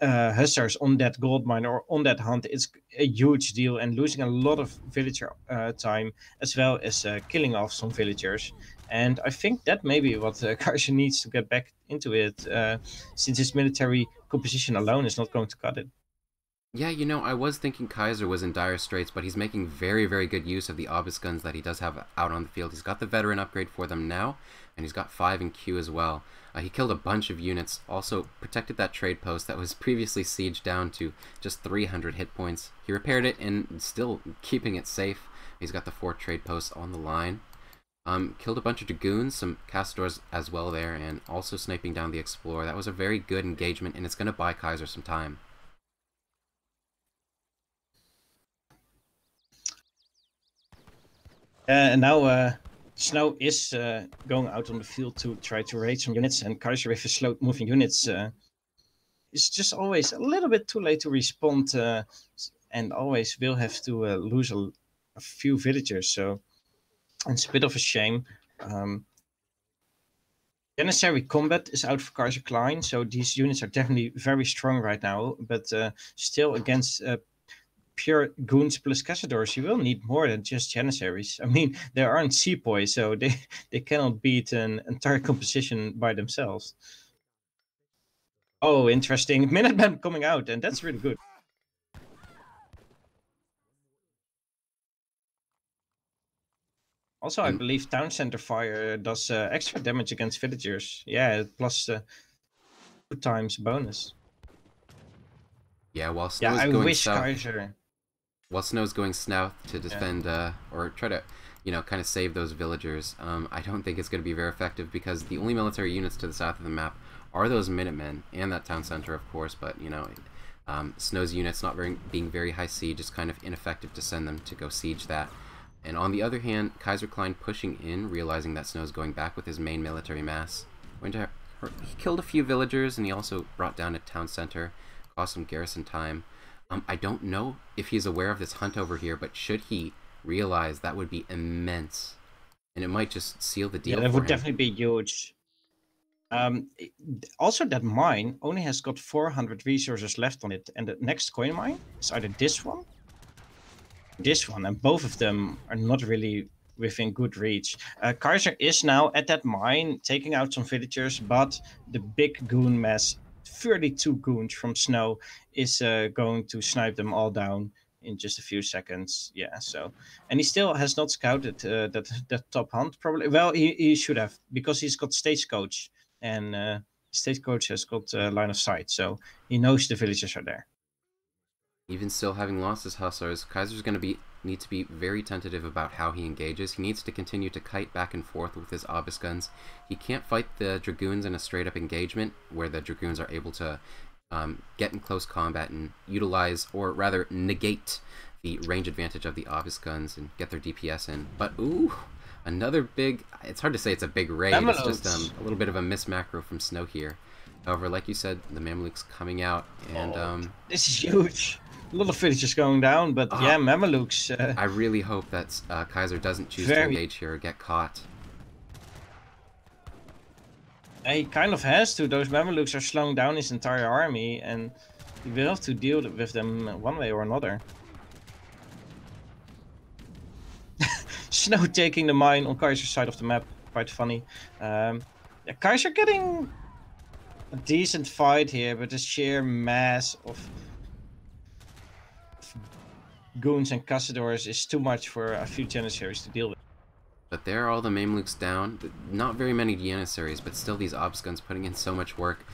Hussars on that gold mine or on that hunt, it's a huge deal, and losing a lot of villager time as well as killing off some villagers. And I think that may be what Kaiser needs to get back into it, since his military composition alone is not going to cut it. Yeah, you know, I was thinking Kaiser was in dire straits, but he's making very, very good use of the obus guns that he does have out on the field. He's got the veteran upgrade for them now, and he's got 5 in queue as well. He killed a bunch of units, also protected that trade post that was previously sieged down to just 300 hit points. He repaired it and still keeping it safe. He's got the 4 trade posts on the line. Killed a bunch of Dragoons, some Castors as well there, and also sniping down the Explorer. That was a very good engagement, and it's going to buy Kaiser some time. And now Snow is going out on the field to try to raid some units, and Kaiser with his slow moving units is just always a little bit too late to respond, and always will have to lose a few villagers. So it's a bit of a shame. Janissary combat is out for Kaiserklein, so these units are definitely very strong right now, but still against pure goons plus cazadors, you will need more than just Janissaries. I mean, they aren't sepoys, so they cannot beat an entire composition by themselves. Oh, interesting. Minutemen coming out, and that's really good. Also, I believe Town Center Fire does extra damage against villagers. Yeah, plus 2 times bonus. Yeah, while Snow's going I wish south, Kaiser... While Snow's going south to defend, or try to, you know, kind of save those villagers, I don't think it's going to be very effective, because the only military units to the south of the map are those Minutemen, and that town center, of course, but, you know, Snow's units not being very high siege is kind of ineffective to send them to go siege that. And on the other hand, Kaiserklein pushing in, realizing that Snow's going back with his main military mass. He killed a few villagers, and he also brought down a town center, caused some garrison time. I don't know if he's aware of this hunt over here, but should he realize, that would be immense. And it might just seal the deal for him. Yeah, that would definitely be huge. Also, that mine only has got 400 resources left on it, and the next coin mine is either this one, and both of them are not really within good reach. Kaiser is now at that mine, taking out some villagers, but the big goon mass, 32 goons from Snow, is going to snipe them all down in just a few seconds. Yeah, so and he still has not scouted that top hunt. Probably, well, he should have, because he's got stagecoach, and stagecoach has got line of sight, so he knows the villagers are there. Even still, having lost his hussars, Kaiser's going to need to be very tentative about how he engages. He needs to continue to kite back and forth with his obus guns. He can't fight the dragoons in a straight-up engagement, where the dragoons are able to get in close combat and utilize, or rather negate, the range advantage of the obus guns and get their DPS in. But ooh, another big... It's hard to say it's a big raid. It's just a little bit of a miss macro from Snow here. However, like you said, the Mamelukes coming out, and this is huge. A lot of villagers going down, but yeah, Mamelukes. I really hope that Kaiser doesn't choose to engage here or get caught. He kind of has to. Those Mamelukes are slowing down his entire army, and he will have to deal with them one way or another. Snow taking the mine on Kaiser's side of the map. Quite funny. Yeah, Kaiser getting a decent fight here, but the sheer mass of goons and custodians is too much for a few Janissaries to deal with. But there are all the Mamelukes down. Not very many Janissaries, but still these obs guns putting in so much work.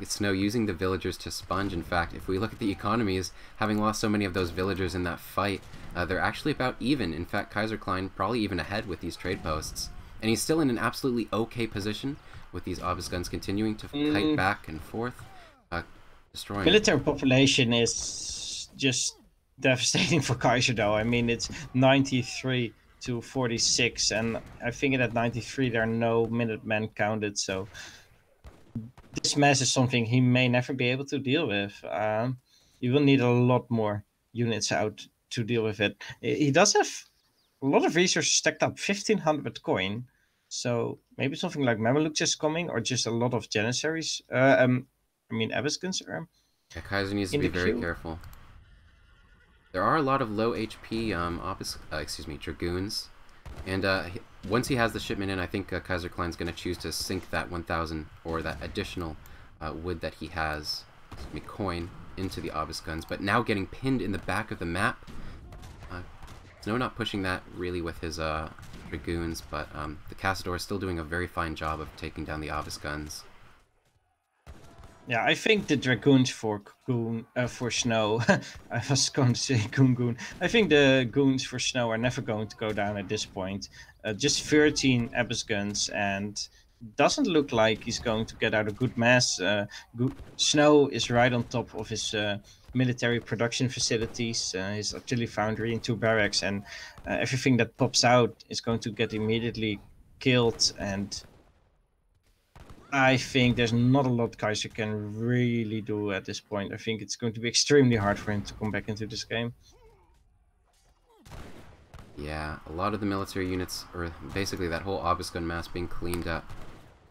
Snow using the villagers to sponge. In fact, if we look at the economies, having lost so many of those villagers in that fight, they're actually about even. In fact, Kaiserklein probably even ahead with these trade posts. And he's still in an absolutely okay position with these obus guns continuing to kite back and forth, destroying. Military population is just devastating for Kaiser, though. I mean, it's 93 to 46, and I think at 93 there are no Minutemen counted, so this mess is something he may never be able to deal with. He will need a lot more units out to deal with it. He does have a lot of resources stacked up, 1500 coin, so maybe something like Mamelukes is coming, or just a lot of Janissaries. I mean, Abiskins are. Yeah, Kaiser needs to be very careful. There are a lot of low HP dragoons, and once he has the shipment in, I think Kaiserklein's going to choose to sink that 1000 or that additional wood that he has, coin, into the obus guns. But now getting pinned in the back of the map. Snow not pushing that really with his dragoons, but the Castador is still doing a very fine job of taking down the obus guns. Yeah, I think the dragoons for Snow. I was going to say goon. I think the goons for Snow are never going to go down at this point. Just 13 Abyss guns, and doesn't look like he's going to get out a good mass. Snow is right on top of his military production facilities, his artillery foundry and 2 barracks, and everything that pops out is going to get immediately killed. And I think there's not a lot Kaiser can really do at this point. I think it's going to be extremely hard for him to come back into this game. Yeah, a lot of the military units, or basically that whole obus gun mass, being cleaned up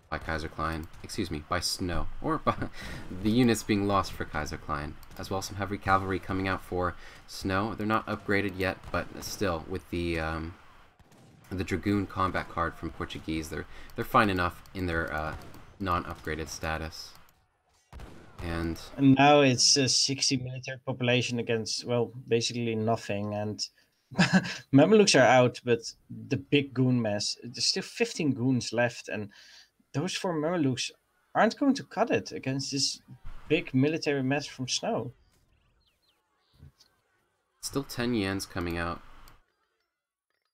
by Kaiserklein. Excuse me, by Snow. Or by the units being lost for Kaiserklein. As well, some heavy cavalry coming out for Snow. They're not upgraded yet, but still, with the Dragoon combat card from Portuguese, they're fine enough in their non-upgraded status. And now it's a 60 military population against, well, basically nothing. And Mamelukes are out, but the big goon mass, there's still 15 goons left, and those 4 Mamelukes aren't going to cut it against this big military mass from Snow. Still 10 yens coming out.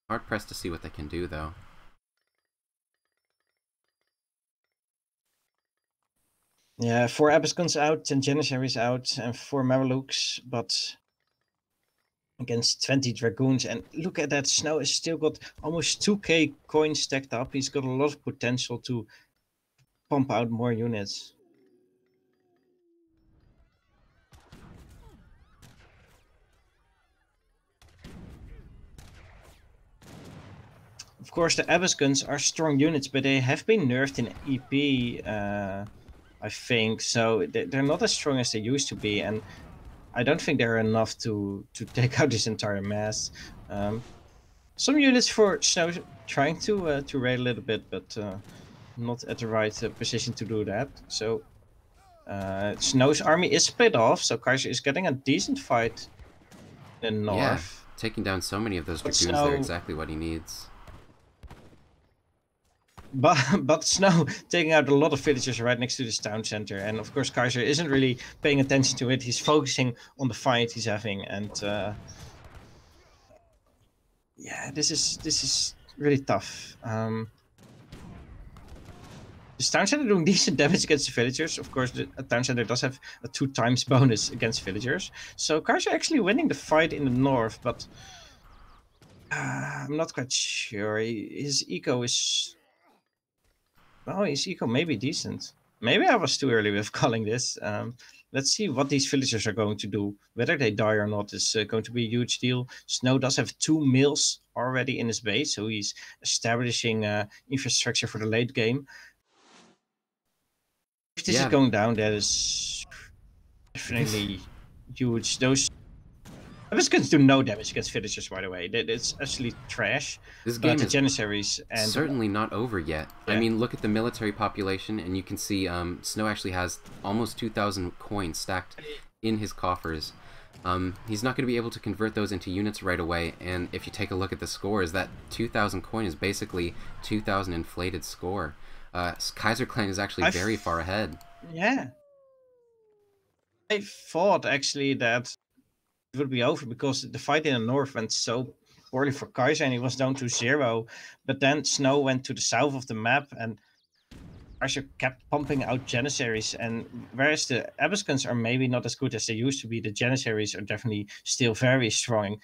Hard pressed to see what they can do, though. Yeah, 4 Abiskons out, 10 Janissaries out, and 4 Mamelukes, but against 20 Dragoons. And look at that, Snow has still got almost 2k coins stacked up. He's got a lot of potential to pump out more units. Of course, the Abiskons are strong units, but they have been nerfed in EP, I think, so they're not as strong as they used to be, and I don't think they're enough to take out this entire mass. Some units for Snow trying to raid a little bit, but not at the right position to do that. So Snow's army is split off, so Kaiser is getting a decent fight the north. Yeah, taking down so many of those dragoons, they're exactly what he needs. But Snow taking out a lot of villagers right next to this town center, and of course Kaiser isn't really paying attention to it. He's focusing on the fight he's having, and yeah, this is really tough. This town center doing decent damage against the villagers. Of course, the town center does have a 2x bonus against villagers, so Kaiser actually winning the fight in the north, but I'm not quite sure. His eco is. Oh, his eco may be decent. Maybe I was too early with calling this. Let's see what these villagers are going to do. Whether they die or not is going to be a huge deal. Snow does have 2 mills already in his base, so he's establishing infrastructure for the late game. If this is going down, that is definitely huge. Those Abyssins do no damage against villagers, by the way. It's actually trash. This game is Janissaries and certainly not over yet. Yeah. I mean, look at the military population, and you can see Snow actually has almost 2,000 coins stacked in his coffers. He's not going to be able to convert those into units right away, and if you take a look at the scores, that 2,000 coin is basically 2,000 inflated score. Kaiserklein is actually very far ahead. Yeah. I thought, actually, that it would be over because the fight in the north went so poorly for Kaiser and he was down to 0. But then Snow went to the south of the map and Kaiser kept pumping out Janissaries. And whereas the Abyssins are maybe not as good as they used to be, the Janissaries are definitely still very strong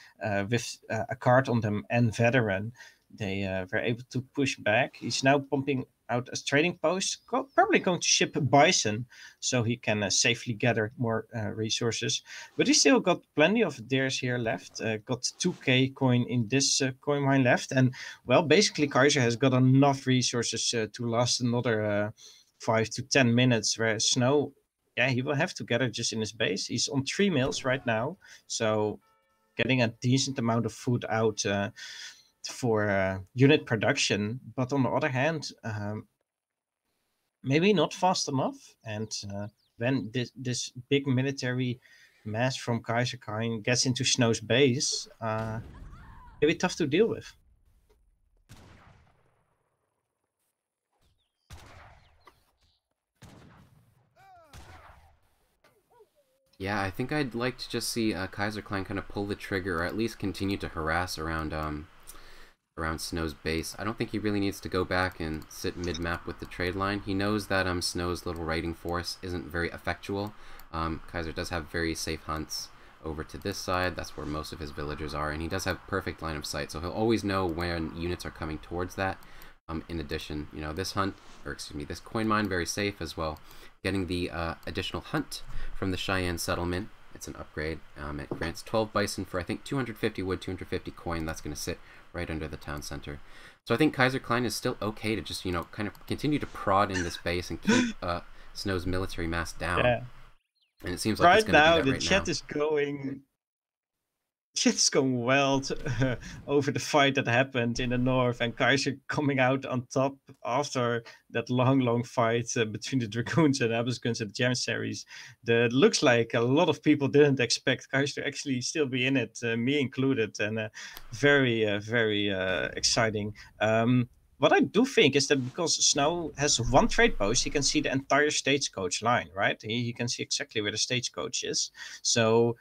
with a card on them and veteran. They were able to push back. He's now pumping out a trading post, probably going to ship Bison so he can safely gather more resources. But he still got plenty of dares here left. Got 2k coin in this coin mine left. And, well, basically Kaiser has got enough resources to last another 5 to 10 minutes, where Snow, yeah, he will have to gather just in his base. He's on 3 mills right now, so getting a decent amount of food out for unit production, but on the other hand, maybe not fast enough. And when this big military mass from Kaiserklein gets into Snow's base, maybe tough to deal with. Yeah, I think I'd like to just see Kaiserklein kind of pull the trigger, or at least continue to harass around Snow's base. I don't think he really needs to go back and sit mid-map with the trade line. He knows that Snow's little raiding force isn't very effectual. Kaiser does have very safe hunts over to this side. That's where most of his villagers are, and he does have perfect line of sight, so he'll always know when units are coming towards that. In addition, you know, this coin mine, very safe as well. Getting the additional hunt from the Cheyenne settlement. It's an upgrade. It grants 12 bison for, I think, 250 wood, 250 coin. That's going to sit right under the town center. So I think Kaiserklein is still okay to just, you know, kind of continue to prod in this base and keep Snow's military mass down. Yeah. And it seems like it's going to do that right now. The chat is going... It's going well over the fight that happened in the north, and Kaiser coming out on top after that long fight between the Dragoons and Abyssins and the Janissaries. That looks like a lot of people didn't expect Kaiser to actually still be in it, me included, and very exciting. What I do think is that because Snow has 1 trade post, he can see the entire stagecoach line, right? He can see exactly where the stagecoach is. So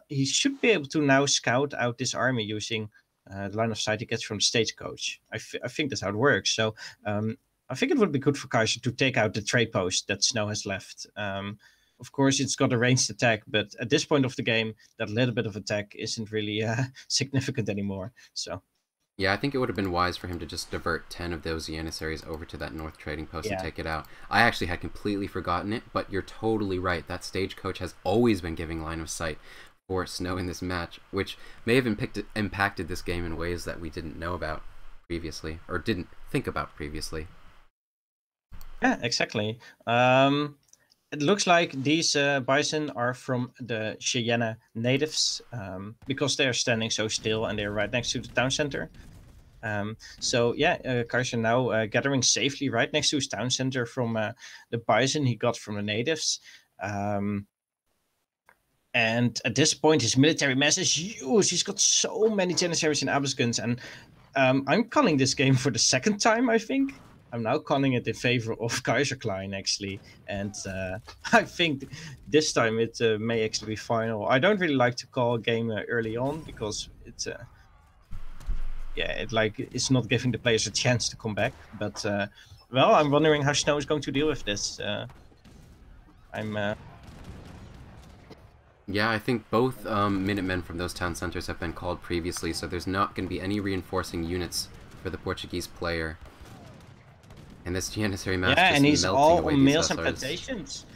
he should be able to now scout out this army using the line of sight he gets from the stagecoach. I think that's how it works. So I think it would be good for Kaiser to take out the trade post that Snow has left. Of course, it's got a ranged attack, but at this point of the game, that little bit of attack isn't really significant anymore. So. Yeah, I think it would have been wise for him to just divert 10 of those Janissaries over to that north trading post and take it out. I actually had completely forgotten it, but you're totally right. That stagecoach has always been giving line of sight for Snow in this match, which may have impacted this game in ways that we didn't know about previously, or didn't think about previously. Yeah, exactly. It looks like these bison are from the Cheyenne natives because they are standing so still and they're right next to the town center. So yeah, Kaiser now gathering safely right next to his town center from the bison he got from the natives. And And at this point, his military mass is huge. He's got so many Janissaries and Abuscans. And I'm calling this game for the second time, I think. I'm now calling it in favor of Kaiserklein, actually. And I think this time it may actually be final. I don't really like to call a game early on because it's it's not giving the players a chance to come back. But well, I'm wondering how Snow is going to deal with this. Yeah, I think both Minutemen from those town centers have been called previously, so there's not going to be any reinforcing units for the Portuguese player. And this Janissary mass just and he's melting all away on these mills and hussars. plantations.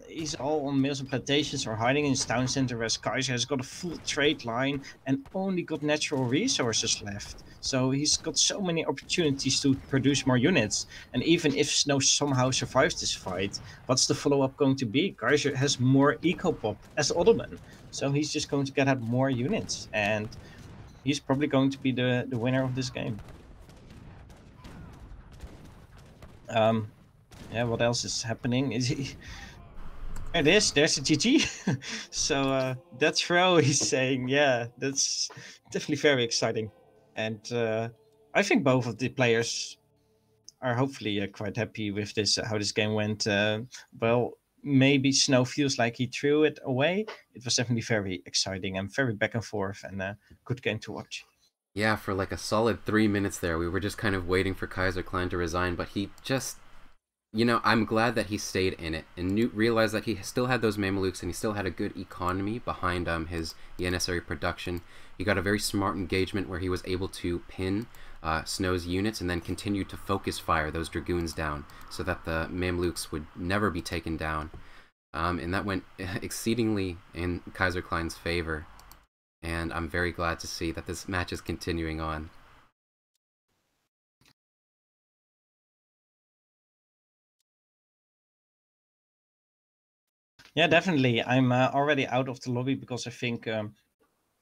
He's all on mills and plantations or hiding in his town center, whereas Kaiser has got a full trade line and only got natural resources left. So he's got so many opportunities to produce more units. And even if Snow somehow survives this fight, what's the follow-up going to be? Kaiser has more eco-pop as Ottoman. So he's just going to get out more units. And he's probably going to be the winner of this game. Yeah, what else is happening? Is he... There it is. There's a GG. So that's throw. He's saying, yeah, that's definitely very exciting. And I think both of the players are hopefully quite happy with this, how this game went. Well, maybe Snow feels like he threw it away. It was definitely very exciting and very back and forth and a good game to watch. Yeah, for like a solid 3 minutes there, we were just kind of waiting for Kaiserklein to resign, but he just... You know, I'm glad that he stayed in it and realized that he still had those Mamelukes and he still had a good economy behind his Janissary production. He got a very smart engagement where he was able to pin Snow's units and then continue to focus fire those Dragoons down so that the Mamelukes would never be taken down. And that went exceedingly in Kaiserklein's favor. And I'm very glad to see that this match is continuing on. Yeah, definitely. I'm already out of the lobby because I think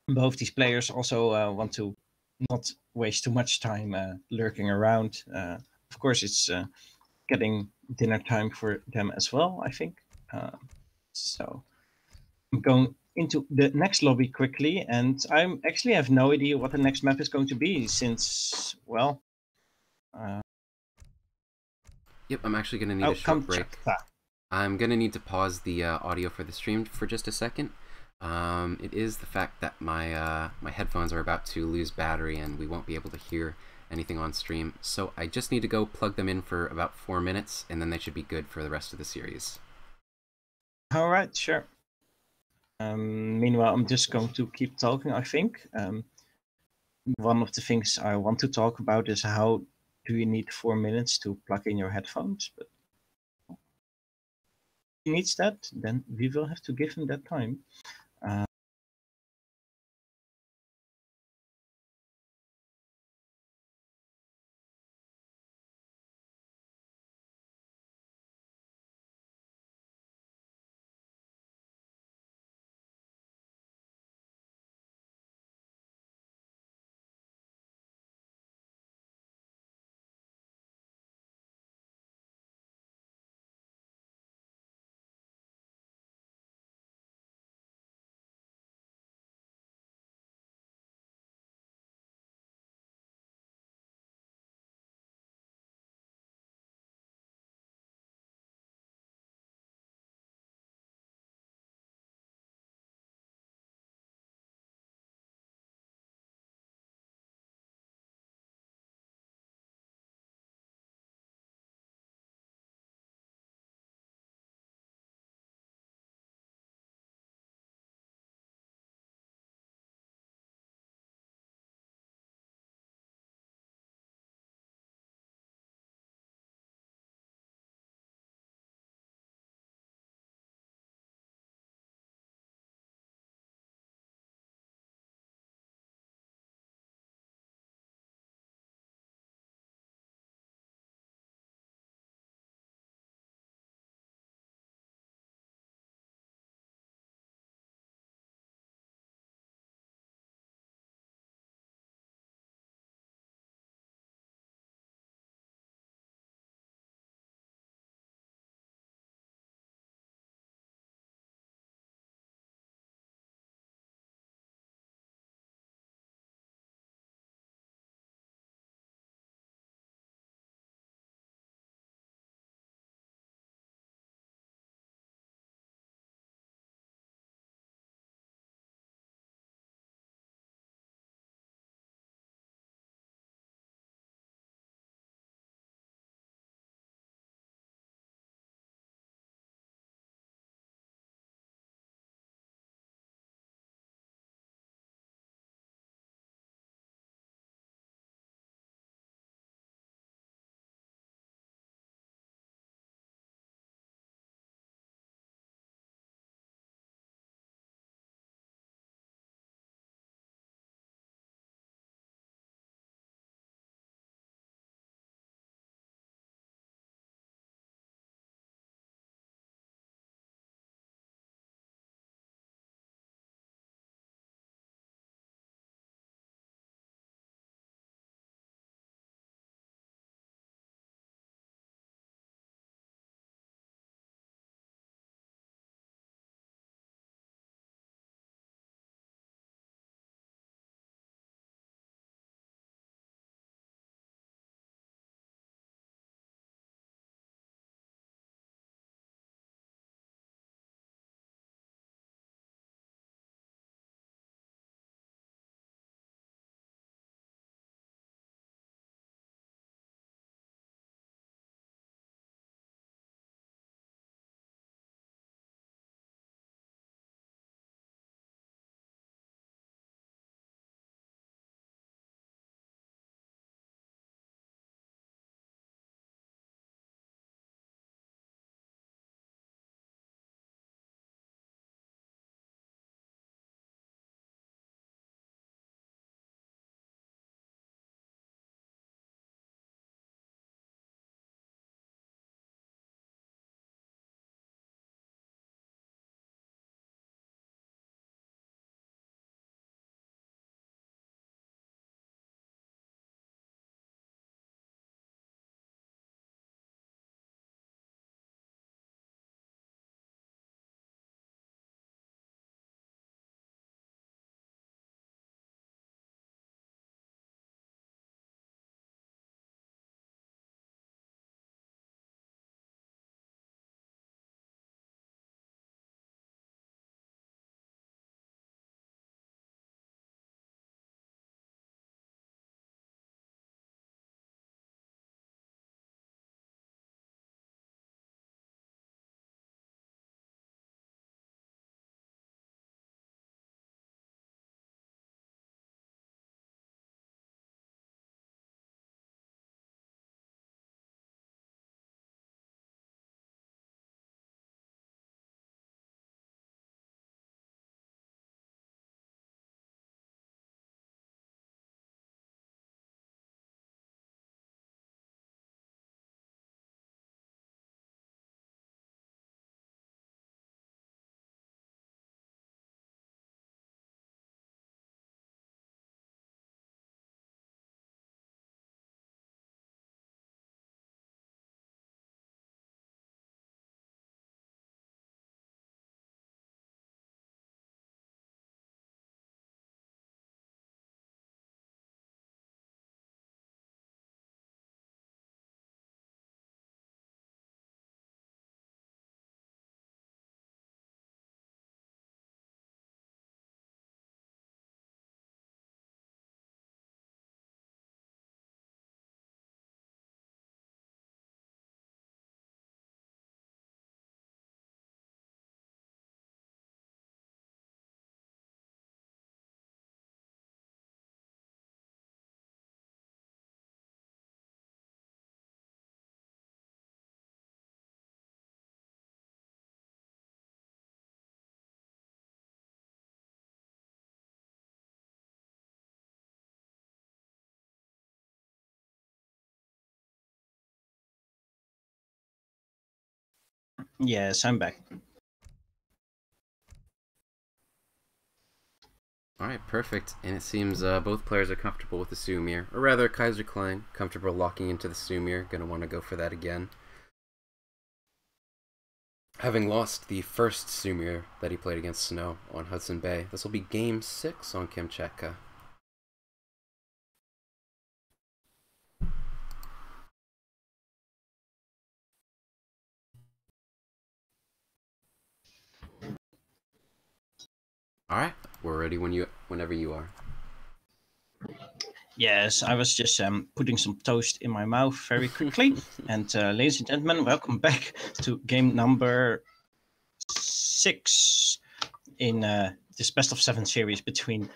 both these players also want to not waste too much time lurking around. Of course, it's getting dinner time for them as well, I think. So I'm going into the next lobby quickly, and I actually have no idea what the next map is going to be since, well... Yep, I'm actually going to need a short break. Kamchatka. I'm going to need to pause the audio for the stream for just a second. It is the fact that my headphones are about to lose battery and we won't be able to hear anything on stream. So I just need to go plug them in for about 4 minutes and then they should be good for the rest of the series. All right, sure. Meanwhile, I'm just going to keep talking, I think. One of the things I want to talk about is how do you need 4 minutes to plug in your headphones? But if he needs that, then we will have to give him that time. Yes, I'm back. Alright, perfect. And it seems both players are comfortable with the Sioux, or rather Kaiserklein, comfortable locking into the Sioux. Gonna want to go for that again. Having lost the first Sioux that he played against Snow on Hudson Bay, this will be game 6 on Kamchatka. Alright, we're ready whenever you are. Yes, I was just putting some toast in my mouth very quickly. And ladies and gentlemen, welcome back to game number 6 in this best of 7 series between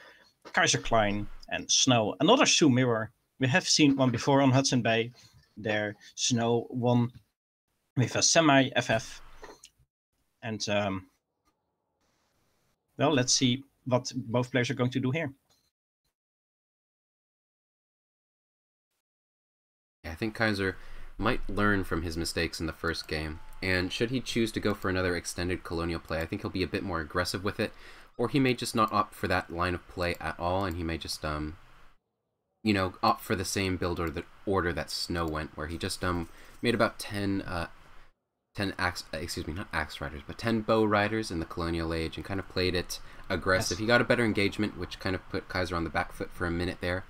Kaiserklein and Snow. Another Sioux mirror. We have seen one before on Hudson Bay. There, Snow won with a semi-FF. And, well, let's see what both players are going to do here. I think Kaiser might learn from his mistakes in the first game, and should he choose to go for another extended colonial play, I think he'll be a bit more aggressive with it, or he may just not opt for that line of play at all, and he may just you know, opt for the same build or the order that Snow went, where he just made about 10 axe riders, but 10 bow riders in the colonial age, and kind of played it aggressive. Yes. He got a better engagement, which kind of put Kaiser on the back foot for a minute there.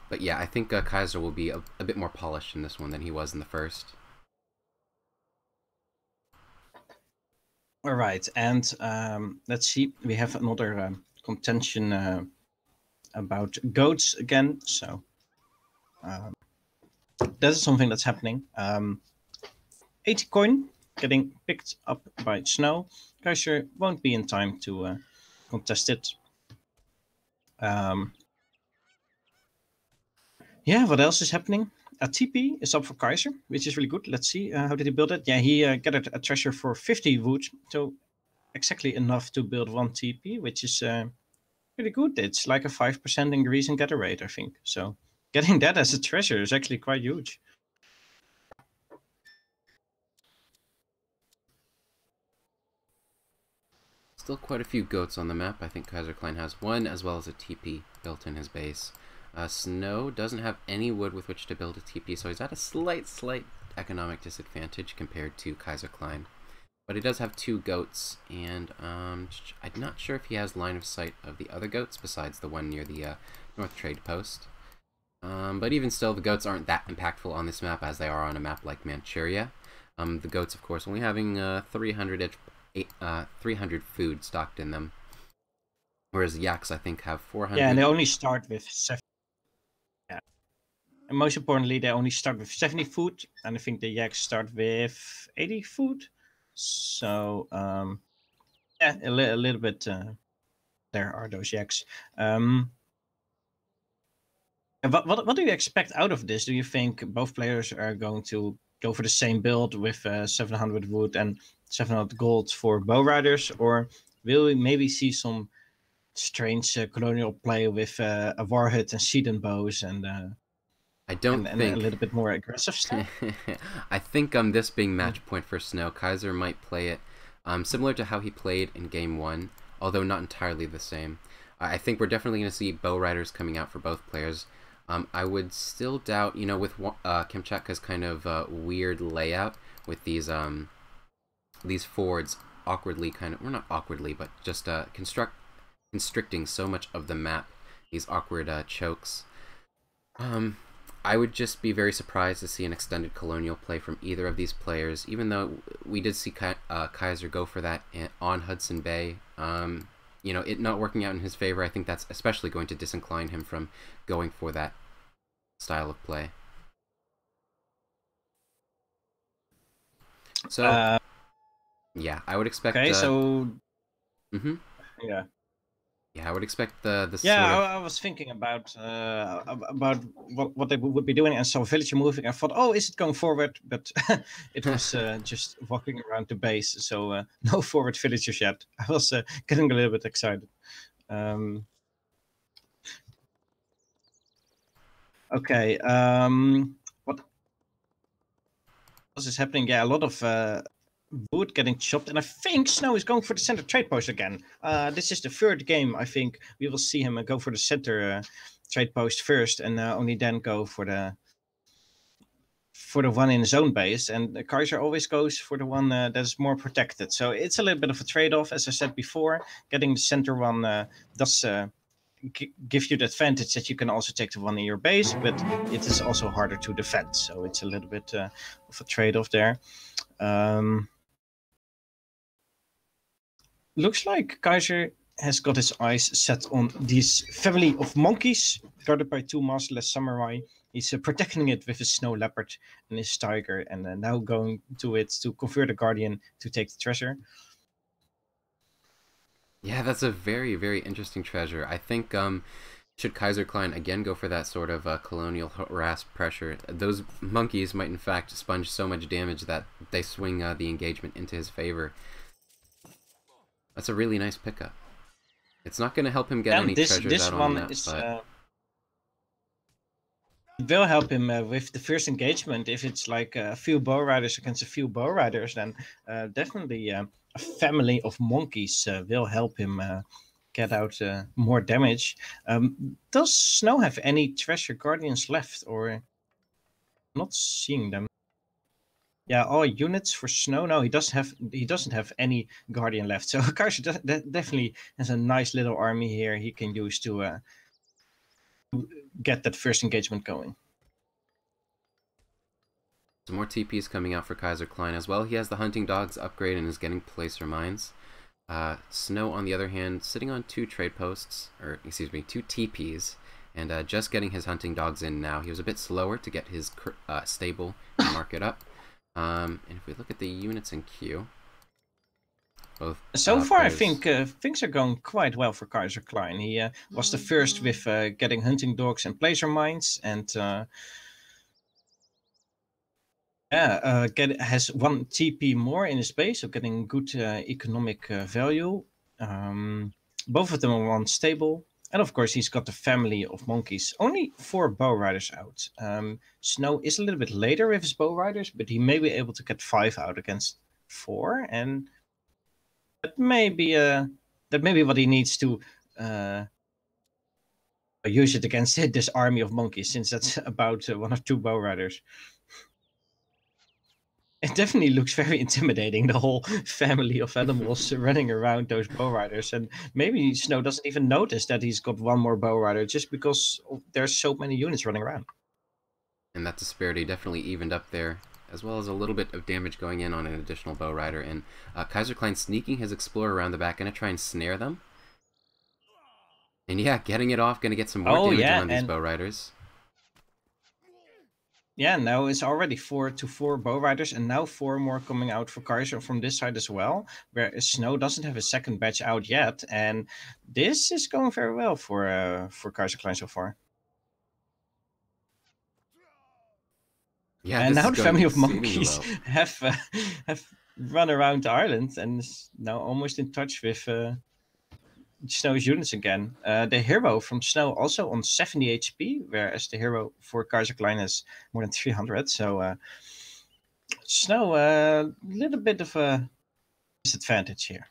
But yeah, I think Kaiser will be a bit more polished in this one than he was in the first. All right, and let's see. We have another contention about goats again. So that is something that's happening. 80 coin getting picked up by Snow. Kaiser won't be in time to contest it. Yeah, what else is happening? A TP is up for Kaiser, which is really good. Let's see, how did he build it? Yeah, he gathered a treasure for 50 wood, so exactly enough to build 1 TP, which is pretty good. It's like a 5% increase in gather rate, I think. So getting that as a treasure is actually quite huge. Still quite a few goats on the map. I think Kaiserklein has 1, as well as a TP built in his base. Snow doesn't have any wood with which to build a TP, so he's at a slight economic disadvantage compared to Kaiserklein. But he does have 2 goats, and I'm not sure if he has line of sight of the other goats besides the one near the North Trade Post. But even still, the goats aren't that impactful on this map as they are on a map like Manchuria. The goats, of course, only having 300 food stocked in them, whereas yaks, I think, have 400. Yeah, and they only start with 7. Yeah, and most importantly, they only start with 70 food, and I think the yaks start with 80 food. So yeah, a little bit. There are those yaks. What do you expect out of this? Do you think both players are going to go for the same build with 700 wood and 700 gold for bow riders, or will we maybe see some strange colonial play with a warhead and seed and bows and I don't think a little bit more aggressive stuff? I think this being match point for Snow, Kaiser might play it similar to how he played in game 1, although not entirely the same. I think we're definitely going to see bow riders coming out for both players. I would still doubt, you know, with Kamchatka's kind of weird layout with these fords awkwardly kind of, well, not awkwardly, but just constricting so much of the map, these awkward chokes. I would just be very surprised to see an extended colonial play from either of these players, even though we did see Kaiser go for that on Hudson Bay. You know, it not working out in his favor, I think that's especially going to disincline him from going for that style of play. So, yeah, I would expect... Okay, so... Yeah. Yeah, I would expect the yeah, sort of... I was thinking about what they would be doing, and saw a villager moving. I thought, oh, is it going forward? But it was just walking around the base, so no forward villagers yet. I was getting a little bit excited. Okay, what? else is happening? Yeah, a lot of wood getting chopped, and I think Snow is going for the center trade post again. This is the third game. I think we will see him go for the center trade post first, and only then go for the one in his own base. And Kaiser always goes for the one that is more protected. So it's a little bit of a trade-off, as I said before. Getting the center one does give you the advantage that you can also take the one in your base, but it is also harder to defend. So it's a little bit of a trade-off there. Looks like Kaiser has got his eyes set on this family of monkeys guarded by two masterless samurai. He's protecting it with his snow leopard and his tiger, and now going to it to convert the guardian to take the treasure. Yeah, that's a very, very interesting treasure. I think should Kaiserklein again go for that sort of colonial harass pressure, those monkeys might in fact sponge so much damage that they swing the engagement into his favor. That's a really nice pickup. It's not going to help him get any treasures out on the map, but... It will help him with the first engagement. If it's like a few bow riders against a few bow riders, then definitely a family of monkeys will help him get out more damage. Does Snow have any treasure guardians left, or I'm not seeing them? Yeah, all units for Snow. No, he doesn't have any guardian left. So Kaiser definitely has a nice little army here he can use to get that first engagement going. Some more TPs coming out for Kaiserklein as well. He has the hunting dogs upgrade and is getting placer mines. Snow, on the other hand, sitting on two trade posts, or excuse me, two TPs, and just getting his hunting dogs in now. He was a bit slower to get his stable and mark it up. And if we look at the units in queue, both so far, I think things are going quite well for Kaiserklein. He was the first with getting hunting dogs and placer mines, and has one TP more in his base, so getting good economic value. Both of them are one stable, and of course he's got the family of monkeys. Only 4 bow riders out. Snow is a little bit later with his bow riders, but he may be able to get 5 out against 4, and that may be what he needs to use it against this army of monkeys, since that's about 1 or 2 bow riders. It definitely looks very intimidating, the whole family of animals running around those bow riders. And maybe Snow doesn't even notice that he's got 1 more bow rider just because there's so many units running around. And that disparity definitely evened up there, as well as a little bit of damage going in on an additional bow rider. And Kaiserklein sneaking his explorer around the back, going to try and snare them. And yeah, getting it off, going to get some more damage on these bow riders. Yeah, now it's already 4 to 4 bow riders, and now 4 more coming out for Kaiser from this side as well, where Snow doesn't have a second batch out yet, and this is going very well for Kaiserklein so far. Yeah, and now the family of monkeys have run around the island and is now almost in touch with Snow's units again. The hero from Snow also on 70 HP, whereas the hero for Kaiserklein has more than 300. So Snow, a little bit of a disadvantage here.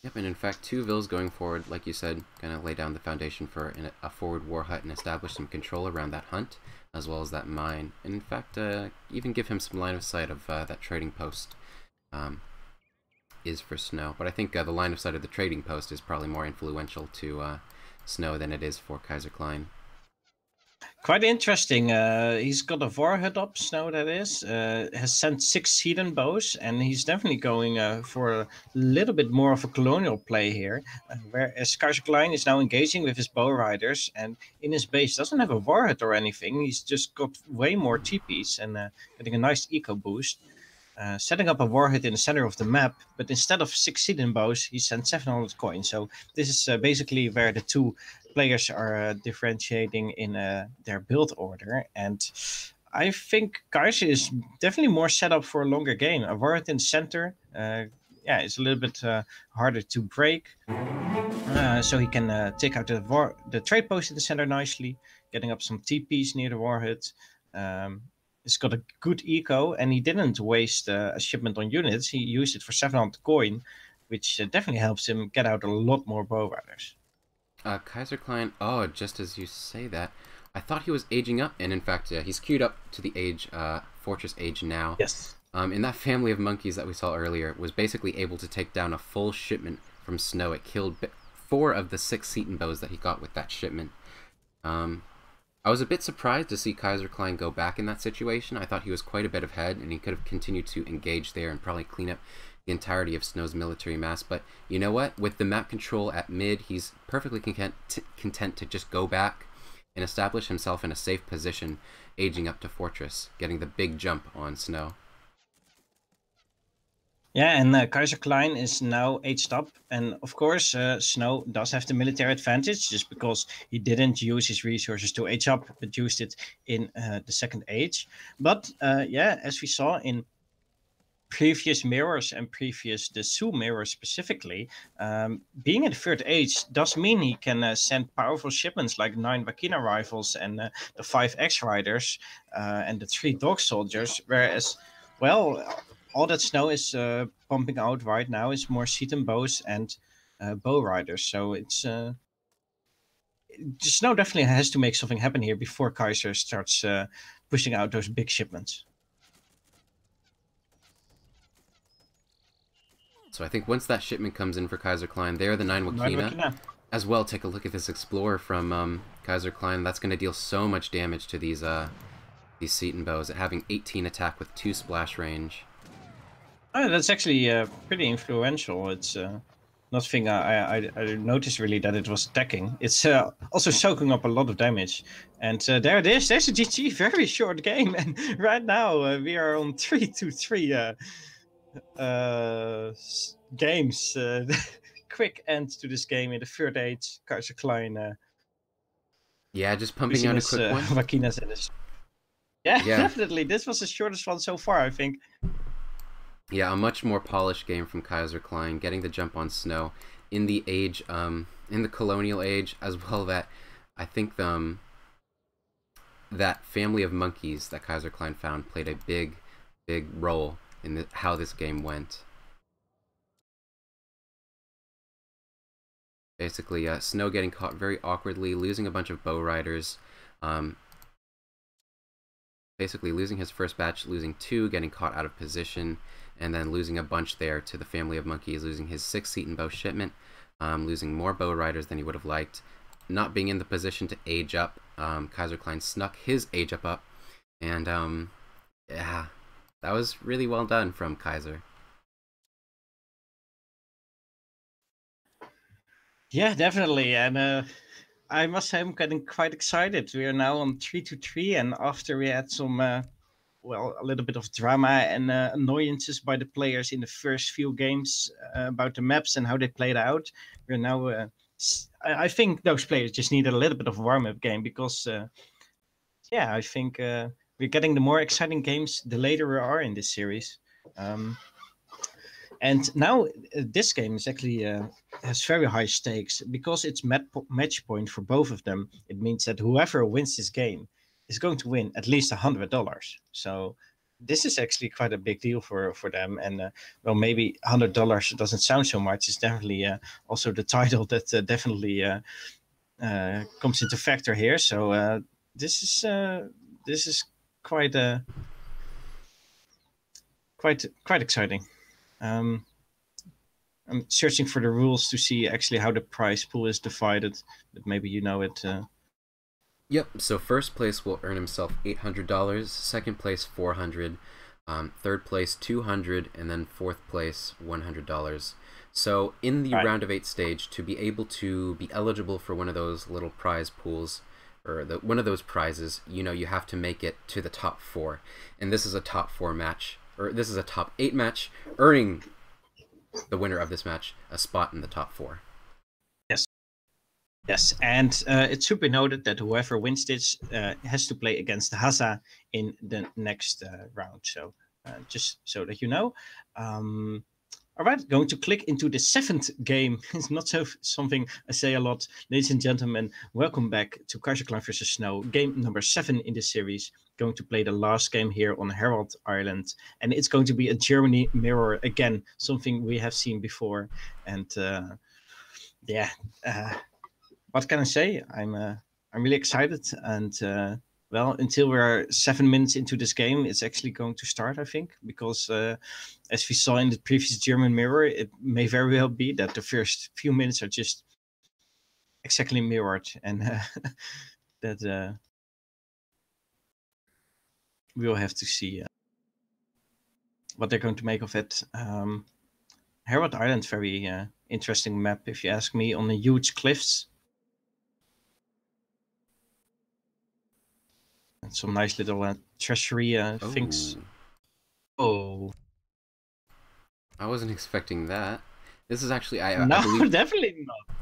Yep, and in fact, 2 vills going forward, like you said, going to lay down the foundation for a forward war hut and establish some control around that hunt, as well as that mine. And in fact, even give him some line of sight of that trading post is for Snow. But I think the line of sight of the trading post is probably more influential to Snow than it is for Kaiserklein. Quite interesting. He's got a war hut up, Snow that is. Has sent 6 heathen bows, and he's definitely going for a little bit more of a colonial play here. Whereas Kaiserklein is now engaging with his bow riders, and in his base doesn't have a war hut or anything. He's just got way more TPs and getting a nice eco boost. Setting up a war hut in the center of the map, but instead of 6 heathen bows, he sent 700 coins. So this is basically where the 2 players are differentiating in their build order, and I think Kaiser is definitely more set up for a longer game. A war hut in the center, yeah, it's a little bit harder to break. So he can take out the trade post in the center nicely, getting up some TPs near the warhead. It's got a good eco, and he didn't waste a shipment on units. He used it for 700 coin, which definitely helps him get out a lot more bow riders. Kaiserklein, oh, just as you say that, I thought he was aging up, and in fact, he's queued up to the age, Fortress age now. Yes. In that family of monkeys that we saw earlier, was basically able to take down a full shipment from Snow. It killed 4 of the 6 Seton bows that he got with that shipment. I was a bit surprised to see Kaiserklein go back in that situation. I thought he was quite a bit ahead, and he could have continued to engage there and probably clean up the entirety of Snow's military mass. But you know what? With the map control at mid, he's perfectly content to just go back and establish himself in a safe position, aging up to Fortress, getting the big jump on Snow. Yeah, and Kaiserklein is now aged up, and of course Snow does have the military advantage just because he didn't use his resources to age up, but used it in the second age. But yeah, as we saw in previous mirrors and the Sioux mirrors specifically, being in the third age does mean he can send powerful shipments like 9 Vakina rifles and the 5 X-Riders and the 3 Dog Soldiers, whereas, well, all that Snow is pumping out right now is more Seton bows and bow riders. So it's Snow definitely has to make something happen here before Kaiser starts pushing out those big shipments. So I think once that shipment comes in for Kaiserklein, there are the 9 Wakina. As well, take a look at this Explorer from Kaiserklein. That's going to deal so much damage to these Seton bows, having 18 attack with 2 splash range. Oh, that's actually pretty influential. It's nothing I noticed really that it was attacking. It's also soaking up a lot of damage. And there it is. There's a GG. Very short game. And right now we are on 3-3 games. Quick end to this game in the third age. Kaiserklein. Yeah, just pumping out a quick one. Vakinas in this. Yeah, definitely. This was the shortest one so far, I think. Yeah, a much more polished game from Kaiserklein, getting the jump on Snow in the age, in the colonial age, as well. That I think that family of monkeys that Kaiserklein found played a big role in how this game went. Basically, Snow getting caught very awkwardly, losing a bunch of bow riders. Basically losing his first batch, losing 2, getting caught out of position, and then losing a bunch there to the family of monkeys, losing his 6 Seton bow shipment, losing more bow riders than he would have liked, not being in the position to age up. Kaiserklein snuck his age up, and yeah, that was really well done from Kaiser. Yeah, definitely, and I must say I'm getting quite excited. We are now on 3-3, and after we had some, well, a little bit of drama and annoyances by the players in the first few games about the maps and how they played out, we're now. I think those players just need a little bit of warm-up game because, yeah, I think we're getting the more exciting games the later we are in this series. And now this game is actually has very high stakes because it's match point for both of them. It means that whoever wins this game is going to win at least $100. So this is actually quite a big deal for them. And well, maybe $100 doesn't sound so much. It's definitely also the title that definitely comes into factor here. So this is quite quite exciting. I'm searching for the rules to see actually how the prize pool is divided, but maybe you know it. Yep. So first place will earn himself $800. Second place $400. Third place $200, and then fourth place $100. So in the round of 8 stage, to be able to be eligible for one of those little prize pools, or one of those prizes, you know, you have to make it to the top 4, and this is a top 4 match. Or this is a top 8 match, earning the winner of this match a spot in the top 4. Yes, and it should be noted that whoever wins this has to play against Hasa in the next round. So just so that you know. All All right, going to click into the 7th game. It's not something I say a lot. Ladies and gentlemen, welcome back to Kaiserklein vs. Snow, game number 7 in this series. Going to play the last game here on Herald Island. And it's going to be a Germany mirror again, something we have seen before. And what can I say? I'm really excited. And well, until we're 7 minutes into this game, it's actually going to start, I think, because as we saw in the previous German mirror, it may very well be that the first few minutes are just exactly mirrored, and that we'll have to see what they're going to make of it. Herald Island, very interesting map, if you ask me, on the huge cliffs. And some nice little treasury things. Oh. I wasn't expecting that. This is actually, I no, believe, definitely not.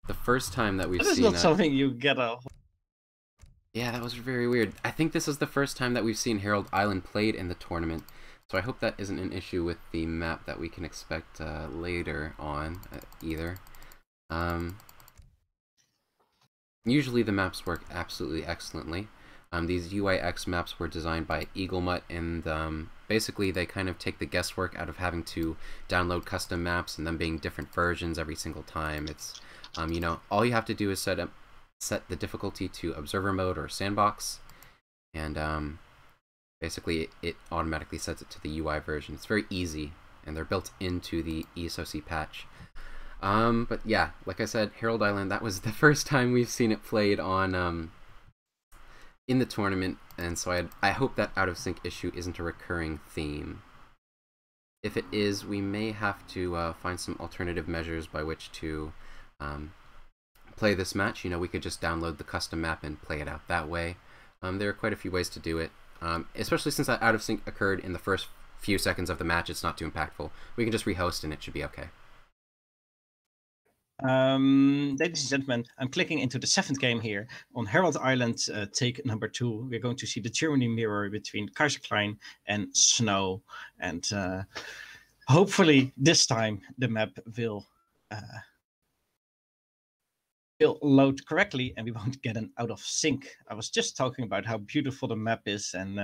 The first time that we've seen that is not something you get a... Yeah, that was very weird. I think this is the first time that we've seen Herald Island played in the tournament. So I hope that isn't an issue with the map that we can expect later on, either. Usually the maps work absolutely excellently. These UIX maps were designed by Eaglemut, and basically they kind of take the guesswork out of having to download custom maps and them being different versions every single time. It's, you know, all you have to do is set the difficulty to observer mode or sandbox, and basically it automatically sets it to the UI version. It's very easy, and they're built into the ESOC patch. But yeah, like I said, Herald Island, that was the first time we've seen it played on in the tournament, and so I hope that out of sync issue isn't a recurring theme. If it is, we may have to find some alternative measures by which to play this match. You know, we could just download the custom map and play it out that way. There are quite a few ways to do it, especially since that out of sync occurred in the first few seconds of the match. It's not too impactful. We can just rehost and it should be okay. Ladies and gentlemen, I'm clicking into the 7th game here on Herald Island, take number 2. We're going to see the Germany mirror between Kaiserklein and Snow, and hopefully this time the map will load correctly and we won't get an out of sync. I was just talking about how beautiful the map is, and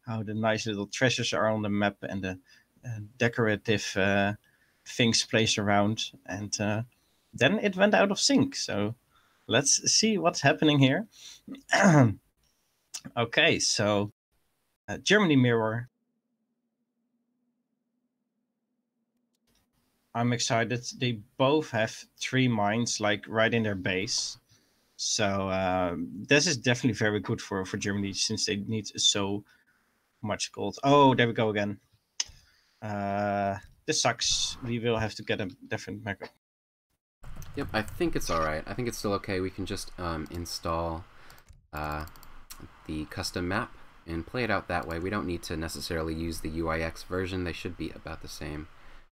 how the nice little treasures are on the map, and the decorative things placed around, and then it went out of sync. So let's see what's happening here. Okay, so Germany mirror. I'm excited. They both have 3 mines like right in their base. So this is definitely very good for Germany, since they need so much gold. Oh, there we go again. This sucks. We will have to get a different mega. Yep, I think it's alright. I think it's still okay. We can just install the custom map and play it out that way. We don't need to necessarily use the UIX version. They should be about the same.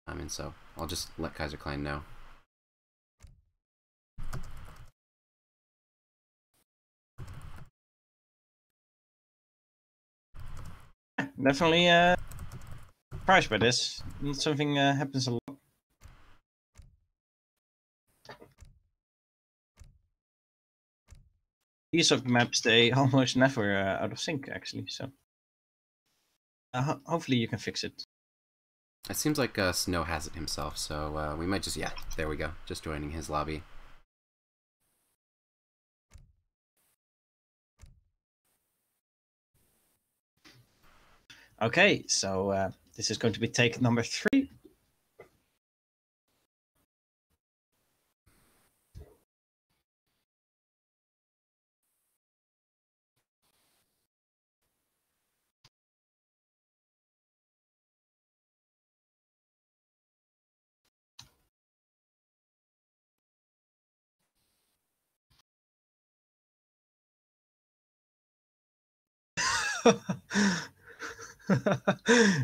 And so I'll just let Kaiserklein know. Definitely surprised by this. Not something happens a lot. ESOC maps, they almost never out of sync, actually. So hopefully you can fix it. It seems like Snow has it himself, so we might just, yeah, there we go, just joining his lobby. Okay, so this is going to be take number 3.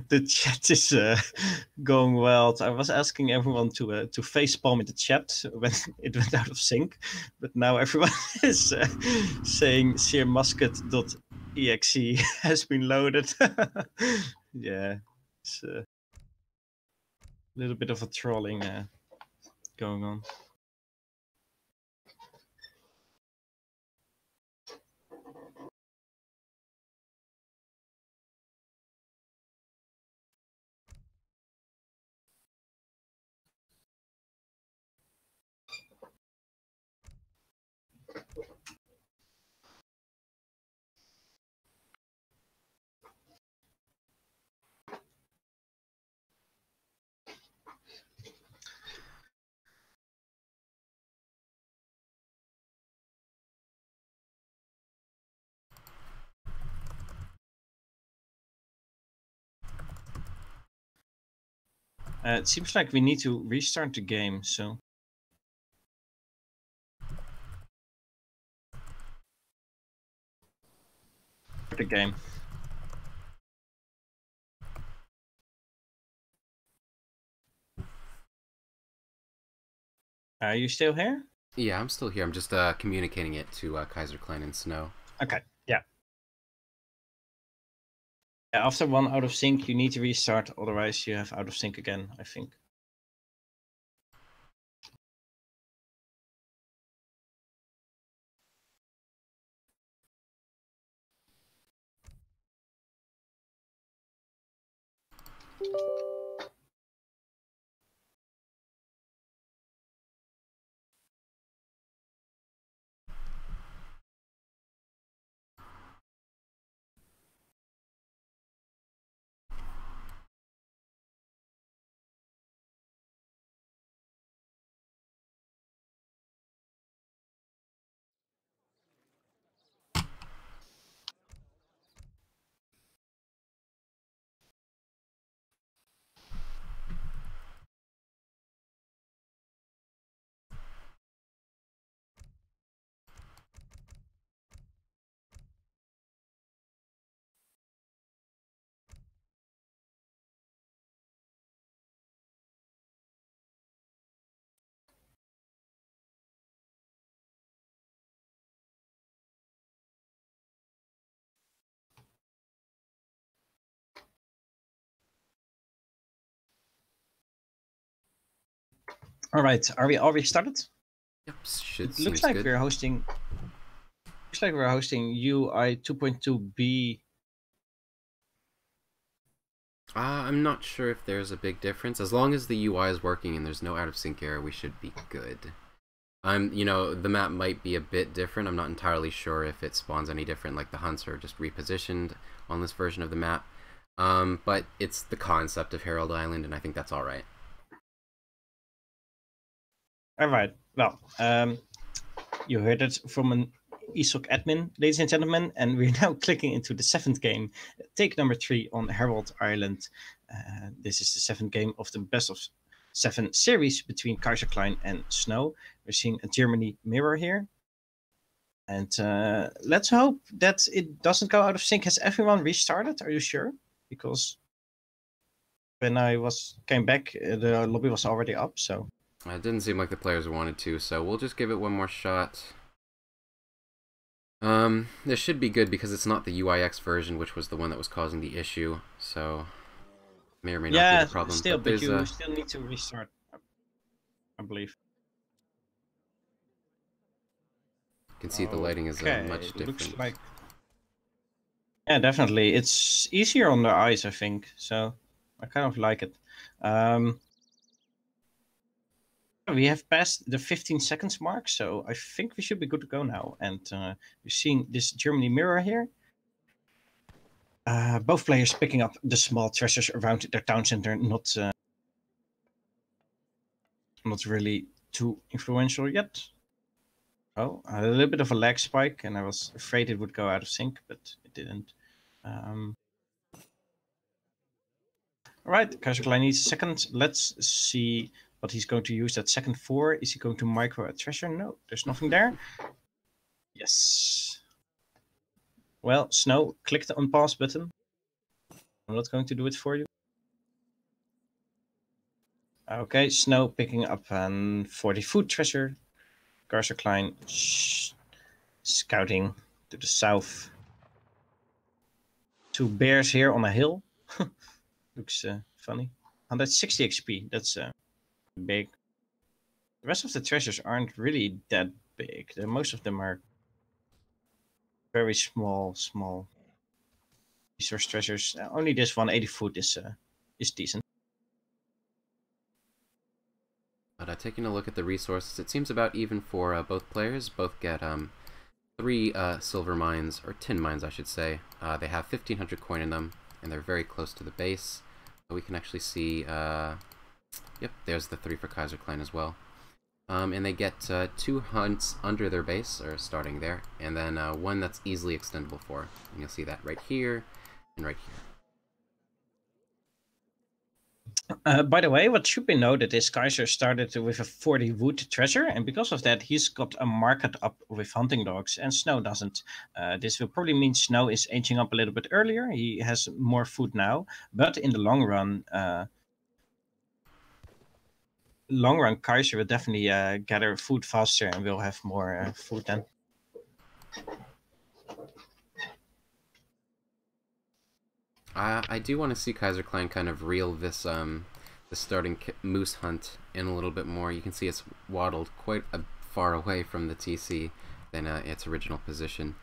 The chat is going wild. I was asking everyone to facepalm in the chat when it went out of sync, but now everyone is saying little bit of a trolling going on. It seems like we need to restart the game, so... The game. Are you still here? Yeah, I'm still here. I'm just communicating it to Kaiserklein and Snow. Okay, yeah. After one out of sync, you need to restart, otherwise you have out of sync again, I think. All right, are we already started? Yep, It looks like good. we're hosting. Looks like we're hosting UI 2.2b. I'm not sure if there's a big difference. As long as the UI is working and there's no out of sync error, we should be good. The map might be a bit different. I'm not entirely sure if it spawns any different, like the hunts are just repositioned on this version of the map. But it's the concept of Herald Island, and I think that's all right. All right. Well, you heard it from an ESOC admin, ladies and gentlemen, and we're now clicking into the 7th game, take number 3 on Herald Island. This is the 7th game of the best of 7 series between Kaiserklein and Snow. We're seeing a Germany mirror here. And let's hope that it doesn't go out of sync. Has everyone restarted? Are you sure? Because when I came back, the lobby was already up, so... It didn't seem like the players wanted to, so we'll just give it one more shot. This should be good because it's not the UIX version, which was the one that was causing the issue, so may or may not be the problem. Still, but you still need to restart, I believe. You can see the lighting is much different. Looks like... Yeah, definitely. It's easier on the eyes, I think, so I kind of like it. We have passed the 15 seconds mark, so I think we should be good to go now. And we're seeing this Germany mirror here. Both players picking up the small treasures around their town center, not really too influential yet. Oh, a little bit of a lag spike, and I was afraid it would go out of sync, but it didn't. All right, Kaiserklein needs a second. Let's see what he's going to use that second for. Is he going to micro a treasure? No, there's nothing there. Yes. Well, Snow, click the unpause button. I'm not going to do it for you. Okay, Snow picking up an 40 food treasure. Kaiserklein scouting to the south. 2 bears here on a hill. Looks funny. 160 XP. That's big. The rest of the treasures aren't really that big. Most of them are very small resource treasures. Only this 180 foot is decent. But taking a look at the resources, it seems about even for both players. Both get 3 silver mines, or tin mines I should say. They have 1500 coin in them, and they're very close to the base. So we can actually see, yep, there's the 3 for Kaiserklein as well. And they get 2 hunts under their base, or starting there, and then 1 that's easily extendable for. And you'll see that right here, and right here. By the way, what should be noted is Kaiser started with a 40 wood treasure, and because of that, he's got a market up with hunting dogs, and Snow doesn't. This will probably mean Snow is aging up a little bit earlier. He has more food now, but in the long run, Kaiser will definitely gather food faster, and will have more food then. I do want to see Kaiserklein kind of reel this the starting moose hunt in a little bit more. You can see it's waddled quite far away from the TC than its original position.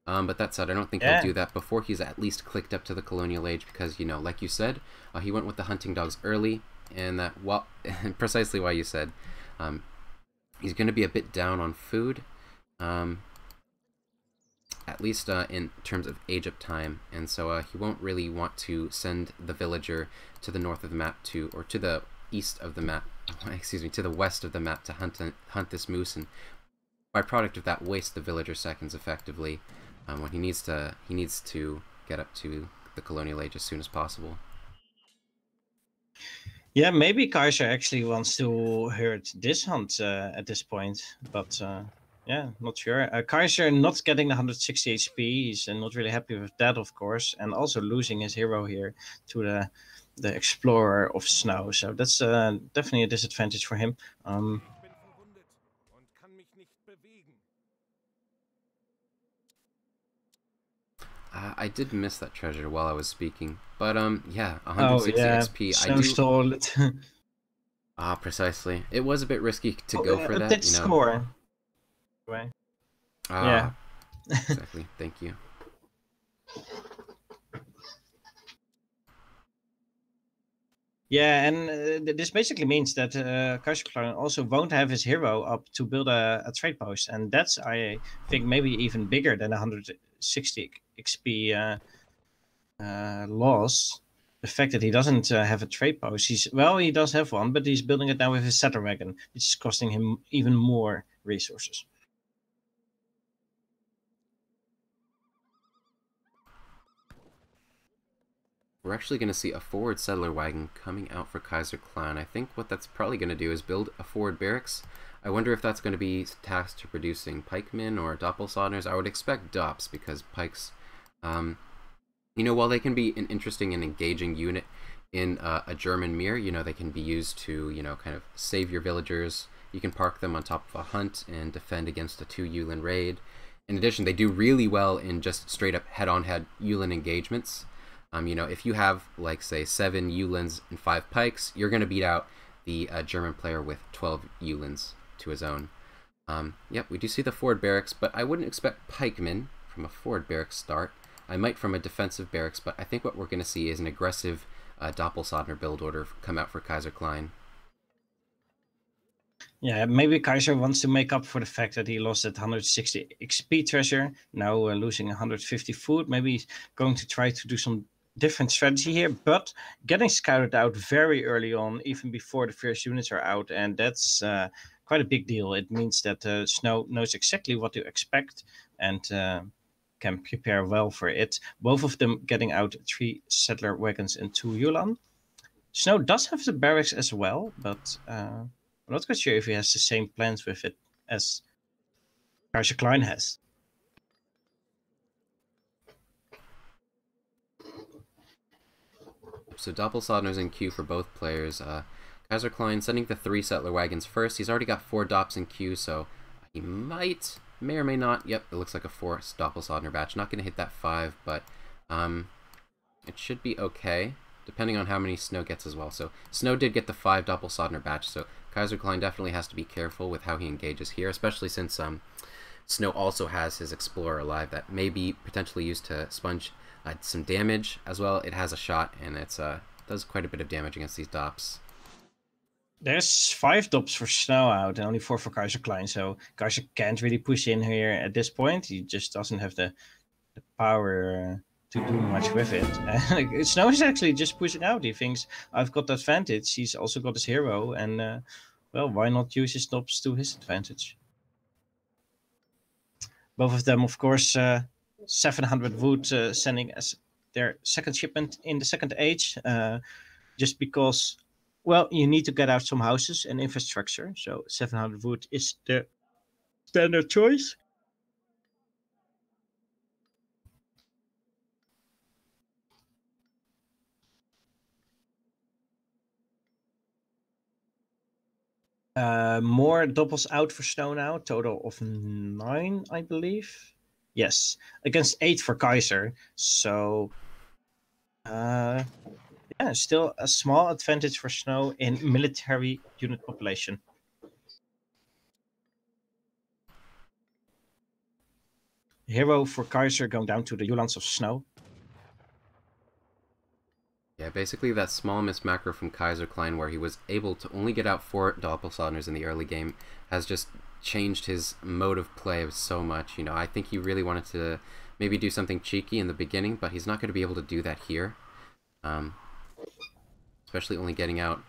But that said, I don't think he'll do that before he's at least clicked up to the colonial age, because, you know, like you said, he went with the hunting dogs early, and that, well, precisely why you said, he's going to be a bit down on food. At least in terms of age up time, and so he won't really want to send the villager to the north of the map or to the east of the map, excuse me, to the west of the map to hunt this moose, and by product of that waste the villager seconds effectively, when he needs to get up to the colonial age as soon as possible. Yeah, maybe Kaiser actually wants to hurt this hunt at this point, but yeah, not sure. Kaiser not getting the 160 HP, he's not really happy with that, of course, and also losing his hero here to the Explorer of Snow, so that's definitely a disadvantage for him. I did miss that treasure while I was speaking, but yeah, 160 XP. Snow stole it. Precisely. It was a bit risky to go for that. You know. Score. Way. Yeah. Exactly. Thank you. Yeah, and this basically means that Kaiserklein also won't have his hero up to build a trade post, and that's, I think, maybe even bigger than 160 XP loss. The fact that he doesn't have a trade post, he does have one, but he's building it now with his settler wagon, which is costing him even more resources. We're actually going to see a forward settler wagon coming out for Kaiserklein. I think what that's probably going to do is build a forward barracks. I wonder if that's going to be tasked to producing pikemen or doppelsodners. I would expect dops, because pikes, you know, while they can be an interesting and engaging unit in a German mirror, you know, they can be used to, you know, kind of save your villagers. You can park them on top of a hunt and defend against a 2 Yulin raid. In addition, they do really well in just straight up head-on-head Yulin engagements. You know, if you have, like, say, 7 Yulins and 5 pikes, you're going to beat out the German player with 12 Yulins to his own. Yep, we do see the forward barracks, but I wouldn't expect pikemen from a forward barracks start. I might from a defensive barracks, but I think what we're going to see is an aggressive Doppelsodner build order come out for Kaiserklein. Yeah, maybe Kaiser wants to make up for the fact that he lost that 160 XP treasure, now losing 150 food. Maybe he's going to try to do some different strategy here, but getting scouted out very early on, even before the first units are out, and that's quite a big deal. It means that Snow knows exactly what to expect and can prepare well for it. Both of them getting out 3 settler wagons and 2 Yulan. Snow does have the barracks as well, but I'm not quite sure if he has the same plans with it as Kaiserklein has. So Doppelsodner's in queue for both players. Kaiserklein sending the 3 settler wagons first. He's already got 4 Dops in queue, so he may or may not. Yep, it looks like a 4 Doppelsodner batch. Not going to hit that 5, but it should be okay. depending on how many Snow gets as well. So Snow did get the 5 Doppelsodner batch, so Kaiserklein definitely has to be careful with how he engages here, especially since Snow also has his Explorer alive that may be potentially used to sponge some damage as well. It has a shot, and it's does quite a bit of damage against these Dops. There's 5 Dops for Snow out and only 4 for Kaiserklein, so Kaiser can't really push in here at this point. He just doesn't have the power to do much with it. Snow is actually just pushing out. He thinks, I've got the advantage. He's also got his hero, and well, why not use his Dops to his advantage? Both of them, of course, 700 wood sending as their second shipment in the second age, just because, well, you need to get out some houses and infrastructure. So 700 wood is the standard choice. More doubles out for Snow now, total of 9, I believe. Yes, against 8 for Kaiser. So, yeah, still a small advantage for Snow in military unit population. Hero for Kaiser going down to the Uhlans of Snow. Yeah, basically that small miss macro from Kaiserklein where he was able to only get out 4 Doppelsodners in the early game has just changed his mode of play so much. You know, I think he really wanted to maybe do something cheeky in the beginning, but he's not going to be able to do that here. Especially only getting out,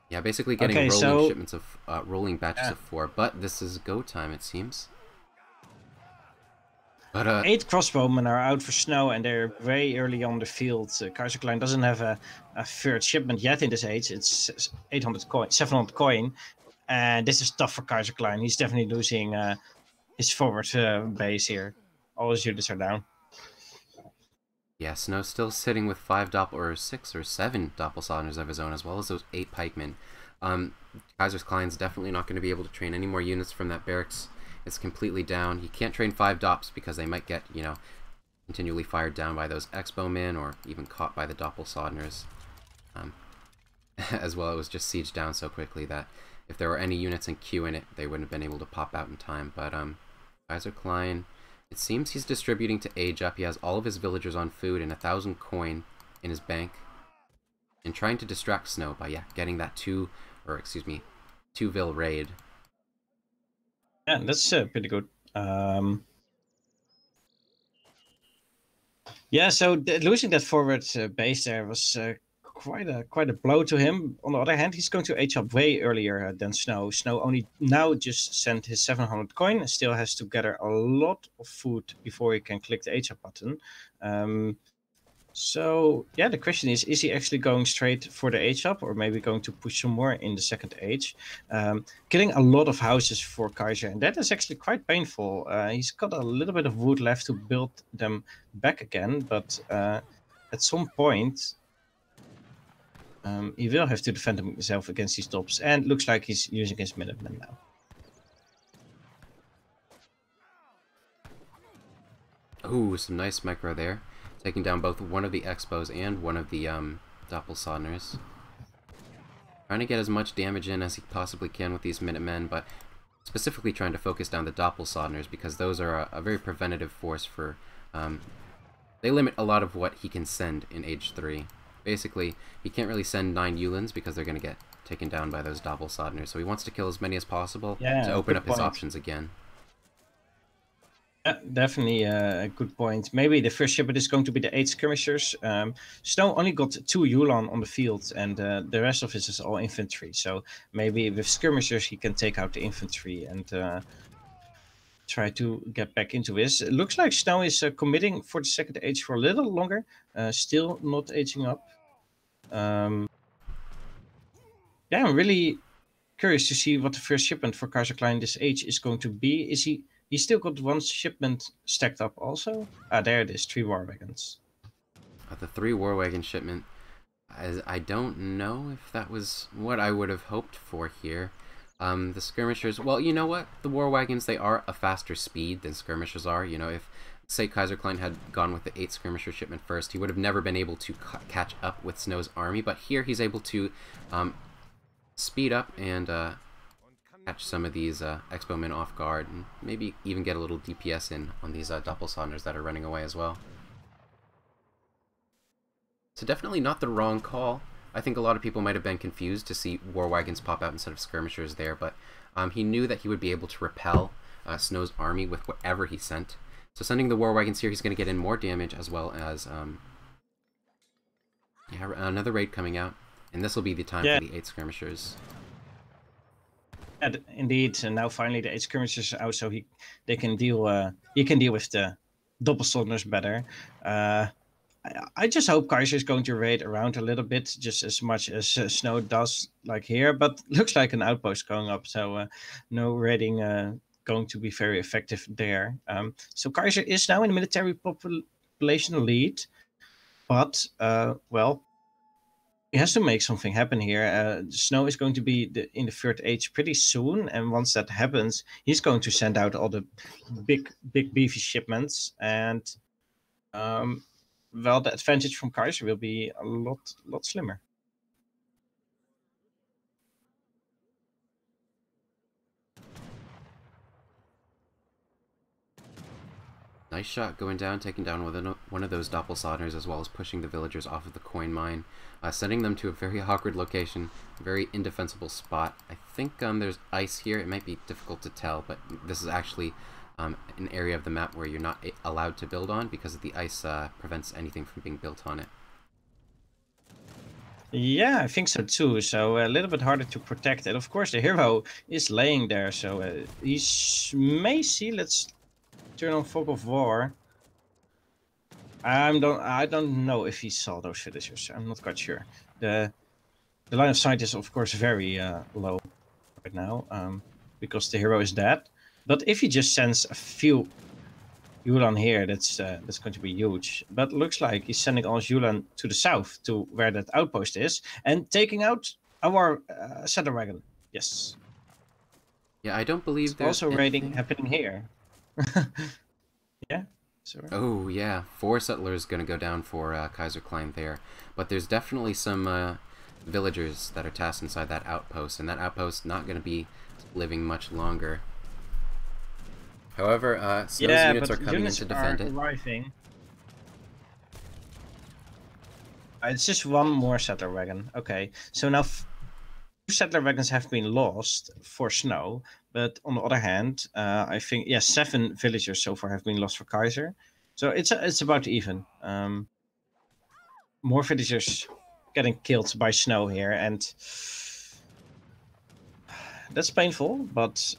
yeah, basically getting rolling shipments of, rolling batches of 4. But this is go time, it seems. But 8 crossbowmen are out for Snow, and they're very early on the field. Kaiserklein doesn't have a third shipment yet in this age. It's 800 coin, 700 coin, and this is tough for Kaiserklein. He's definitely losing his forward base here. All his units are down. Yeah, Snow's still sitting with 5 or 6 or 7 Doppelsodners of his own, as well as those 8 pikemen. Kaiserklein's definitely not going to be able to train any more units from that barracks. It's completely down. He can't train 5 Dops because they might get, you know, continually fired down by those Expo-men or even caught by the Doppelsodners. As well, it was just sieged down so quickly that if there were any units in queue in it, they wouldn't have been able to pop out in time. But Kaiserklein, it seems he's distributing to age up. He has all of his villagers on food and 1,000 coin in his bank. And trying to distract Snow by, yeah, getting that 2-vil raid. Yeah, that's pretty good. Yeah, so losing that forward base there was quite a blow to him. On the other hand, he's going to age up way earlier than Snow. Snow only now just sent his 700 coin and still has to gather a lot of food before he can click the age up button. So yeah, the question is he actually going straight for the age up, or maybe going to push some more in the second age? Killing a lot of houses for Kaiser, and that is actually quite painful. He's got a little bit of wood left to build them back again, but at some point he will have to defend himself against these tops, and looks like he's using his Minutemen now. Ooh, some nice micro there. Taking down both one of the Expos and one of the Doppelsodners. Trying to get as much damage in as he possibly can with these Minutemen, but specifically trying to focus down the Doppelsodners because those are a very preventative force for... they limit a lot of what he can send in Age 3. Basically, he can't really send 9 Uhlans because they're going to get taken down by those Doppelsodners, so he wants to kill as many as possible to open up his options again. Yeah, definitely a good point. Maybe the first shipment is going to be the 8 skirmishers. Snow only got 2 Ulan on the field, and the rest of it is all infantry. So maybe with skirmishers he can take out the infantry and try to get back into this. It looks like Snow is committing for the second age for a little longer. Still not aging up. Yeah, I'm really curious to see what the first shipment for Kaiserklein this age is going to be. Is he still got 1 shipment stacked up also? There it is, 3 war wagons. The 3 war wagon shipment, I don't know if that was what I would have hoped for here. The skirmishers, well, you know what? The war wagons, they are a faster speed than skirmishers are. You know, if say Kaiserklein had gone with the 8 skirmisher shipment first, he would have never been able to catch up with Snow's army, but here he's able to speed up and catch some of these Expo men off guard, and maybe even get a little DPS in on these Doppelsonders that are running away as well. So definitely not the wrong call. I think a lot of people might have been confused to see war wagons pop out instead of skirmishers there, but he knew that he would be able to repel Snow's army with whatever he sent. So sending the war wagons here, he's going to get in more damage, as well as yeah, another raid coming out, and this will be the time for the 8 skirmishers. Yeah, indeed, and now finally the 8 skirmishers are out, so he can deal with the Doppelsonders better. I just hope Kaiser is going to raid around a little bit, just as much as Snow does, like here. But looks like an outpost going up, so no raiding going to be very effective there. So Kaiser is now in the military population lead, but well, he has to make something happen here. Snow is going to be in the 3rd age pretty soon, and once that happens, he's going to send out all the big beefy shipments, and well, the advantage from Kaiser will be a lot slimmer. Nice shot going down, taking down one of those Doppelsonders, as well as pushing the villagers off of the coin mine, sending them to a very awkward location, very indefensible spot. I think there's ice here. It might be difficult to tell, but this is actually an area of the map where you're not allowed to build on, because the ice prevents anything from being built on it. Yeah, I think so too. So a little bit harder to protect. And of course the hero is laying there, so he may see. Let's turn on Fog of War. I don't know if he saw those villagers. I'm not quite sure. The line of sight is of course very low right now, because the hero is dead. But if he just sends a few Yulan here, that's going to be huge. But looks like he's sending all his Yulan to the south, to where that outpost is, and taking out our settler wagon. Yes. Yeah, I don't believe there's also raiding happening here. Yeah. Sorry. Oh yeah, 4 settlers gonna go down for Kaiserklein there, but there's definitely some villagers that are tasked inside that outpost, and that outpost not gonna be living much longer. However, Snow's units are coming in to defend it. Arriving. It's just one more settler wagon. Okay, so now 2 settler wagons have been lost for Snow, but on the other hand, I think 7 villagers so far have been lost for Kaiser. So it's about even. More villagers getting killed by Snow here, and that's painful, but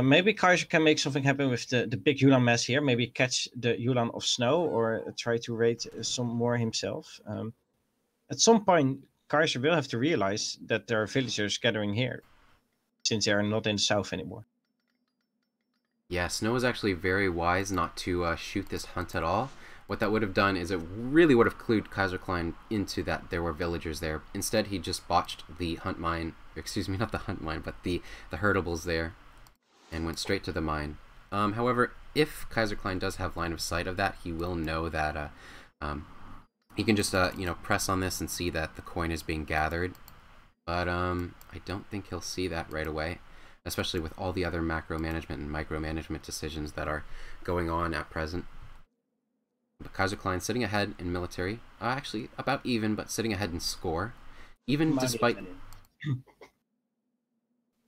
maybe Kaiser can make something happen with the big Yulan mass here. Maybe catch the Yulan of Snow, or try to raid some more himself. At some point, Kaiser will have to realize that there are villagers gathering here, since they are not in the south anymore. Yeah, Snow was actually very wise not to shoot this hunt at all. What that would have done is it really would have clued Kaiserklein into that there were villagers there. Instead, he just botched the hunt mine, excuse me, not the hunt mine, but the herdables there, and went straight to the mine. However, if Kaiserklein does have line of sight of that, he will know that he can just you know, press on this and see that the coin is being gathered. But I don't think he'll see that right away, especially with all the other macro management and micromanagement decisions that are going on at present. But Kaiserklein sitting ahead in military, actually about even, but sitting ahead in score, even despite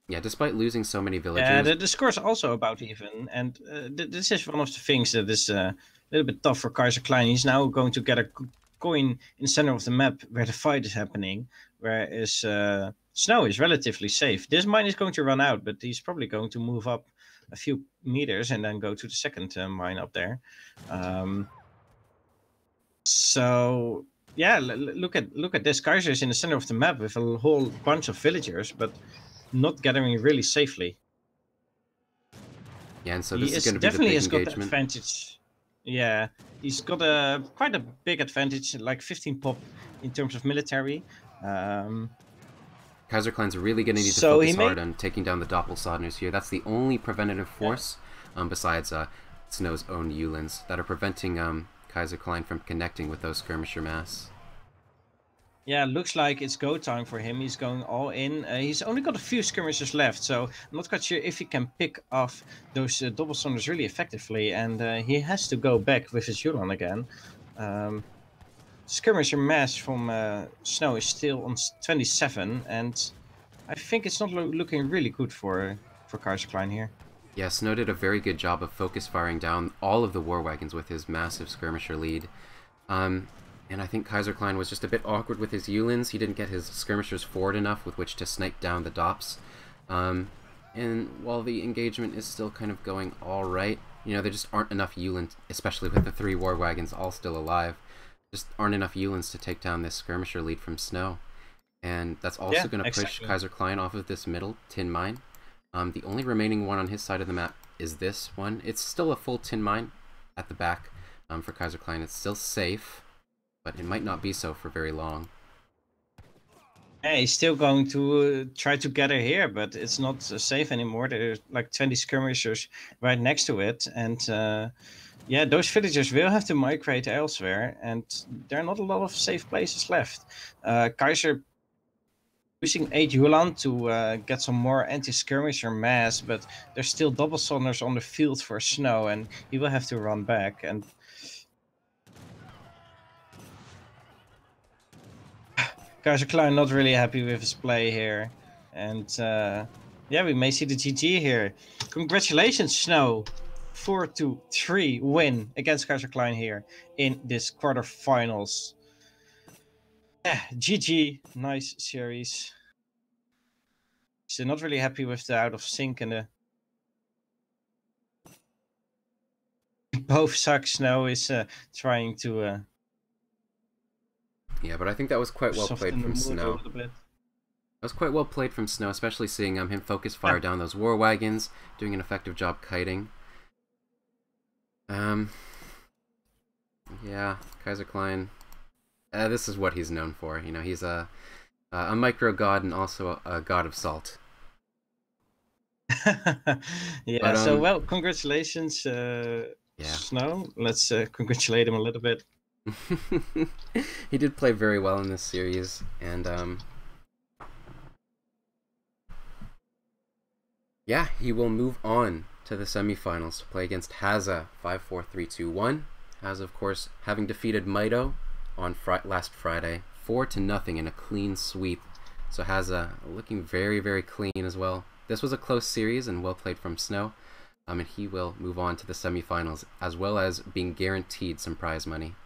despite losing so many villagers. Yeah, the score is also about even, and this is one of the things that is a little bit tough for Kaiserklein. He's now going to get a coin in the center of the map where the fight is happening, whereas Snow is relatively safe. This mine is going to run out, but he's probably going to move up a few meters and then go to the second mine up there. So yeah, look at this. Kaiser is in the center of the map with a whole bunch of villagers, but not gathering really safely. Yeah, and so this is going to be the big engagement. Got the advantage. Yeah, he's got quite a big advantage, like 15 pop in terms of military. Kaiserklein's really going to need to focus hard on taking down the Doppelsonders here. That's the only preventative force, besides Snow's own Yulins that are preventing Kaiserklein from connecting with those skirmisher mass. Yeah, looks like it's go time for him. He's going all in. He's only got a few skirmishers left, so I'm not quite sure if he can pick off those double stunners really effectively. And he has to go back with his Yulan again. Skirmisher mass from Snow is still on 27, and I think it's not looking really good for Kaiserklein here. Yeah, Snow did a very good job of focus firing down all of the war wagons with his massive skirmisher lead. And I think Kaiserklein was just a bit awkward with his Yulins. He didn't get his skirmishers forward enough with which to snipe down the Dops. And while the engagement is still kind of going alright, you know, there just aren't enough Yulins, especially with the 3 war wagons all still alive. Just aren't enough Yulins to take down this skirmisher lead from Snow. And that's also going to push Kaiserklein off of this middle tin mine. The only remaining one on his side of the map is this one. It's still a full tin mine at the back for Kaiserklein. It's still safe, but it might not be so for very long. Yeah, he's still going to try to gather here, but it's not safe anymore. There's like 20 skirmishers right next to it, and yeah, those villagers will have to migrate elsewhere, and there are not a lot of safe places left. Kaiser using 8 Yulan to get some more anti-skirmisher mass, but there's still double stunners on the field for Snow, and he will have to run back. And Kaiserklein not really happy with his play here, and yeah, we may see the GG here. Congratulations, Snow! 4-3 win against Kaiserklein here in this quarterfinals. Yeah, GG, nice series. Still not really happy with the out of sync and the both suck. Snow is trying to yeah, but I think that was quite well played from Snow. That was quite well played from Snow, especially seeing him focus fire down those war wagons, doing an effective job kiting. Yeah, Kaiserklein. This is what he's known for. You know, he's a micro god and also a god of salt. Yeah. But, so well, congratulations, Snow. Let's congratulate him a little bit. He did play very well in this series, and yeah, he will move on to the semifinals to play against Haza 5-4-3-2-1. Haza, of course, having defeated Mito on last Friday 4-0 in a clean sweep. So Haza looking very, very clean as well. This was a close series and well played from Snow. And he will move on to the semifinals, as well as being guaranteed some prize money.